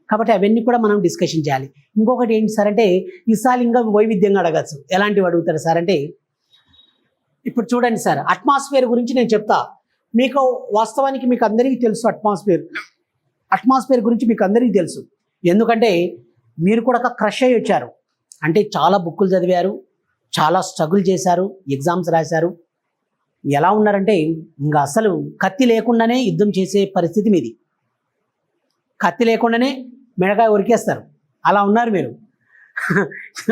కాబట్టి అవన్నీ కూడా మనం డిస్కషన్ చేయాలి. ఇంకొకటి ఏంటి సార్ అంటే ఈసారి ఇంకా వైవిధ్యంగా అడగచ్చు. ఎలాంటివి అడుగుతారు సార్ అంటే, ఇప్పుడు చూడండి సార్, అట్మాస్ఫియర్ గురించి నేను చెప్తా. మీకు వాస్తవానికి మీకు అందరికీ తెలుసు అట్మాస్ఫియర్ గురించి మీకు అందరికీ తెలుసు. ఎందుకంటే మీరు కూడా క్రష్ అయ్యి వచ్చారు. అంటే చాలా బుక్కులు చదివారు, చాలా స్ట్రగుల్ చేశారు, ఎగ్జామ్స్ రాశారు. ఎలా ఉన్నారంటే ఇంకా అసలు కత్తి లేకుండానే యుద్ధం చేసే పరిస్థితి మీది. కత్తి లేకుండానే మెడకాయ ఉరికేస్తారు, అలా ఉన్నారు మీరు.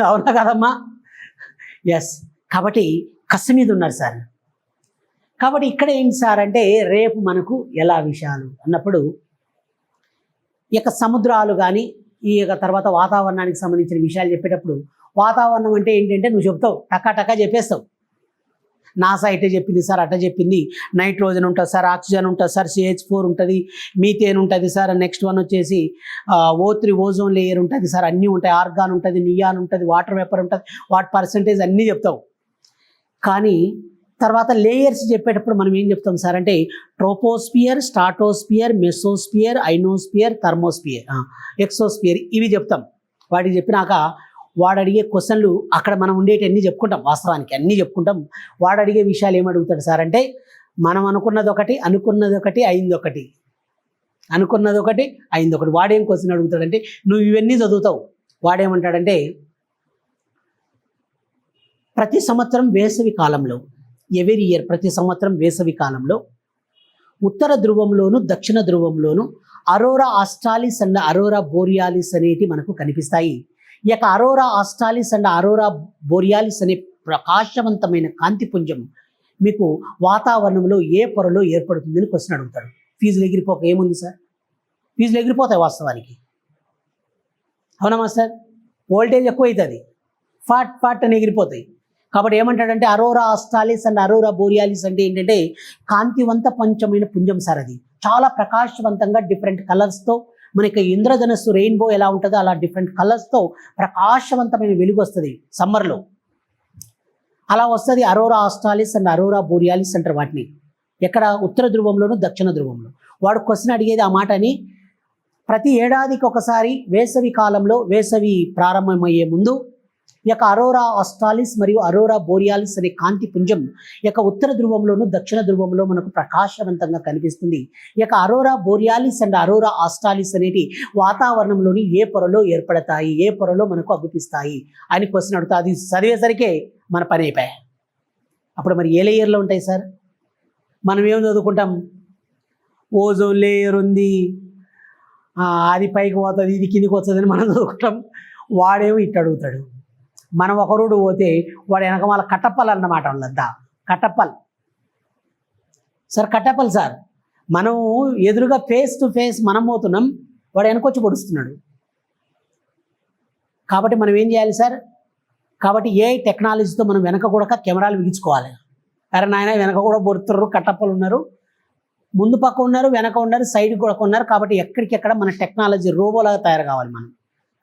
అవునా కదమ్మా? ఎస్. కాబట్టి కసి మీద ఉన్నారు సార్. కాబట్టి ఇక్కడ ఏంటి సార్ అంటే రేపు మనకు ఎలా విషయాలు అన్నప్పుడు ఈ యొక్క సముద్రాలు కానీ ఈ యొక్క తర్వాత వాతావరణానికి సంబంధించిన విషయాలు చెప్పేటప్పుడు, వాతావరణం అంటే ఏంటంటే నువ్వు చెప్తావు, టకా చెప్పేస్తావు. నాసా ఇటే చెప్పింది సార్, అట్ట చెప్పింది. నైట్రోజన్ ఉంటుంది సార్, ఆక్సిజన్ ఉంటుంది సార్, CH4 ఉంటుంది, మీథేన్ ఉంటుంది సార్, నెక్స్ట్ వన్ వచ్చేసి O3 ఓజోన్ లేయర్ ఉంటుంది సార్, అన్నీ ఉంటాయి, ఆర్గాన్ ఉంటుంది, నియాన్ ఉంటుంది, వాటర్ వేపర్ ఉంటుంది, వాటి పర్సంటేజ్ అన్నీ చెప్తావు. కానీ తర్వాత లేయర్స్ చెప్పేటప్పుడు మనం ఏం చెప్తాం సార్ అంటే troposphere, stratosphere, mesosphere, ionosphere, thermosphere, exosphere ఇవి చెప్తాం. వాటికి చెప్పినాక వాడు అడిగే క్వశ్చన్లు అక్కడ మనం ఉండేటన్నీ చెప్పుకుంటాం. వాస్తవానికి అన్నీ చెప్పుకుంటాం. వాడు అడిగే విషయాలు ఏమడుగుతాడు సార్ అంటే మనం అనుకున్నది ఒకటి, అయింది ఒకటి, వాడేం క్వశ్చన్ అడుగుతాడంటే నువ్వు ఇవన్నీ చదువుతావు. వాడేమంటాడంటే ప్రతి సంవత్సరం వేసవి కాలంలో, ఎవరీ ఇయర్ ప్రతి సంవత్సరం వేసవి కాలంలో ఉత్తర ధ్రువంలోను దక్షిణ ధ్రువంలోను Arora australis and Arora borealis అనేటి మనకు కనిపిస్తాయి. ఈ యొక్క Arora australis and Arora borealis అనే ప్రకాశవంతమైన కాంతిపుంజం మీకు వాతావరణంలో ఏ పొరలో ఏర్పడుతుందని క్వశ్చన్ అడుగుతాడు. ఫీజులు ఎగిరిపోక ఏముంది సార్? ఫీజులు ఎగిరిపోతాయి వాస్తవానికి. అవునా మాస్టర్? వోల్టేజ్ ఎక్కువ అవుతుంది, ఫాట్ అని ఎగిరిపోతాయి. కాబట్టి ఏమంటాడంటే Arora australis and Arora borealis అంటే ఏంటంటే కాంతివంత పంచమైన పుంజం సార్. అది చాలా ప్రకాశవంతంగా డిఫరెంట్ కలర్స్తో మనకి ఇంద్రధనస్సు రెయిన్బో ఎలా ఉంటుందో అలా డిఫరెంట్ కలర్స్తో ప్రకాశవంతమైన వెలుగు వస్తుంది సమ్మర్లో. అలా వస్తుంది Arora australis and Arora borealis అంటారు వాటిని. ఎక్కడ? ఉత్తర ధ్రువంలోను దక్షిణ ధ్రువంలో. వాడు క్వశ్చన్ అడిగేది ఆ మాటని ప్రతి ఏడాదికి ఒకసారి వేసవి కాలంలో, వేసవి ప్రారంభమయ్యే ముందు ఈ యొక్క అరోరా ఆస్ట్రాలిస్ మరియు అరోరా బోరియాలిస్ అనే కాంతి పుంజం ఈ యొక్క ఉత్తర ధ్రువంలోను దక్షిణ ధ్రువంలో మనకు ప్రకాశవంతంగా కనిపిస్తుంది. ఈ యొక్క Arora borealis and Arora australis అనేటి వాతావరణంలోని ఏ పొరలో ఏర్పడతాయి, ఏ పొరలో మనకు అగుపిస్తాయి అని క్వశ్చన్ అడుగుతా. అది చదివేసరికే మన పని అయిపోయాయి. అప్పుడు మరి ఏ లేయర్లో ఉంటాయి సార్? మనం ఏం చదువుకుంటాం? ఓజోన్ లేయర్ ఉంది, అది పైకి పోతుంది, ఇది కిందికి వస్తుందని మనం చదువుకుంటాం. వాడేమో ఇట్టు అడుగుతాడు. మనం ఒక రోడ్డు పోతే వాడు వెనకమాల కట్టప్పలు అన్నమాట. వాళ్ళంతా కట్టప్పలు సార్, కట్టప్పలు సార్. మనం ఎదురుగా ఫేస్ టు ఫేస్ మనం పోతున్నాం, వాడు వెనకొచ్చి పొడుస్తున్నాడు. కాబట్టి మనం ఏం చేయాలి సార్? కాబట్టి ఏ టెక్నాలజీతో మనం వెనక కూడా కెమెరాలు బిగించుకోవాలి. అరే నాయన వెనక కూడా పొడుతున్నారు, కట్టప్పలు ఉన్నారు, ముందు పక్క ఉన్నారు, వెనక ఉన్నారు, సైడ్ కూడా ఉన్నారు. కాబట్టి ఎక్కడికెక్కడ మన టెక్నాలజీ రోబోలాగా తయారు కావాలి మనం.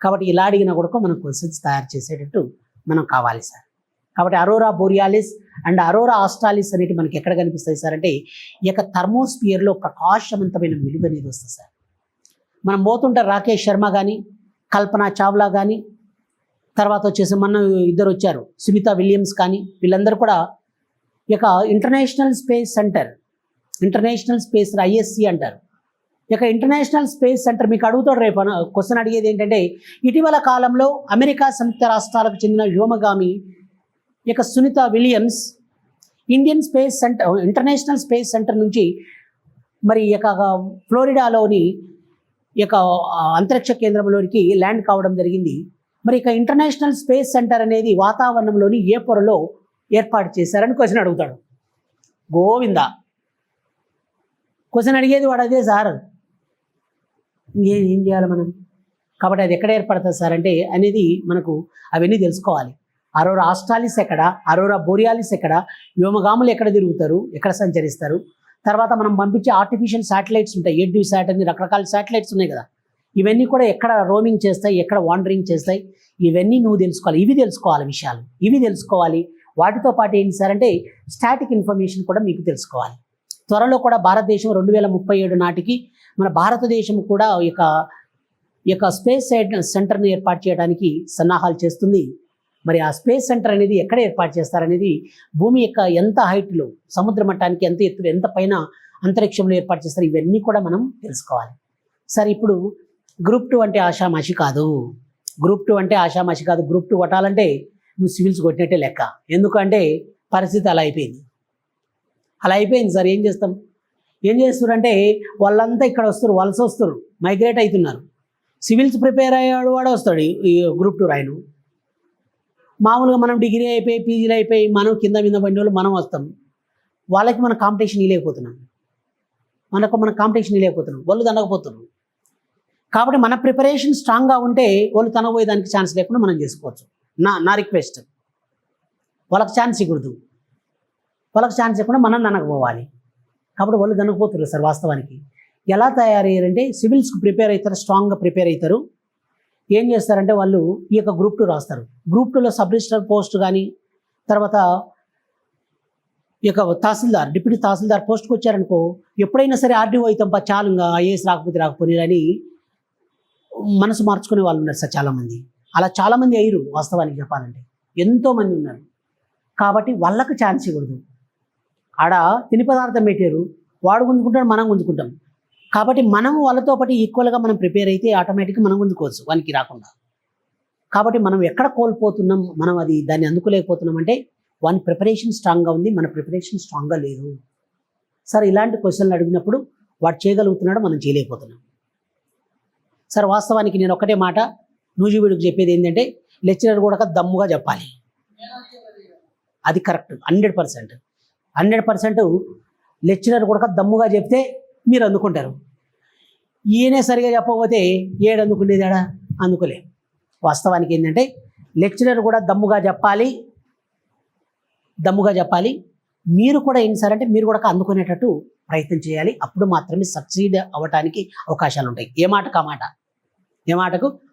కాబట్టి ఇలా అడిగినా కూడా మనం క్వశ్చన్స్ తయారు చేసేటట్టు మనం కావాలి సార్. కాబట్టి Arora borealis and Arora australis అనేవి మనకి ఎక్కడ కనిపిస్తాయి సార్ అంటే ఈ యొక్క థర్మోస్పియర్లో ప్రకాశవంతమైన వెలుగు అనేది వస్తుంది సార్. మనం పోతుంటే రాకేష్ శర్మ కానీ, కల్పన చావ్లా కానీ, తర్వాత వచ్చేసి మన ఇద్దరు వచ్చారు సునీత విలియమ్స్ కానీ, వీళ్ళందరూ కూడా ఈ యొక్క international space centre, international space ISC అంటారు. ఇక ఇంటర్నేషనల్ స్పేస్ సెంటర్ మీకు అడుగుతాడు రేపు. క్వశ్చన్ అడిగేది ఏంటంటే ఇటీవల కాలంలో అమెరికా సంయుక్త రాష్ట్రాలకు చెందిన వ్యోమగామి ఇక Sunita Williams Indian space centre, international space centre నుంచి మరి ఇక ఫ్లోరిడాలోని ఇక అంతరిక్ష కేంద్రంలోనికి ల్యాండ్ కావడం జరిగింది. మరి ఇక ఇంటర్నేషనల్ స్పేస్ సెంటర్ అనేది వాతావరణంలోని ఏ పొరలో ఏర్పాటు చేశారని క్వశ్చన్ అడుగుతాడు. గోవిందా, క్వశ్చన్ అడిగేది వాడు అదే సార్. ఏం చేయాలి మనం? కాబట్టి అది ఎక్కడ ఏర్పడుతుంది సార్ అంటే అనేది మనకు అవన్నీ తెలుసుకోవాలి. అరోరా ఆస్ట్రాలిస్ ఎక్కడ, అరోరా బోరియాలిస్ ఎక్కడ, వ్యోమగాములు ఎక్కడ తిరుగుతారు, ఎక్కడ సంచరిస్తారు. తర్వాత మనం పంపించే ఆర్టిఫిషియల్ శాటిలైట్స్ ఉంటాయి, ఎడ్యూ శాట్ అని రకరకాల శాటిలైట్స్ ఉన్నాయి కదా. ఇవన్నీ కూడా ఎక్కడ రోమింగ్ చేస్తాయి, ఎక్కడ వాండరింగ్ చేస్తాయి, ఇవన్నీ నువ్వు తెలుసుకోవాలి. ఇవి తెలుసుకోవాలి విషయాలు, ఇవి తెలుసుకోవాలి. వాటితో పాటు ఏంటి సార్ అంటే స్టాటిక్ ఇన్ఫర్మేషన్ కూడా మీకు తెలుసుకోవాలి. త్వరలో కూడా భారతదేశం 2037 నాటికి మన భారతదేశం కూడా ఈ యొక్క స్పేస్ సెంటర్ని ఏర్పాటు చేయడానికి సన్నాహాలు చేస్తుంది. మరి ఆ స్పేస్ సెంటర్ అనేది ఎక్కడ ఏర్పాటు చేస్తారనేది, భూమి యొక్క ఎంత హైట్లో, సముద్ర మట్టానికి ఎంత ఎత్తులో, ఎంత పైన అంతరిక్షంలో ఏర్పాటు చేస్తారు, ఇవన్నీ కూడా మనం తెలుసుకోవాలి. సార్ ఇప్పుడు గ్రూప్ 2 అంటే ఆషామాషి కాదు. గ్రూప్ 2 అంటే ఆషామాషి కాదు. గ్రూప్ 2 కొట్టాలంటే నువ్వు సివిల్స్ కొట్టినట్టే లెక్క. ఎందుకంటే పరిస్థితి అలా అయిపోయింది. అలా అయిపోయింది సార్. ఏం చేస్తాం? ఏం చేస్తున్నారంటే వాళ్ళంతా ఇక్కడ వస్తారు, వలస వస్తారు, మైగ్రేట్ అవుతున్నారు. సివిల్స్ ప్రిపేర్ అయ్యాడు వాడు వస్తాడు ఈ గ్రూప్ 2 రాయను. మామూలుగా మనం డిగ్రీ అయిపోయి, పీజీలు అయిపోయి, మనం కింద మీద పడిన వాళ్ళు మనం వస్తాం. వాళ్ళకి మన కాంపిటీషన్ ఇవ్వలేకపోతున్నాం. మన కాంపిటీషన్ ఇవ్వలేకపోతున్నాం. వాళ్ళు తనకపోతున్నారు. కాబట్టి మన ప్రిపరేషన్ స్ట్రాంగ్గా ఉంటే వాళ్ళు తనపోయేదానికి ఛాన్స్ లేకుండా మనం చేసుకోవచ్చు. నా రిక్వెస్ట్. వాళ్ళకి ఛాన్స్ ఇవ్వకూడదు. వాళ్ళకి ఛాన్స్ ఇవ్వకుండా మనం తనకపోవాలి. కాబట్టి వాళ్ళు తనకపోతున్నారు సార్. వాస్తవానికి ఎలా తయారయ్యారంటే సివిల్స్కి ప్రిపేర్ అవుతారు, స్ట్రాంగ్గా ప్రిపేర్ అవుతారు. ఏం చేస్తారంటే వాళ్ళు ఈ యొక్క గ్రూప్ 2 రాస్తారు. గ్రూప్ 2లో సబ్ రిజిస్టర్ పోస్ట్ కానీ, తర్వాత ఈ యొక్క తహసీల్దార్, డిప్యూటీ తహసీల్దార్ పోస్ట్కి వచ్చారనుకో, ఎప్పుడైనా సరే ఆర్డీఓ అవుతాం చాలు, ఇంకా ఐఏఎస్ రాకపోతే అని మనసు మార్చుకునే వాళ్ళు ఉన్నారు సార్ చాలామంది. అలా చాలామంది అయ్యారు వాస్తవానికి చెప్పాలంటే, ఎంతోమంది ఉన్నారు. కాబట్టి వాళ్ళకు ఛాన్స్ ఇవ్వకూడదు. ఆడ తిని పదార్థం పెట్టారు, వాడు గుంజుకుంటాడు, మనం గుంజుకుంటాం. కాబట్టి మనం వాళ్ళతో పాటు ఈక్వల్గా మనం ప్రిపేర్ అయితే ఆటోమేటిక్గా మనం గుంజుకోవచ్చు వానికి రాకుండా. కాబట్టి మనం ఎక్కడ కోల్పోతున్నాం, మనం దాన్ని అందుకోలేకపోతున్నాం అంటే వాని ప్రిపరేషన్ స్ట్రాంగ్గా ఉంది, మన ప్రిపరేషన్ స్ట్రాంగ్గా లేదు. సార్ ఇలాంటి క్వశ్చన్లు అడిగినప్పుడు వాడు చేయగలుగుతున్నాడు, మనం చేయలేకపోతున్నాం. సార్ వాస్తవానికి నేను ఒకటే మాట నూజివీడుకు చెప్పేది ఏంటంటే లెక్చరర్ కూడా దమ్ముగా చెప్పాలి. అది కరెక్ట్. 100% లెక్చరర్ కూడా దమ్ముగా చెప్తే మీరు అందుకుంటారు. ఈయనే సరిగా చెప్పకపోతే ఏడు అందుకునేది ఆడ అందుకోలే. వాస్తవానికి ఏంటంటే లెక్చరర్ కూడా దమ్ముగా చెప్పాలి. మీరు కూడా ఏంటి సార్ అంటే మీరు కూడా అందుకునేటట్టు ప్రయత్నం చేయాలి. అప్పుడు మాత్రమే సక్సీడ్ అవ్వటానికి అవకాశాలు ఉంటాయి. ఏ మాటకు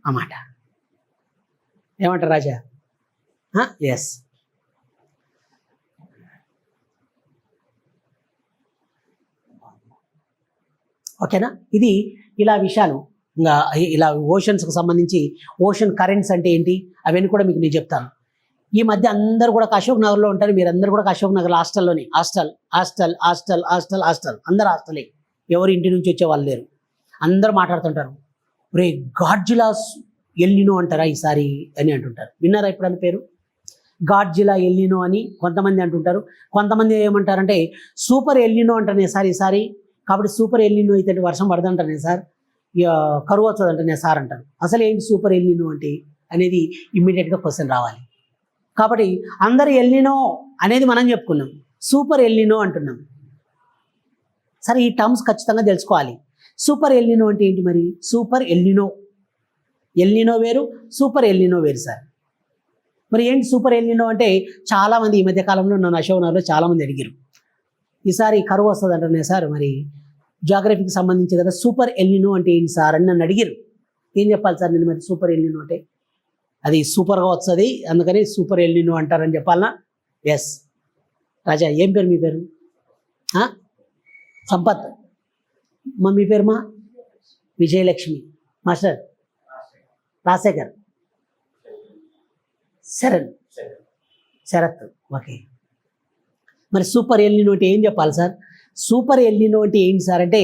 ఆ మాట. ఏమంటారు రాజా? ఎస్. ఓకేనా? ఇది ఇలా విషయాలు. ఇంకా ఇలా ఓషన్స్కి సంబంధించి ఓషన్ కరెంట్స్ అంటే ఏంటి అవన్నీ కూడా మీకు నేను చెప్తాను. ఈ మధ్య అందరూ కూడా అశోక్ నగర్లో ఉంటారు. మీరు అందరూ కూడా అశోక్ నగర్ హాస్టల్లోనే, హాస్టల్ అందరు హాస్టలే. ఎవరు ఇంటి నుంచి వచ్చే వాళ్ళు లేరు. అందరూ మాట్లాడుతుంటారు, రే గాడ్జిలాస్ ఎల్నినో అంటారా ఈసారి అని అంటుంటారు. విన్నారా ఎప్పుడన్నా పేరు? గాడ్జిలా ఎల్నినో అని కొంతమంది అంటుంటారు. కొంతమంది ఏమంటారంటే సూపర్ ఎల్నినో అంటానే సార్ ఈసారి. కాబట్టి సూపర్ ఎల్నినో అయితే వర్షం పడదంటానే సార్, కరువు వస్తుందంటనే సార్ అంటారు. అసలు ఏంటి సూపర్ ఎల్నినో అంటే అనేది ఇమ్మీడియట్గా క్వశ్చన్ రావాలి. కాబట్టి అందరు ఎల్నినో అనేది మనం చెప్పుకున్నాం, సూపర్ ఎల్నినో అంటున్నాం. సరే ఈ టర్మ్స్ ఖచ్చితంగా తెలుసుకోవాలి. సూపర్ ఎల్నినో అంటే ఏంటి మరి? సూపర్ ఎల్నినో వేరు, సూపర్ ఎల్నినో వేరు సార్. మరి ఏంటి సూపర్ ఎల్నినో అంటే చాలామంది ఈ మధ్య కాలంలో నన్ను అశోక్నగర్లో చాలామంది అడిగారు, ఈసారి కరువు వస్తుంది అంటనే సార్, మరి జాగ్రఫీకి సంబంధించి కదా, సూపర్ ఎల్నినో అంటే ఏంటి సార్ అని నన్ను అడిగారు. ఏం చెప్పాలి సార్ నేను? మరి సూపర్ ఎల్నినో అంటే అది సూపర్గా వస్తుంది, అందుకని సూపర్ ఎల్నినో అంటారని చెప్పాలనా? ఎస్. రాజా ఏం పేరు మీ పేరు? సంపత్. మీ పేరు? మా విజయలక్ష్మి. మాస్టర్ రాజశేఖర్, శరత్. ఓకే. మరి సూపర్ ఎల్నినో అంటే ఏం చెప్పాలి సార్? సూపర్ ఎల్నినో అంటే ఏంటి సార్ అంటే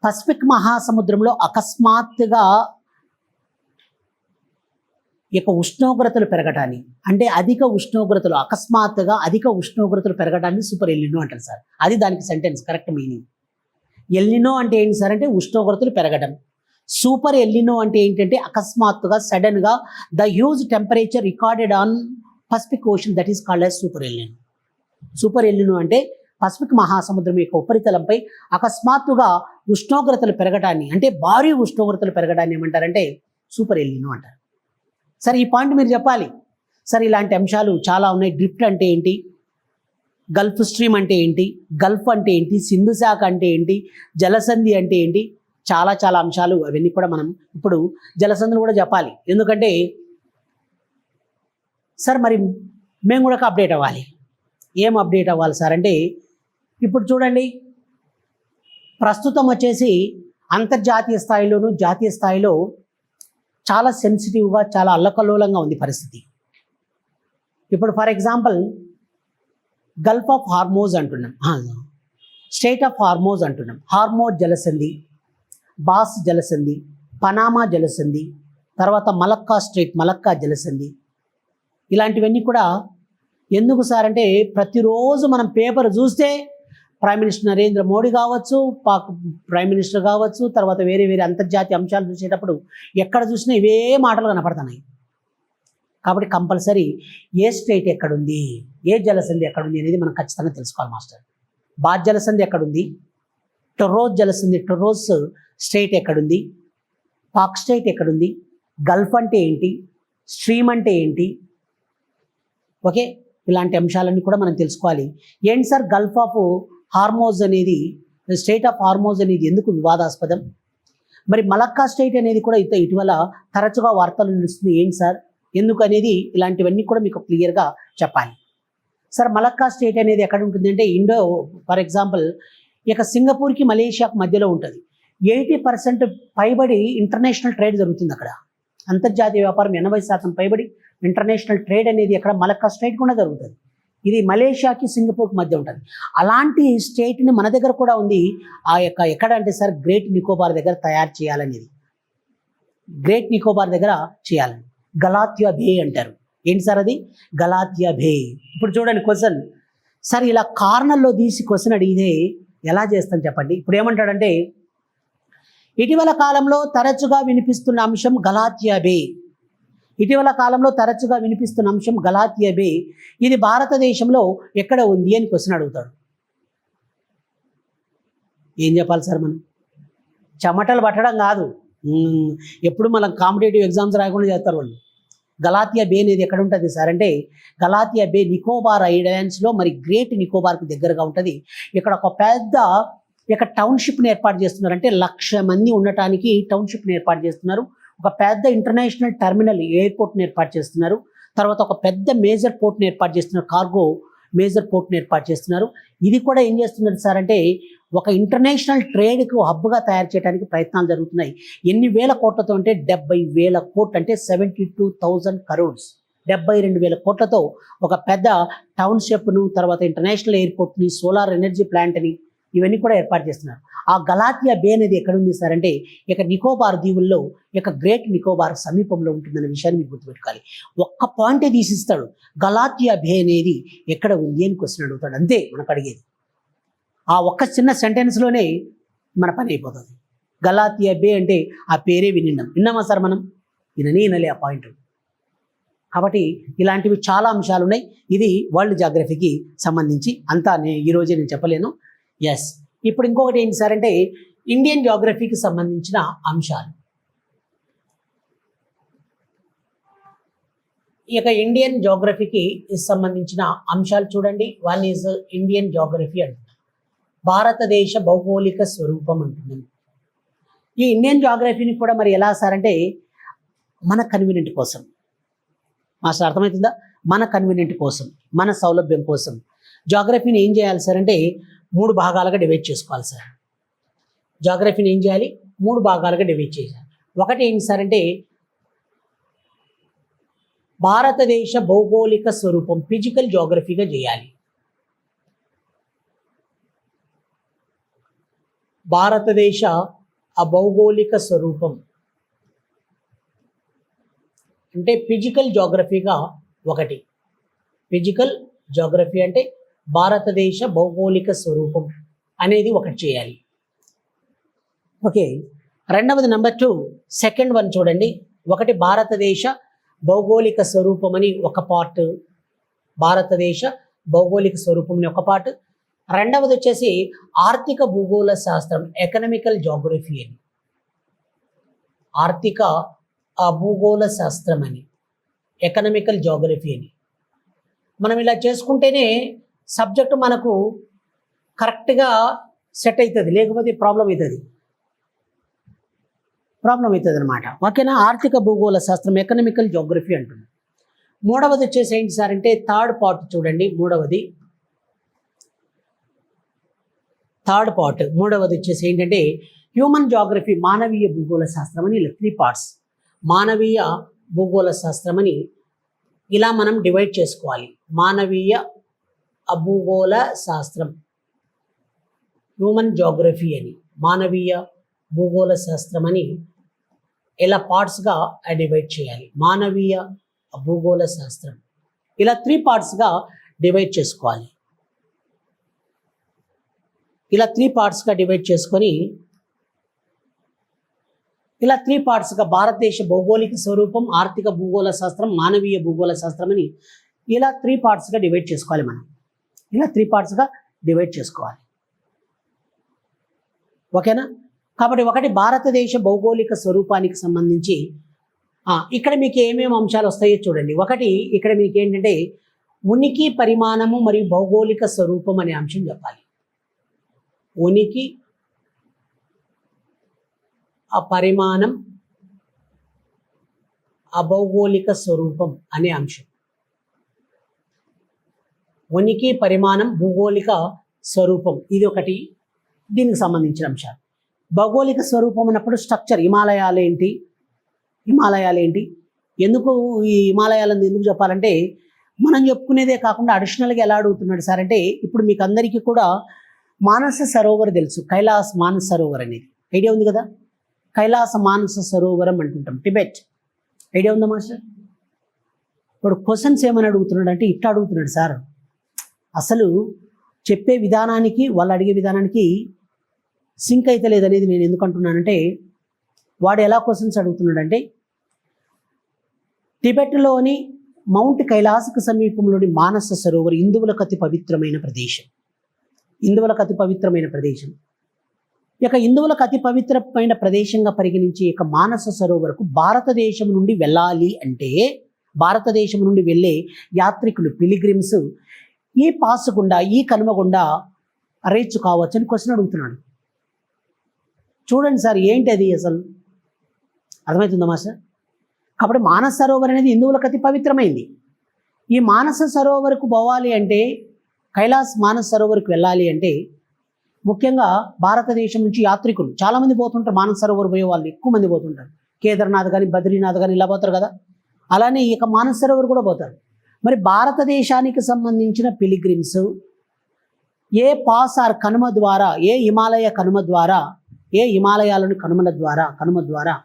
పసిఫిక్ మహాసముద్రంలో అకస్మాత్తుగా యొక్క ఉష్ణోగ్రతలు పెరగటాన్ని, అంటే అకస్మాత్తుగా అధిక ఉష్ణోగ్రతలు పెరగటాన్ని సూపర్ ఎల్నినో అంటారు సార్. అది దానికి సెంటెన్స్ కరెక్ట్ మీనింగ్. ఎల్నినో అంటే ఏంటి సార్ అంటే ఉష్ణోగ్రతలు పెరగడం. సూపర్ ఎల్నినో అంటే ఏంటంటే అకస్మాత్తుగా సడన్గా the huge temperature recorded on Pacific ocean, that is called as super El Niño. Super El Niño అంటే పసిఫిక్ మహాసముద్రం యొక్క ఉపరితలంపై అకస్మాత్తుగా ఉష్ణోగ్రతలు పెరగటాన్ని, అంటే భారీ ఉష్ణోగ్రతలు పెరగడాన్ని ఏమంటారంటే సూపర్ ఎల్నినో అంటారు. సరే ఈ పాయింట్ మీరు చెప్పాలి సార్. ఇలాంటి అంశాలు చాలా ఉన్నాయి. డ్రిఫ్ట్ అంటే ఏంటి, గల్ఫ్ స్ట్రీమ్ అంటే ఏంటి, గల్ఫ్ అంటే ఏంటి, సింధు శాఖ అంటే ఏంటి, జలసంధి అంటే ఏంటి, చాలా చాలా అంశాలు అవన్నీ కూడా మనం ఇప్పుడు జలసంధులు కూడా చెప్పాలి. ఎందుకంటే సార్ మరి మేము కూడా అప్డేట్ అవ్వాలి. ఏం అప్డేట్ అవ్వాలి సార్ అంటే ఇప్పుడు చూడండి, ప్రస్తుతం వచ్చేసి అంతర్జాతీయ స్థాయిలోను జాతీయ స్థాయిలో చాలా సెన్సిటివ్గా చాలా అల్లకల్లోలంగా ఉంది పరిస్థితి. ఇప్పుడు for example Gulf of Hormuz అంటున్నాం, స్టేట్ ఆఫ్ హార్మోజ్ అంటున్నాం, హార్మోజ్ జలసంధి, బాస్ జలసంధి, పనామా జలసంధి, తర్వాత మలక్కా స్ట్రైట్, మలక్కా జలసంధి, ఇలాంటివన్నీ కూడా ఎందుకు సార్ అంటే ప్రతిరోజు మనం పేపర్ చూస్తే ప్రైమ్ మినిస్టర్ నరేంద్ర మోడీ కావచ్చు, పాక్ ప్రైమ్ మినిస్టర్ కావచ్చు, తర్వాత వేరే వేరే అంతర్జాతీయ అంశాలు చూసేటప్పుడు ఎక్కడ చూసినా ఇవే మాటలు కనపడుతున్నాయి. కాబట్టి కంపల్సరీ ఏ స్టేట్ ఎక్కడుంది, ఏ జలసంధి ఎక్కడుంది అనేది మనం ఖచ్చితంగా తెలుసుకోవాలి మాస్టర్. బాద్ జలసంధి ఎక్కడుంది, టొర్రోజ్ జలసంధి, టొర్రోజ్ స్టేట్ ఎక్కడుంది, పాక్ స్టేట్ ఎక్కడుంది, గల్ఫ్ అంటే ఏంటి, స్ట్రీమ్ అంటే ఏంటి, ఓకే, ఇలాంటి అంశాలన్నీ కూడా మనం తెలుసుకోవాలి. ఏంటి సార్ గల్ఫ్ ఆఫ్ హార్మోజ్ అనేది, స్టేట్ ఆఫ్ హార్మోజ్ అనేది ఎందుకు వివాదాస్పదం, మరి మలక్కా స్టేట్ అనేది కూడా ఇటీవల తరచుగా వార్తలు నిలుస్తుంది, ఏంటి సార్ ఎందుకు అనేది, ఇలాంటివన్నీ కూడా మీకు క్లియర్గా చెప్పాలి. సార్ మలక్కా స్టేట్ అనేది ఎక్కడ ఉంటుంది అంటే ఫర్ ఎగ్జాంపుల్ ఇక సింగపూర్కి మలేషియాకి మధ్యలో ఉంటుంది. 80% పైబడి ఇంటర్నేషనల్ ట్రేడ్ జరుగుతుంది అక్కడ. అంతర్జాతీయ వ్యాపారం 80% పైబడి ఇంటర్నేషనల్ ట్రేడ్ అనేది అక్కడ మలక్కా స్టేట్ కూడా జరుగుతుంది. ఇది మలేషియాకి సింగపూర్కి మధ్య ఉంటుంది. అలాంటి స్టేట్ని మన దగ్గర కూడా ఉంది. ఆ యొక్క ఎక్కడ అంటే సార్ గ్రేట్ నికోబార్ దగ్గర తయారు చేయాలనేది, గ్రేట్ నికోబార్ దగ్గర చేయాలని, గలాథియా బే అంటారు. ఏంటి సార్ అది, గలాథియా బే. ఇప్పుడు చూడండి క్వశ్చన్, సార్ ఇలా కార్నర్లో తీసి క్వశ్చన్ అడిగితే ఎలా చేస్తాను చెప్పండి. ఇప్పుడు ఏమంటాడంటే ఇటీవల కాలంలో తరచుగా వినిపిస్తున్న అంశం గలాథియా బే, ఇటీవల కాలంలో తరచుగా వినిపిస్తున్న అంశం గలాథియా బే, ఇది భారతదేశంలో ఎక్కడ ఉంది అని క్వశ్చన్ అడుగుతాడు. ఏం చెప్పాలి సార్ మనం, చెమటలు పట్టడం కాదు, ఎప్పుడు మనం కాంపిటేటివ్ ఎగ్జామ్స్ రాయకుండా చేస్తారు వాళ్ళు. గలాథియా బే అనేది ఎక్కడ ఉంటుంది సార్ అంటే గలాథియా బే నికోబార్ ఐలాండ్స్లో, మరి గ్రేట్ నికోబార్కి దగ్గరగా ఉంటుంది. ఇక్కడ ఒక పెద్ద టౌన్షిప్ని ఏర్పాటు చేస్తున్నారు. అంటే 1,00,000 మంది ఉండటానికి టౌన్షిప్ని ఏర్పాటు చేస్తున్నారు. ఒక పెద్ద ఇంటర్నేషనల్ టెర్మినల్ ఎయిర్పోర్ట్ని ఏర్పాటు చేస్తున్నారు. తర్వాత ఒక పెద్ద మేజర్ పోర్ట్ని ఏర్పాటు చేస్తున్నారు, కార్గో మేజర్ పోర్ట్ని ఏర్పాటు చేస్తున్నారు. ఇది కూడా ఏం చేస్తున్నారు సార్ అంటే ఒక ఇంటర్నేషనల్ ట్రేడ్కు హబ్గా తయారు చేయడానికి ప్రయత్నాలు జరుగుతున్నాయి. ఎన్ని వేల కోట్లతో అంటే 70,000 కోట్లు, అంటే 72,000 crores, 72,000 కోట్లతో ఒక పెద్ద టౌన్షిప్ను, తర్వాత ఇంటర్నేషనల్ ఎయిర్పోర్ట్ని, సోలార్ ఎనర్జీ ప్లాంట్ని, ఇవన్నీ కూడా ఏర్పాటు చేస్తున్నారు. ఆ గలాథియా బే అనేది ఎక్కడ ఉంది సార్ అంటే ఇక నికోబార్ దీవుల్లో, ఇక గ్రేట్ నికోబార్ సమీపంలో ఉంటుందన్న విషయాన్ని మీకు గుర్తుపెట్టుకోవాలి. ఒక్క పాయింటే తీసిస్తాడు, గలాథియా బే అనేది ఎక్కడ ఉంది అని క్వశ్చన్ అడుగుతాడు, అంతే మనకు అడిగేది. ఆ ఒక్క చిన్న సెంటెన్స్లోనే మన పని అయిపోతుంది. గలాథియా బే అంటే ఆ పేరే విన్నామా సార్ మనం, వినలే ఆ పాయింట్. కాబట్టి ఇలాంటివి చాలా అంశాలు ఉన్నాయి. ఇది వరల్డ్ జాగ్రఫీకి సంబంధించి అంతా ఈరోజే నేను చెప్పలేను. ఎస్, ఇప్పుడు ఇంకొకటి ఏంటి సార్ అంటే ఇండియన్ జాగ్రఫీకి సంబంధించిన అంశాలు. ఇక ఇండియన్ జాగ్రఫీకి సంబంధించిన అంశాలు చూడండి. వన్ ఈజ్ ఇండియన్ జాగ్రఫీ అంటున్నాం, భారతదేశ భౌగోళిక స్వరూపం అంటున్నాం. ఈ ఇండియన్ జాగ్రఫీని కూడా మరి ఎలా సార్ అంటే మన కన్వీనియంట్ కోసం, మాస్టర్ అర్థమవుతుందా, మన కన్వీనియంట్ కోసం, మన సౌలభ్యం కోసం జాగ్రఫీని ఏం చేయాలి సార్ అంటే 3 భాగాలుగా డివైడ్ చేసుకోవాలి సార్. జాగ్రఫీని ఏం చేయాలి, 3 భాగాలుగా డివైడ్ చేయాలి. ఒకటి ఏంటి సార్ అంటే భారతదేశ భౌగోళిక స్వరూపం, ఫిజికల్ జాగ్రఫీగా చేయాలి. భారతదేశ భౌగోళిక స్వరూపం అంటే ఫిజికల్ జాగ్రఫీగా ఒకటి, ఫిజికల్ జాగ్రఫీ అంటే భారతదేశ భౌగోళిక స్వరూపం అనేది ఒకటి చేయాలి. ఓకే, రెండవది నెంబర్ 2, సెకండ్ వన్ చూడండి. ఒకటి భారతదేశ భౌగోళిక స్వరూపం అని ఒక పార్ట్, భారతదేశ భౌగోళిక స్వరూపం అని ఒక పార్ట్. రెండవది వచ్చేసి ఆర్థిక భూగోళ శాస్త్రం, ఎకనామికల్ జాగ్రఫీ అని, ఆర్థిక భూగోళ శాస్త్రం అని, ఎకనామికల్ జాగ్రఫీ అని. మనం ఇలా చేసుకుంటేనే సబ్జెక్టు మనకు కరెక్ట్గా సెట్ అవుతుంది, లేకపోతే ప్రాబ్లం అవుతుంది. ప్రాబ్లం అవుతుంది అనమాట. ఓకేనా? ఆర్థిక భూగోళ శాస్త్రం, ఎకనామికల్ జోగ్రఫీ అంటుంది. మూడవది వచ్చేసి ఏంటి సార్ అంటే థర్డ్ పార్ట్ చూడండి. మూడవది వచ్చేసి ఏంటంటే హ్యూమన్ జాగ్రఫీ, మానవీయ భూగోళ శాస్త్రం అని ఇలా 3 పార్ట్స్. మానవీయ భూగోళ శాస్త్రం అని ఇలా మనం డివైడ్ చేసుకోవాలి. మానవీయ భూగోళ శాస్త్రం, హ్యూమన్ జాగ్రఫీ అని, మానవీయ భూగోళ శాస్త్రం అని ఇలా పార్ట్స్గా డివైడ్ చేయాలి. మానవీయ భూగోళ శాస్త్రం ఇలా 3 పార్ట్స్గా డివైడ్ చేసుకోవాలి. ఇలా 3 పార్ట్స్గా డివైడ్ చేసుకొని ఇలా 3 పార్ట్స్గా భారతదేశ భౌగోళిక స్వరూపం, ఆర్థిక భూగోళ శాస్త్రం, మానవీయ భూగోళ శాస్త్రం అని ఇలా 3 పార్ట్స్గా డివైడ్ చేసుకోవాలి. మనం ఇలా 3 పార్ట్స్గా డివైడ్ చేసుకోవాలి. ఓకేనా? కాబట్టి ఒకటి భారతదేశ భౌగోళిక స్వరూపానికి సంబంధించి ఇక్కడ మీకు ఏమేమి అంశాలు వస్తాయో చూడండి. ఒకటి ఇక్కడ మీకు ఏంటంటే ఉనికి, పరిమాణము మరియు భౌగోళిక స్వరూపం అనే అంశం చెప్పాలి. ఉనికి, పరిమాణం, అభౌగోళిక స్వరూపం అనే అంశం. ఉనికి, పరిమాణం, భూగోళిక స్వరూపం, ఇది ఒకటి దీనికి సంబంధించిన అంశాలు. భౌగోళిక స్వరూపం అన్నప్పుడు స్ట్రక్చర్, హిమాలయాలు ఏంటి, ఎందుకు ఈ హిమాలయాలను ఎందుకు చెప్పాలంటే మనం చెప్పుకునేదే కాకుండా అడిషనల్గా ఎలా అడుగుతున్నాడు సార్ అంటే ఇప్పుడు మీకు అందరికీ కూడా మానస సరోవర్ తెలుసు. కైలాస్ మానస సరోవర్ అనేది ఐడియా ఉంది కదా. కైలాస మానస సరోవరం అంటుంటాం, టిబెట్. ఐడియా ఉందా మాస్టర్? ఇప్పుడు క్వశ్చన్స్ ఏమని అడుగుతున్నాడు అంటే ఇట్లా అడుగుతున్నాడు సార్. అసలు చెప్పే విధానానికి వాళ్ళు అడిగే విధానానికి సింక్ అయితే లేదనేది నేను ఎందుకు అంటున్నానంటే వాడు ఎలా క్వశ్చన్స్ అడుగుతున్నాడంటే టిబెట్లోని మౌంట్ కైలాసకు సమీపంలోని మానస సరోవర్ హిందువులకు అతి పవిత్రమైన ప్రదేశం. ఇక హిందువులకు అతి పవిత్రమైన ప్రదేశంగా పరిగణించే ఇక మానస సరోవరకు భారతదేశం నుండి వెళ్ళాలి అంటే భారతదేశం నుండి వెళ్ళే యాత్రికులు, పిలిగ్రిమ్స్ ఈ పాస్ గుండా, ఈ కనుమ గుండా రీచ్ కావచ్చు అని క్వశ్చన్ అడుగుతున్నాడు. చూడండి సార్ ఏంటి అది అసలు అర్థమవుతుందా మాస్టర్? కాబట్టి మానస సరోవర్ అనేది హిందువులకు అతి పవిత్రమైంది. ఈ మానస సరోవరకు పోవాలి అంటే, కైలాస్ మానస సరోవరకు వెళ్ళాలి అంటే ముఖ్యంగా భారతదేశం నుంచి యాత్రికులు చాలామంది పోతుంటారు. మానస సరోవర్ పోయే వాళ్ళు ఎక్కువ మంది పోతుంటారు. కేదార్నాథ్ కానీ, బద్రీనాథ్ కానీ ఇలా పోతారు కదా. అలానే ఇక మానస సరోవర్ కూడా పోతారు. మరి భారతదేశానికి సంబంధించిన pilgrims A pass or Kanuma ద్వారా, ఏ హిమాలయాలను కనుమ ద్వారా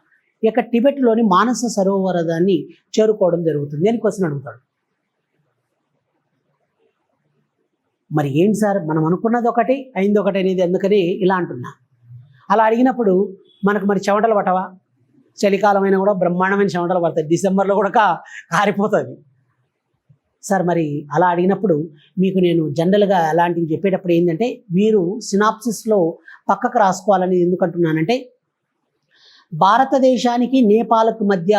ఇక టిబెట్లోని మానస సరోవరాన్ని చేరుకోవడం జరుగుతుంది అని క్వశ్చన్ అడుగుతాడు. మరి ఏంటి సార్ మనం అనుకున్నది ఒకటి అయింది ఒకటి అనేది అందుకని ఇలా అంటున్నా. అలా అడిగినప్పుడు మనకు మరి చెమటలు పట్టవా? చలికాలం అయినా కూడా బ్రహ్మాండమైన చెమటలు పడతాయి. డిసెంబర్లో కూడా కారిపోతుంది సార్. మరి అలా అడిగినప్పుడు మీకు నేను జనరల్గా అలాంటివి చెప్పేటప్పుడు ఏంటంటే మీరు సినాప్సిస్లో పక్కకు రాసుకోవాలని ఎందుకంటున్నానంటే భారతదేశానికి నేపాల్కు మధ్య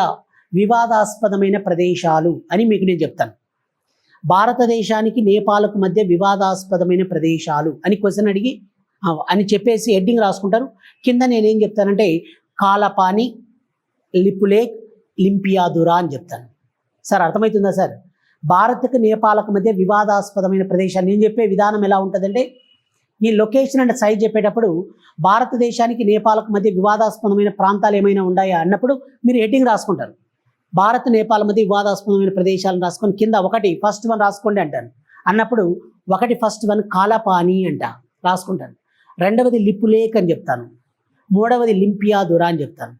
వివాదాస్పదమైన ప్రదేశాలు అని మీకు నేను చెప్తాను. భారతదేశానికి నేపాల్కు మధ్య వివాదాస్పదమైన ప్రదేశాలు అని క్వశ్చన్ అడిగి అని చెప్పేసి హెడ్డింగ్ రాసుకుంటారు. కింద నేనేం చెప్తానంటే కాలపాని, లిపులేక్, లింపియాదురా అని చెప్తాను. సార్ అర్థమవుతుందా సార్? భారత్కు నేపాల్కు మధ్య వివాదాస్పదమైన ప్రదేశాలు నేను చెప్పే విధానం ఎలా ఉంటుందంటే ఈ లొకేషన్ అండ్ సైజ్ చెప్పేటప్పుడు భారతదేశానికి నేపాల్కు మధ్య వివాదాస్పదమైన ప్రాంతాలు ఏమైనా ఉన్నాయా అన్నప్పుడు మీరు హెడ్డింగ్ రాసుకుంటారు. భారత్ నేపాల్ మధ్య వివాదాస్పదమైన ప్రదేశాలను రాసుకొని కింద ఒకటి ఫస్ట్ వన్ రాసుకోండి అంటాను. అన్నప్పుడు ఒకటి ఫస్ట్ వన్ కాలపాని అంట రాసుకుంటాను. రెండవది లిపులేక్ అని చెప్తాను. మూడవది లింపియాదురా అని చెప్తాను.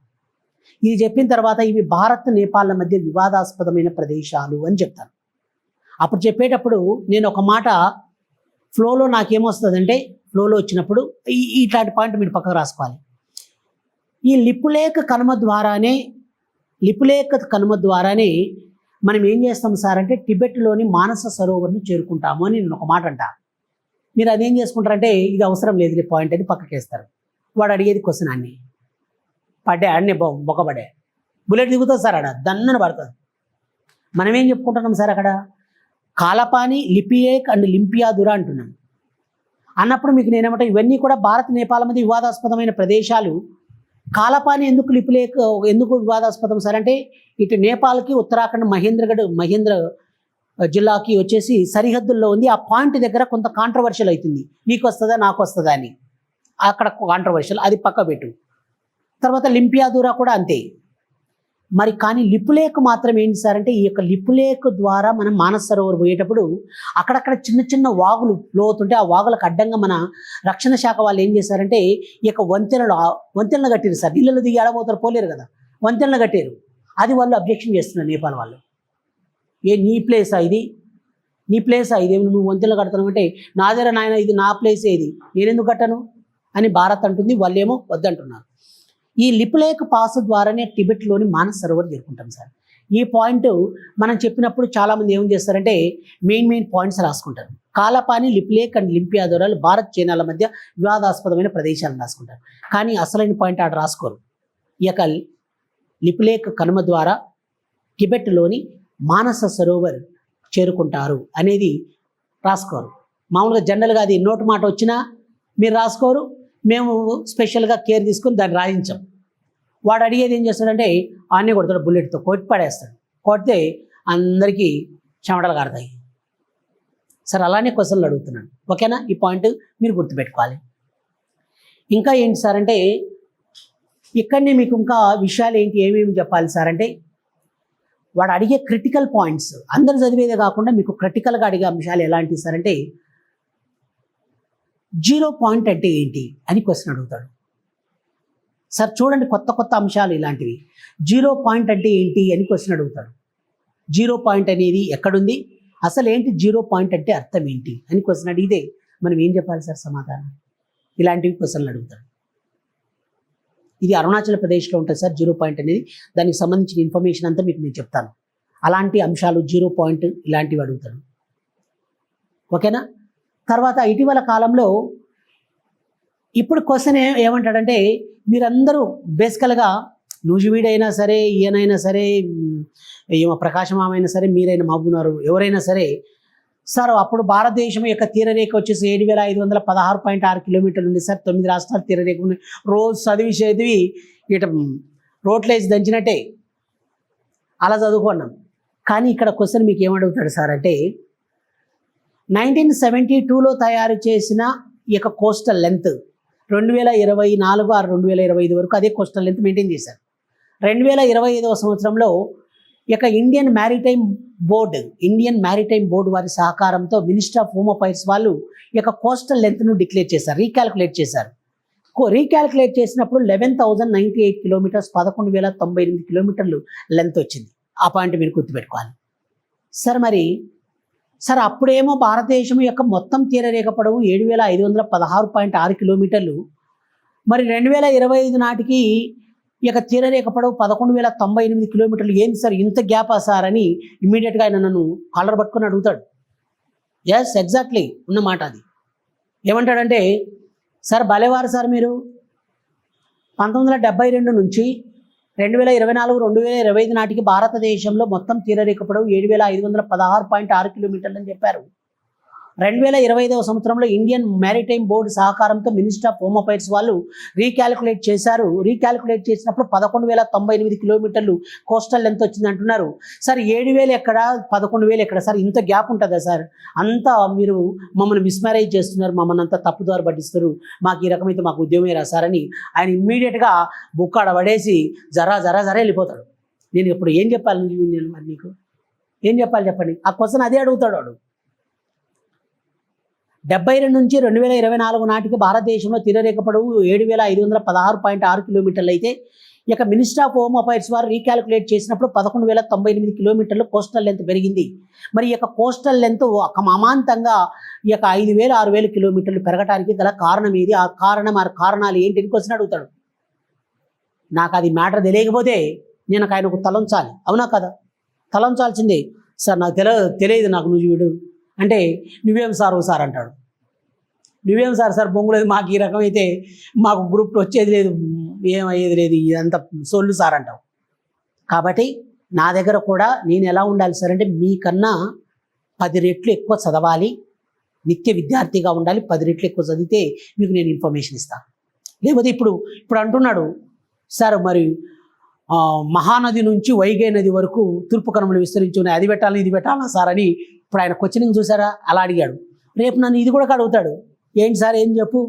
ఇది చెప్పిన తర్వాత ఇవి భారత్ నేపాల్ మధ్య వివాదాస్పదమైన ప్రదేశాలు అని చెప్తాను. అప్పుడు చెప్పేటప్పుడు నేను ఒక మాట ఫ్లోలో నాకేమొస్తుందంటే ఫ్లోలో వచ్చినప్పుడు ఇట్లాంటి పాయింట్ మీరు పక్కకు రాసుకోవాలి. ఈ లిపులేక్ కనుమ ద్వారానే మనం ఏం చేస్తాం సార్ అంటే టిబెట్లోని మానస సరోవర్ని చేరుకుంటాము అని నేను ఒక మాట అంట. మీరు అదేం చేసుకుంటారంటే ఇది అవసరం లేదు పాయింట్ అని పక్కకేస్తారు. వాడు అడిగేది క్వశ్చన్ అన్నీ పడ్డే అన్నీ బొక్కబడే బుల్లెట్ దిగుతుంది సార్. అక్కడ దన్నను పడుతుంది. మనం ఏం చెప్పుకుంటున్నాం సార్ అక్కడ కాలపాని, లిపియేక్ అండ్ లింపియాదురా అంటున్నాం. అన్నప్పుడు మీకు నేనేమంటా ఇవన్నీ కూడా భారత్ నేపాల్ మధ్య వివాదాస్పదమైన ప్రదేశాలు. కాలపాని ఎందుకు లిపులేక్ ఎందుకు వివాదాస్పదం సార్ అంటే ఇటు నేపాల్కి ఉత్తరాఖండ్ మహేంద్ర జిల్లాకి వచ్చేసి సరిహద్దుల్లో ఉంది. ఆ పాయింట్ దగ్గర కొంత కాంట్రవర్షియల్ అవుతుంది, నీకు వస్తుందా నాకు వస్తుందా అని. అక్కడ కాంట్రవర్షియల్, అది పక్క పెట్టు. తర్వాత లింపియాదూరా కూడా అంతే. మరి కానీ లిపులేక్ మాత్రం ఏంటి సార్ అంటే ఈ యొక్క లిపులేక్ ద్వారా మనం మానస సరోవర్ పోయేటప్పుడు అక్కడక్కడ చిన్న చిన్న వాగులు ఫ్లో అవుతుంటే ఆ వాగులకు అడ్డంగా మన రక్షణ శాఖ వాళ్ళు ఏం చేశారంటే ఈ యొక్క వంతెనలు కట్టారు సార్. ఇళ్ళలో దిగి ఆడబోతారు, పోలేరు కదా, వంతెనలు కట్టారు. అది వాళ్ళు అబ్జెక్షన్ చేస్తున్నారు నేపాల్ వాళ్ళు. నీ ప్లేసా ఇది, నీ ప్లేసా ఇది, నువ్వు వంతెనలు కడతాను అంటే నాదేరా నాయన, ఇది నా ప్లేస్, ఏది నేనెందుకు కట్టను అని భారత్ అంటుంది, వాళ్ళేమో వద్దంటున్నారు. ఈ లిపులేక్ పాస్ ద్వారానే టిబెట్లోని మానస సరోవర్ చేరుకుంటాం సార్. ఈ పాయింట్ మనం చెప్పినప్పుడు చాలామంది ఏం చేస్తారంటే మెయిన్ పాయింట్స్ రాసుకుంటారు. కాలపాని, లిపులేక్ అండ్ లింపియాదోరాలు భారత్ చైనాల మధ్య వివాదాస్పదమైన ప్రదేశాలను రాసుకుంటారు. కానీ అసలైన పాయింట్ ఆడ రాసుకోరు. ఈ యొక్క లిపులేక్ కనుమ ద్వారా టిబెట్లోని మానస సరోవర్ చేరుకుంటారు అనేది రాసుకోరు. మామూలుగా జనరల్గా అది నోటు మాట వచ్చినా మీరు రాసుకోరు, మేము స్పెషల్గా కేర్ తీసుకొని దాన్ని రాయించాం. వాడు అడిగేది ఏం చేస్తాడంటే ఆనే కొడతాడు, బుల్లెట్తో కొట్టి పడేస్తాడు. కొడితే అందరికీ చెమటలు కారుతాయి సార్. అలానే క్వశ్చన్లు అడుగుతున్నాను, ఓకేనా? ఈ పాయింట్ మీరు గుర్తుపెట్టుకోవాలి. ఇంకా ఏంటి సార్ అంటే ఇక్కడనే మీకు ఇంకా విషయాలు ఏంటి, ఏమేమి చెప్పాలి సార్ అంటే వాడు అడిగే క్రిటికల్ పాయింట్స్ అందరు చదివేదే కాకుండా మీకు క్రిటికల్గా అడిగే అంశాలు ఎలాంటివి సార్ అంటే జీరో పాయింట్ అంటే ఏంటి అని క్వశ్చన్ అడుగుతాడు సార్. చూడండి కొత్త అంశాలు ఇలాంటివి. జీరో పాయింట్ అంటే ఏంటి అని క్వశ్చన్ అడుగుతాడు. జీరో పాయింట్ అనేది ఎక్కడుంది, అసలు ఏంటి జీరో పాయింట్ అంటే అర్థం ఏంటి అని క్వశ్చన్ అడిగితే మనం ఏం చెప్పాలి సార్ సమాధానం? ఇలాంటివి క్వశ్చన్లు అడుగుతాడు. ఇది అరుణాచల్ ప్రదేశ్లో ఉంటుంది సార్ జీరో పాయింట్ అనేది. దానికి సంబంధించిన ఇన్ఫర్మేషన్ అంతా మీకు నేను చెప్తాను. అలాంటి అంశాలు జీరో పాయింట్ ఇలాంటివి అడుగుతాడు, ఓకేనా? తర్వాత ఇటీవల కాలంలో ఇప్పుడు క్వశ్చన్ ఏమంటాడంటే మీరందరూ బేసికల్గా నూజివీడైనా సరే, ఈయనైనా సరే, ఏమో ప్రకాశమామైనా సరే, మీరైనా మహబూబ్నగర్ ఎవరైనా సరే సార్ అప్పుడు భారతదేశం యొక్క తీరరేఖ వచ్చేసి 7,516.6 కిలోమీటర్లు ఉంది సార్. 9 రాష్ట్రాలు తీరరేఖ ఉన్నాయి. రోజు చదివి ఇట రోట్లేసి దంచినట్టే అలా చదువుకున్నాం. కానీ ఇక్కడ క్వశ్చన్ మీకు ఏమడుగుతాడు సార్ అంటే 1972లో తయారు చేసిన ఈ యొక్క కోస్టల్ లెంత్ 2024 ఆర్ 2025 వరకు అదే కోస్టల్ లెంత్ మెయింటైన్ చేశారు. 2025వ సంవత్సరంలో ఈ యొక్క ఇండియన్ మ్యారిటైమ్ బోర్డు వారి సహకారంతో మినిస్టర్ ఆఫ్ హోమ్ అఫైర్స్ వాళ్ళు ఈ యొక్క కోస్టల్ లెంత్ను డిక్లేర్ చేశారు, రీక్యాలిక్యులేట్ చేశారు. రీక్యాలిక్యులేట్ చేసినప్పుడు 11,098 కిలోమీటర్స్, 11,098 కిలోమీటర్లు లెంత్ వచ్చింది. ఆ పాయింట్ మీరు గుర్తుపెట్టుకోవాలి సార్. మరి సార్ అప్పుడేమో భారతదేశం యొక్క మొత్తం తీరరేఖ పొడవు 7,516.6 కిలోమీటర్లు. మరి 2025 నాటికి ఈ యొక్క తీరరేఖ పొడవు 11,098 కిలోమీటర్లు. ఏంటి సార్ ఇంత గ్యాపా సార్ అని ఇమ్మీడియట్గా ఆయన నన్ను కాలర్ పట్టుకొని అడుగుతాడు. ఎస్, ఎగ్జాక్ట్లీ ఉన్నమాట అది. ఏమంటాడంటే సార్ భలేవారు సార్, మీరు 1972 నుంచి 2024, 2025 నాటికి భారతదేశంలో మొత్తం తీరరేఖ పొడవు 7,516.6 కిలోమీటర్లు అని చెప్పారు. 2025వ సంవత్సరంలో ఇండియన్ మ్యారిటైమ్ బోర్డు సహకారంతో మినిస్టర్ ఆఫ్ హోమ్ అఫైర్స్ వాళ్ళు రీక్యాలిక్యులేట్ చేశారు. రీక్యాలిక్యులేట్ చేసినప్పుడు 11,098 కిలోమీటర్లు కోస్టల్ లెంత్ వచ్చింది అంటున్నారు. సార్ 7,000 ఎక్కడ, 11,000 ఎక్కడ సార్? ఇంత గ్యాప్ ఉంటుందా సార్? అంతా మీరు మమ్మల్ని మిస్మ్యారేజ్ చేస్తున్నారు, మమ్మల్ని అంతా తప్పుదారి పట్టిస్తారు, మాకు ఈ రకమైతే మాకు ఉద్యమే రాసారని ఆయన ఇమ్మీడియట్గా బుక్కాడ పడేసి జరా వెళ్ళిపోతాడు. నేను ఇప్పుడు ఏం చెప్పాలి మరి నీకు ఏం చెప్పాలి చెప్పండి? ఆ క్వశ్చన్ అదే అడుగుతాడు వాడు. 72 నుంచి 2024 నాటికి భారతదేశంలో తీరరేఖ పొడవు 7,516.6 కిలోమీటర్లు అయితే ఇక మినిస్టర్ ఆఫ్ హోమ్ అఫైర్స్ వారు రీక్యాలిక్యులేట్ చేసినప్పుడు 11,098 కిలోమీటర్లు కోస్టల్ లెంత్ పెరిగింది. మరి ఈ యొక్క కోస్టల్ లెంత్ అమాంతంగా ఈ యొక్క 5,000, 6,000 కిలోమీటర్లు పెరగడానికి గల కారణం ఏది? ఆ కారణాలు ఏంటి అని క్వశ్చన్ అడుగుతాడు. నాకు అది మ్యాటర్ తెలియకపోతే నేను ఆయనకు తలంచాలి, అవునా కదా? తలంచాల్సిందే. సార్ నాకు తెలియదు నాకు నువ్వు అంటే నువ్వేం సార్ అంటాడు. నువ్వేం సార్ బొంగులేదు, మాకు ఈ రకం అయితే మాకు గ్రూప్లో వచ్చేది లేదు, ఏమయ్యేది లేదు, ఇదంతా సొల్లు సార్ అంటావు. కాబట్టి నా దగ్గర కూడా నేను ఎలా ఉండాలి సార్ అంటే మీకన్నా 10 రెట్లు ఎక్కువ చదవాలి, నిత్య విద్యార్థిగా ఉండాలి. 10 రెట్లు ఎక్కువ చదివితే మీకు నేను ఇన్ఫర్మేషన్ ఇస్తాను. లేకపోతే ఇప్పుడు అంటున్నాడు సార్ మరి మహానది నుంచి వైగే నది వరకు తూర్పు కనుమలు విస్తరించి ఉన్నాయి, అది పెట్టాలని ఇది పెట్టాలన్నా సార్ అని ఇప్పుడు ఆయన క్వశ్చనింగ్ చూసారా అలా అడిగాడు. రేపు నన్ను ఇది కూడా అడుగుతాడు, ఏంటి సార్ ఏం చెప్పు.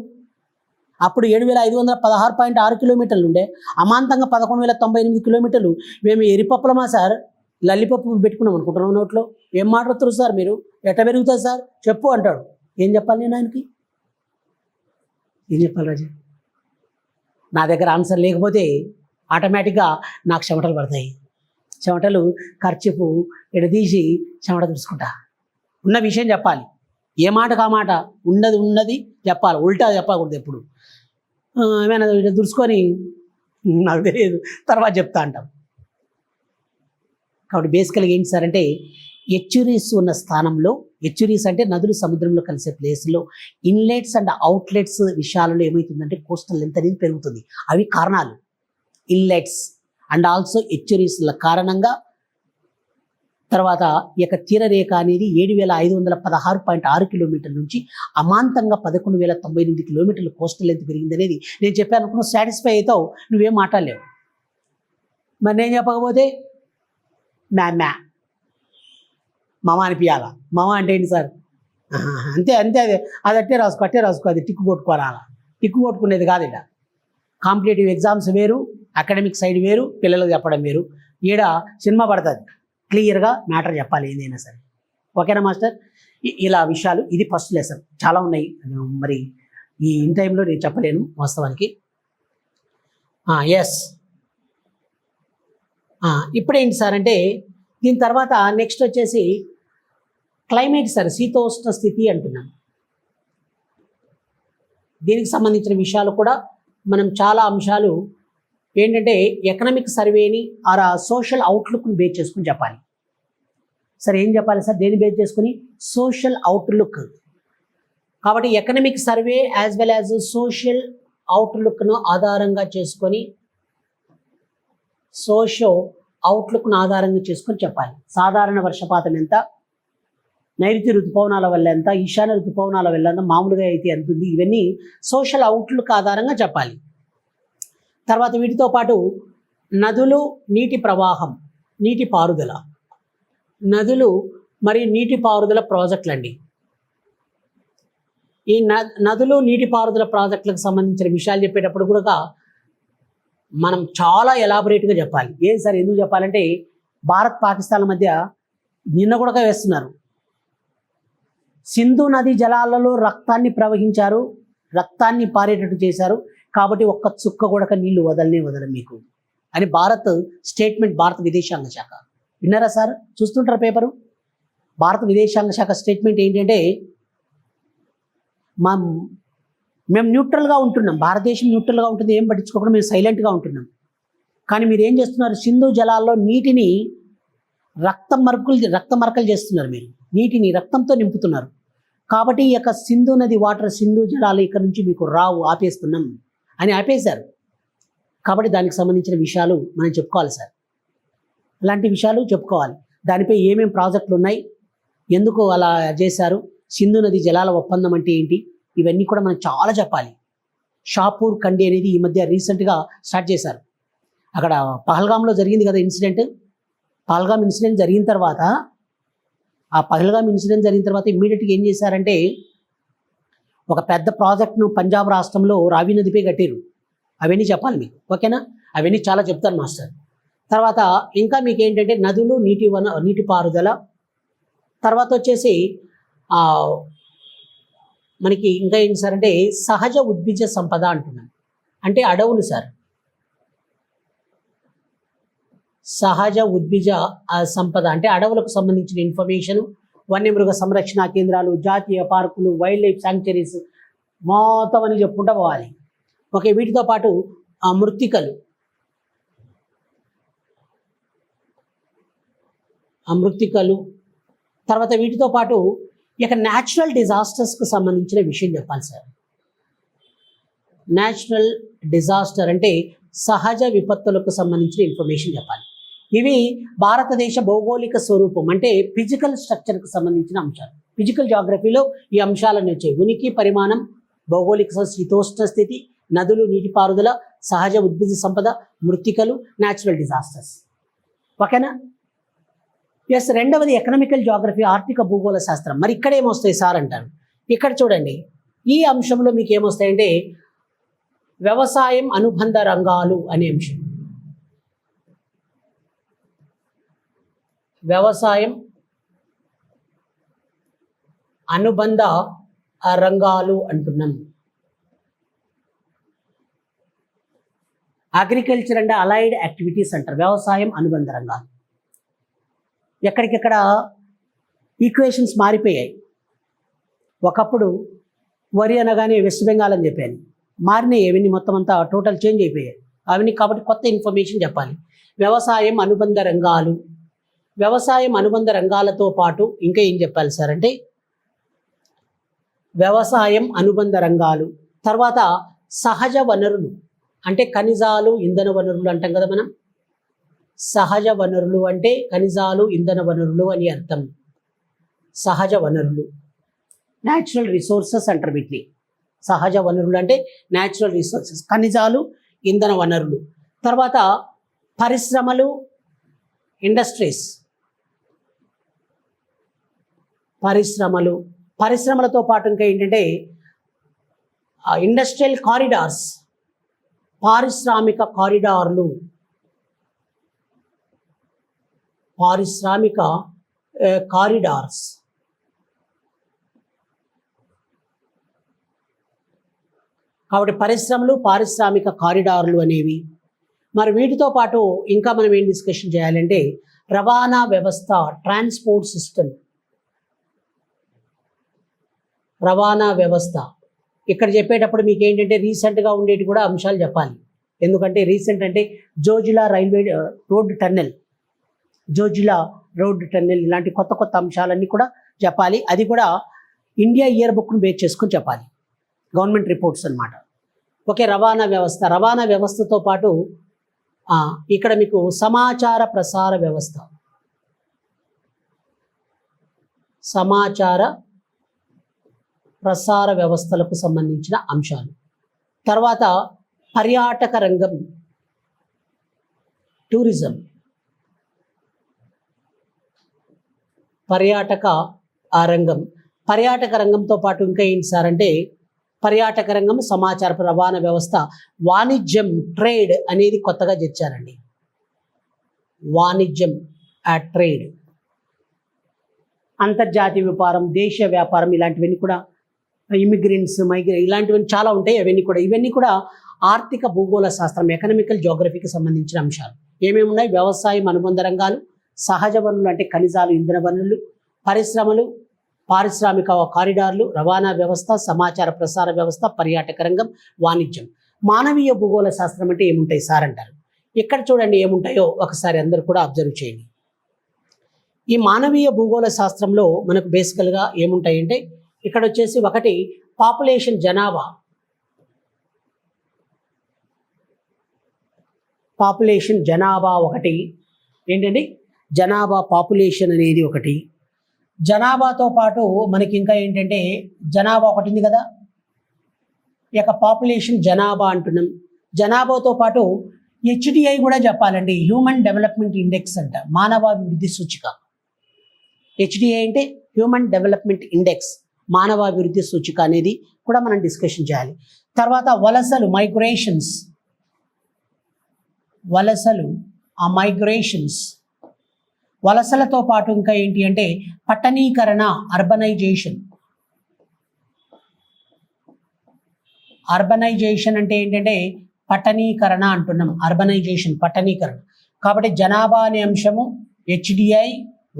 అప్పుడు 7,516.6 కిలోమీటర్లు ఉండే, అమాంతంగా 11,098 కిలోమీటర్లు. మేము ఎరిపప్పులమా సార్, లల్లిపప్పు పెట్టుకున్నాం అనుకుంటున్నాం నోట్లో. ఏం మాట్లాడుతున్నారు సార్ మీరు, ఎట్ట పెరుగుతుంది సార్ చెప్పు అంటాడు. ఏం చెప్పాలి నేను ఆయనకి, ఏం చెప్పాలి రాజా? నా దగ్గర ఆన్సర్ లేకపోతే ఆటోమేటిక్గా నాకు చెమటలు పడతాయి. చెమటలు ఖర్చుపు ఎడదీసి చెమట తుడుచుకుంటా. ఉన్న విషయం చెప్పాలి, ఏ మాట కా మాట, ఉన్నది చెప్పాలి, ఉల్టా చెప్పకూడదు ఎప్పుడు. ఏమైనా దుడుచుకొని నాకు తెలియదు తర్వాత చెప్తా అంటాం. కాబట్టి బేసికల్గా ఏంటి సార్ అంటే, ఎచ్చురీస్ ఉన్న స్థానంలో, ఎచ్చురీస్ అంటే నదులు సముద్రంలో కలిసే ప్లేస్లో ఇన్లెట్స్ అండ్ అవుట్లెట్స్ విషయాలలో ఏమవుతుందంటే కోస్టల్ లెంత్ అనేది పెరుగుతుంది. అవి కారణాలు, ఇన్లెట్స్ అండ్ ఆల్సో ఎచ్చురీస్ల కారణంగా. తర్వాత ఈ యొక్క తీరరేఖ అనేది 7,516.6 కిలోమీటర్ల నుంచి అమాంతంగా 11,098 కిలోమీటర్లు కోస్టల్ లెంత్ పెరిగింది అనేది నేను చెప్పాను అనుకున్నా. సాటిస్ఫై అవుతావు, నువ్వేం మాట్లాడలేవు. మరి నేను చెప్పకపోతే మ్యా మామ అనిపించాలా. మామ అంటే ఏంటి సార్, అంతే అంతే, అది అట్టే రాసుకో, అది టిక్కు కొట్టుకోరాలా. టిక్కు కొట్టుకునేది కాదు. ఇక్కడ కాంపిటేటివ్ ఎగ్జామ్స్ వేరు, అకాడమిక్ సైడ్ వేరు, పిల్లలకు చెప్పడం వేరు. ఈడ సినిమా పడుతుంది, క్లియర్గా మ్యాటర్ చెప్పాలి ఏదైనా సరే. ఓకేనా మాస్టర్? ఇలా విషయాలు, ఇది ఫస్ట్ లెసన్. చాలా ఉన్నాయి, మరి ఈ ఇన్ టైంలో నేను చెప్పలేను వాస్తవానికి. ఎస్, ఇప్పుడేంటి సార్ అంటే, దీని తర్వాత నెక్స్ట్ వచ్చేసి క్లైమేట్ సార్, శీతోష్ణ స్థితి అంటున్నాం. దీనికి సంబంధించిన విషయాలు కూడా మనం చాలా అంశాలు ఏంటంటే ఎకనామిక్ సర్వేని ఆర్ సోషల్ అవుట్లుక్ని బేస్ చేసుకుని చెప్పాలి. సార్ ఏం చెప్పాలి సార్, దేని బేస్ చేసుకుని? Social outlook. కాబట్టి economic survey as well as social అవుట్లుక్ను ఆధారంగా చేసుకొని, అవుట్లుక్ను ఆధారంగా చేసుకొని చెప్పాలి. సాధారణ వర్షపాతం ఎంత, నైరుతి ఋతుపవనాల వల్ల ఎంత, ఈశాన్య ఋతుపవనాల వల్ల ఎంత, మామూలుగా అయితే ఎంత ఉంది, ఇవన్నీ సోషల్ అవుట్లుక్ ఆధారంగా చెప్పాలి. తర్వాత వీటితో పాటు నదులు, నీటి ప్రవాహం, నీటి పారుదల, నదులు మరియు నీటి పారుదల ప్రాజెక్టులు అండి. ఈ నదులు నీటి పారుదల ప్రాజెక్టులకు సంబంధించిన విషయాలు చెప్పేటప్పుడు కూడా మనం చాలా ఎలాబొరేట్గా చెప్పాలి. ఏం సార్ ఎందుకు చెప్పాలంటే, భారత్ పాకిస్తాన్ల మధ్య నిన్న కూడా వేస్తున్నారు. సింధు నది జలాలలో రక్తాన్ని ప్రవహించారు, రక్తాన్ని పారేటట్టు చేశారు, కాబట్టి ఒక్క చుక్క కూడా నీళ్లు వదలం మీకు అని భారత్ స్టేట్మెంట్, భారత విదేశాంగ శాఖ. విన్నారా సార్? చూస్తుంటారా పేపరు? భారత విదేశాంగ శాఖ స్టేట్మెంట్ ఏంటంటే, మేము న్యూట్రల్గా ఉంటున్నాం, భారతదేశం న్యూట్రల్గా ఉంటుంది, ఏం పట్టించుకోకుండా మేము సైలెంట్గా ఉంటున్నాం. కానీ మీరు ఏం చేస్తున్నారు, సింధు జలాల్లో నీటిని రక్తమరకలు చేస్తున్నారు. మీరు నీటిని రక్తంతో నింపుతున్నారు. కాబట్టి ఈ యొక్క సింధు నది వాటర్, సింధు జలాలు ఇక్కడ నుంచి మీకు రావు, ఆపేస్తున్నాం అని ఆపేశారు. కాబట్టి దానికి సంబంధించిన విషయాలు మనం చెప్పుకోవాలి సార్. అలాంటి విషయాలు చెప్పుకోవాలి. దానిపై ఏమేమి ప్రాజెక్టులు ఉన్నాయి, ఎందుకు అలా చేశారు, సింధు నది జలాల ఒప్పందం అంటే ఏంటి, ఇవన్నీ కూడా మనం చాలా చెప్పాలి. షాపూర్ కండి అనేది ఈ మధ్య రీసెంట్గా స్టార్ట్ చేశారు. అక్కడ పహల్గామ్లో జరిగింది కదా ఇన్సిడెంట్. పహల్గామ్ ఇన్సిడెంట్ జరిగిన తర్వాత, ఇమ్మీడియట్గా ఏం చేశారంటే, ఒక పెద్ద ప్రాజెక్ట్ను పంజాబ్ రాష్ట్రంలో రావి నదిపై కట్టారు. అవన్నీ చెప్పాలి మీకు, ఓకేనా? అవన్నీ చాలా చెప్తాను మాస్టర్. తర్వాత ఇంకా మీకు ఏంటంటే నదులు, నీటి పారుదల, తర్వాత వచ్చేసి మనకి ఇంకా ఏంటి సార్ అంటే సహజ ఉద్భిజ సంపద అంటున్నాం. అంటే అడవులు సార్, సహజ ఉద్భిజ సంపద అంటే అడవులకు సంబంధించిన ఇన్ఫర్మేషన్, వన్యమృగ సంరక్షణ కేంద్రాలు, జాతీయ పార్కులు, వైల్డ్ లైఫ్ శాంక్చురీస్ మొత్తం అని చెప్పుకుంటూ పోవాలి. ఓకే, వీటితో పాటు మృత్తికలు, తర్వాత వీటితో పాటు ఇక న్యాచురల్ డిజాస్టర్స్కి సంబంధించిన విషయం చెప్పాలి సార్. న్యాచురల్ డిజాస్టర్ అంటే సహజ విపత్తులకు సంబంధించిన ఇన్ఫర్మేషన్ చెప్పాలి. ఇవి భారతదేశ భౌగోళిక స్వరూపం అంటే ఫిజికల్ స్ట్రక్చర్కి సంబంధించిన అంశాలు. ఫిజికల్ జాగ్రఫీలో ఈ అంశాలను వచ్చాయి: ఉనికి, పరిమాణం, భౌగోళిక శీతోష్ణ స్థితి, నదులు, నీటిపారుదల, సహజ ఉద్భిద సంపద, మృత్తికలు, న్యాచురల్ డిజాస్టర్స్. ఓకేనా? ఎస్. రెండవది ఎకనామికల్ జాగ్రఫీ, ఆర్థిక భూగోళ శాస్త్రం. మరి ఇక్కడ ఏమొస్తాయి సార్ అంటారు. ఇక్కడ చూడండి, ఈ అంశంలో మీకు ఏమొస్తాయంటే వ్యవసాయం అనుబంధ రంగాలు అనే అంశం. వ్యవసాయం అనుబంధ రంగాలు అంటున్నాం. అగ్రికల్చర్ అండ్ అలైడ్ యాక్టివిటీస్ అంటారు. వ్యవసాయం అనుబంధ రంగాలు. ఎక్కడికెక్కడ ఈక్వేషన్స్ మారిపోయాయి. ఒకప్పుడు వరి అనగానే వెస్ట్ బెంగాల్ అని చెప్పాను, మారినాయి. అవన్నీ మొత్తం అంతా టోటల్ చేంజ్ అయిపోయాయి అవన్నీ. కాబట్టి కొత్త ఇన్ఫర్మేషన్ చెప్పాలి. వ్యవసాయం అనుబంధ రంగాలు. వ్యవసాయం అనుబంధ రంగాలతో పాటు ఇంకా ఏం చెప్పాలి సార్ అంటే వ్యవసాయం అనుబంధ రంగాలు, తర్వాత సహజ వనరులు అంటే ఖనిజాలు, ఇంధన వనరులు అంటాం కదా మనం. సహజ వనరులు అంటే ఖనిజాలు, ఇంధన వనరులు అని అర్థం. సహజ వనరులు, న్యాచురల్ రిసోర్సెస్ అంటారు వీటిని. సహజ వనరులు అంటే న్యాచురల్ రిసోర్సెస్, ఖనిజాలు, ఇంధన వనరులు. తర్వాత పరిశ్రమలు, ఇండస్ట్రీస్. పరిశ్రమలతో పాటు ఇంకా ఏంటంటే ఇండస్ట్రియల్ కారిడార్స్, పారిశ్రామిక కారిడార్లు, పారిశ్రామిక కారిడార్స్. కాబట్టి పరిశ్రమలు, పారిశ్రామిక కారిడార్లు అనేవి. మరి వీటితో పాటు ఇంకా మనం ఏం డిస్కషన్ చేయాలంటే రవాణా వ్యవస్థ, ట్రాన్స్పోర్ట్ సిస్టమ్. రవాణా వ్యవస్థ ఇక్కడ చెప్పేటప్పుడు మీకు ఏంటంటే రీసెంట్గా ఉండేటి కూడా అంశాలు చెప్పాలి. ఎందుకంటే రీసెంట్ అంటే Zojila railway road tunnel, Zojila road tunnel, ఇలాంటి కొత్త కొత్త అంశాలన్నీ కూడా చెప్పాలి. అది కూడా ఇండియా ఇయర్ బుక్ను బేస్ చేసుకొని చెప్పాలి, గవర్నమెంట్ రిపోర్ట్స్ అన్నమాట. ఓకే. రవాణా వ్యవస్థ. రవాణా వ్యవస్థతో పాటు ఇక్కడ మీకు సమాచార ప్రసార వ్యవస్థ, సమాచార ప్రసార వ్యవస్థలకు సంబంధించిన అంశాలు. తర్వాత పర్యాటక రంగం, టూరిజం. పర్యాటక రంగం. పర్యాటక రంగంతో పాటు ఇంకా ఏంటి సార్ అంటే పర్యాటక రంగం, సమాచార రవాణా వ్యవస్థ, వాణిజ్యం, ట్రేడ్ అనేది కొత్తగా తెచ్చారండి. వాణిజ్యం, ట్రేడ్, అంతర్జాతీయ వ్యాపారం, దేశ వ్యాపారం, ఇలాంటివన్నీ కూడా, ఇమిగ్రెంట్స్, ఇలాంటివన్నీ చాలా ఉంటాయి. ఇవన్నీ కూడా ఆర్థిక భూగోళ శాస్త్రం, ఎకనామికల్ జోగ్రఫీకి సంబంధించిన అంశాలు. ఏమేమి ఉన్నాయి? వ్యవసాయం అనుబంధ రంగాలు, సహజ వనరులు అంటే ఖనిజాలు, ఇంధన వనరులు, పరిశ్రమలు, పారిశ్రామిక కారిడార్లు, రవాణా వ్యవస్థ, సమాచార ప్రసార వ్యవస్థ, పర్యాటక రంగం, వాణిజ్యం. మానవీయ భూగోళ శాస్త్రం అంటే ఏముంటాయి సార్ అంటారు. ఇక్కడ చూడండి ఏముంటాయో ఒకసారి అందరూ కూడా అబ్జర్వ్ చేయండి. ఈ మానవీయ భూగోళ శాస్త్రంలో మనకు బేసికల్గా ఏముంటాయంటే ఇక్కడ వచ్చేసి ఒకటి పాపులేషన్, జనాభా. పాపులేషన్, జనాభా ఒకటి. ఏంటండి? జనాభా, పాపులేషన్ అనేది ఒకటి. జనాభాతో పాటు మనకి ఇంకా ఏంటంటే జనాభా ఒకటి ఉంది కదా, ఈ యొక్క పాపులేషన్ జనాభా అంటున్నాం. జనాభాతో పాటు HDI కూడా చెప్పాలండి, హ్యూమన్ డెవలప్మెంట్ ఇండెక్స్ అంట, మానవాభివృద్ధి సూచిక. HDI అంటే హ్యూమన్ డెవలప్మెంట్ ఇండెక్స్, మానవాభివృద్ధి సూచిక అనేది కూడా మనం డిస్కషన్ చేయాలి. తర్వాత వలసలు, మైగ్రేషన్స్. వలసలు, మైగ్రేషన్స్. వలసలతో పాటు ఇంకా ఏంటి అంటే పట్టణీకరణ, అర్బనైజేషన్. అర్బనైజేషన్ అంటే ఏంటంటే పట్టణీకరణ అంటున్నాం. అర్బనైజేషన్, పట్టణీకరణ. కాబట్టి జనాభా అనే అంశము, HDI,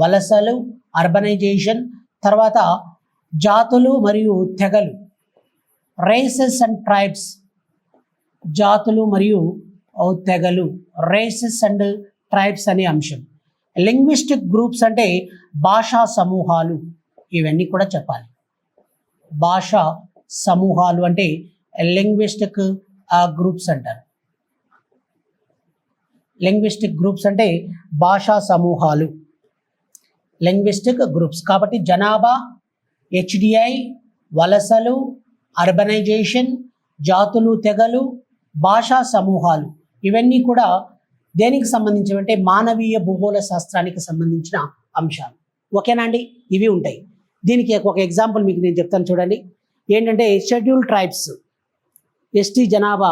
వలసలు, అర్బనైజేషన్. తర్వాత జాతులు మరియు తెగలు, రేసెస్ అండ్ ట్రైబ్స్. జాతులు మరియు తెగలు, రేసెస్ అండ్ ట్రైబ్స్ అనే అంశం. లింగ్విస్టిక్ గ్రూప్స్ అంటే భాషా సమూహాలు, ఇవన్నీ కూడా చెప్పాలి. భాషా సమూహాలు అంటే లింగ్విస్టిక్ గ్రూప్స్ అంటారు. లింగ్విస్టిక్ గ్రూప్స్ అంటే భాషా సమూహాలు, లింగ్విస్టిక్ గ్రూప్స్. కాబట్టి జనాభా, HDI, వలసలు, అర్బనైజేషన్, జాతులు, తెగలు, భాషా సమూహాలు ఇవన్నీ కూడా దేనికి సంబంధించినవి అంటే మానవీయ భూగోళ శాస్త్రానికి సంబంధించిన అంశాలు. ఓకేనా అండి? ఇవి ఉంటాయి. దీనికి ఒక ఎగ్జాంపుల్ మీకు నేను చెప్తాను చూడండి. ఏంటంటే షెడ్యూల్ ట్రైబ్స్, ఎస్టీ జనాభా,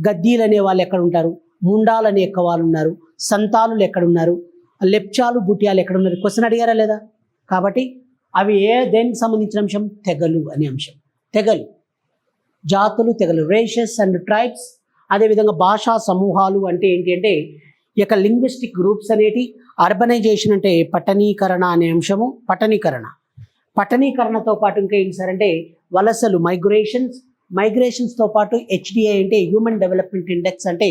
గద్దీలు అనే వాళ్ళు ఎక్కడ ఉంటారు, ముండాలు అనే వాళ్ళు ఉన్నారు, సంతాలులు ఎక్కడున్నారు, లెప్చాలు, బుటియాలు ఎక్కడున్నారు, క్వశ్చన్ అడిగారా లేదా? కాబట్టి అవి దేనికి సంబంధించిన అంశం? తెగలు అనే అంశం. తెగలు, జాతులు, తెగలు, రేషెస్ అండ్ ట్రైబ్స్. అదేవిధంగా భాషా సమూహాలు అంటే ఏంటి అంటే ఈ యొక్క లింగ్విస్టిక్ గ్రూప్స్ అనేటి. అర్బనైజేషన్ అంటే పట్టణీకరణ అనే అంశము. పట్టణీకరణతో పాటు ఇంకా ఏంటి సార్ అంటే వలసలు, మైగ్రేషన్స్తో పాటు HDI అంటే హ్యూమన్ డెవలప్మెంట్ ఇండెక్స్ అంటే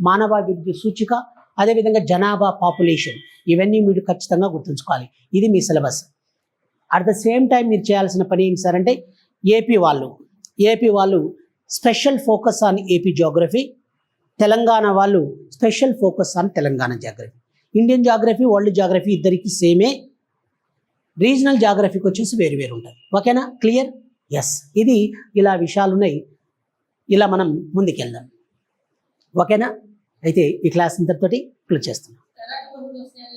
మానవాభివృద్ధి సూచిక. అదేవిధంగా జనాభా, పాపులేషన్, ఇవన్నీ మీరు ఖచ్చితంగా గుర్తుంచుకోవాలి. ఇది మీ syllabus. At the same time మీరు చేయాల్సిన పని ఏంటి సార్ అంటే ఏపీ వాళ్ళు special focus on AP geography, Telangana వాళ్ళు special focus on Telangana geography. Indian geography, world geography ఇద్దరికి సేమే. రీజనల్ జాగ్రఫీకి వచ్చేసి వేరు ఉంటుంది. ఓకేనా? క్లియర్? ఎస్. ఇది ఇలా విషయాలు ఉన్నాయి. ఇలా మనం ముందుకెళ్దాం. ఓకేనా? అయితే ఈ క్లాస్ ఇంతటితోటి క్లోజ్ చేస్తున్నాం.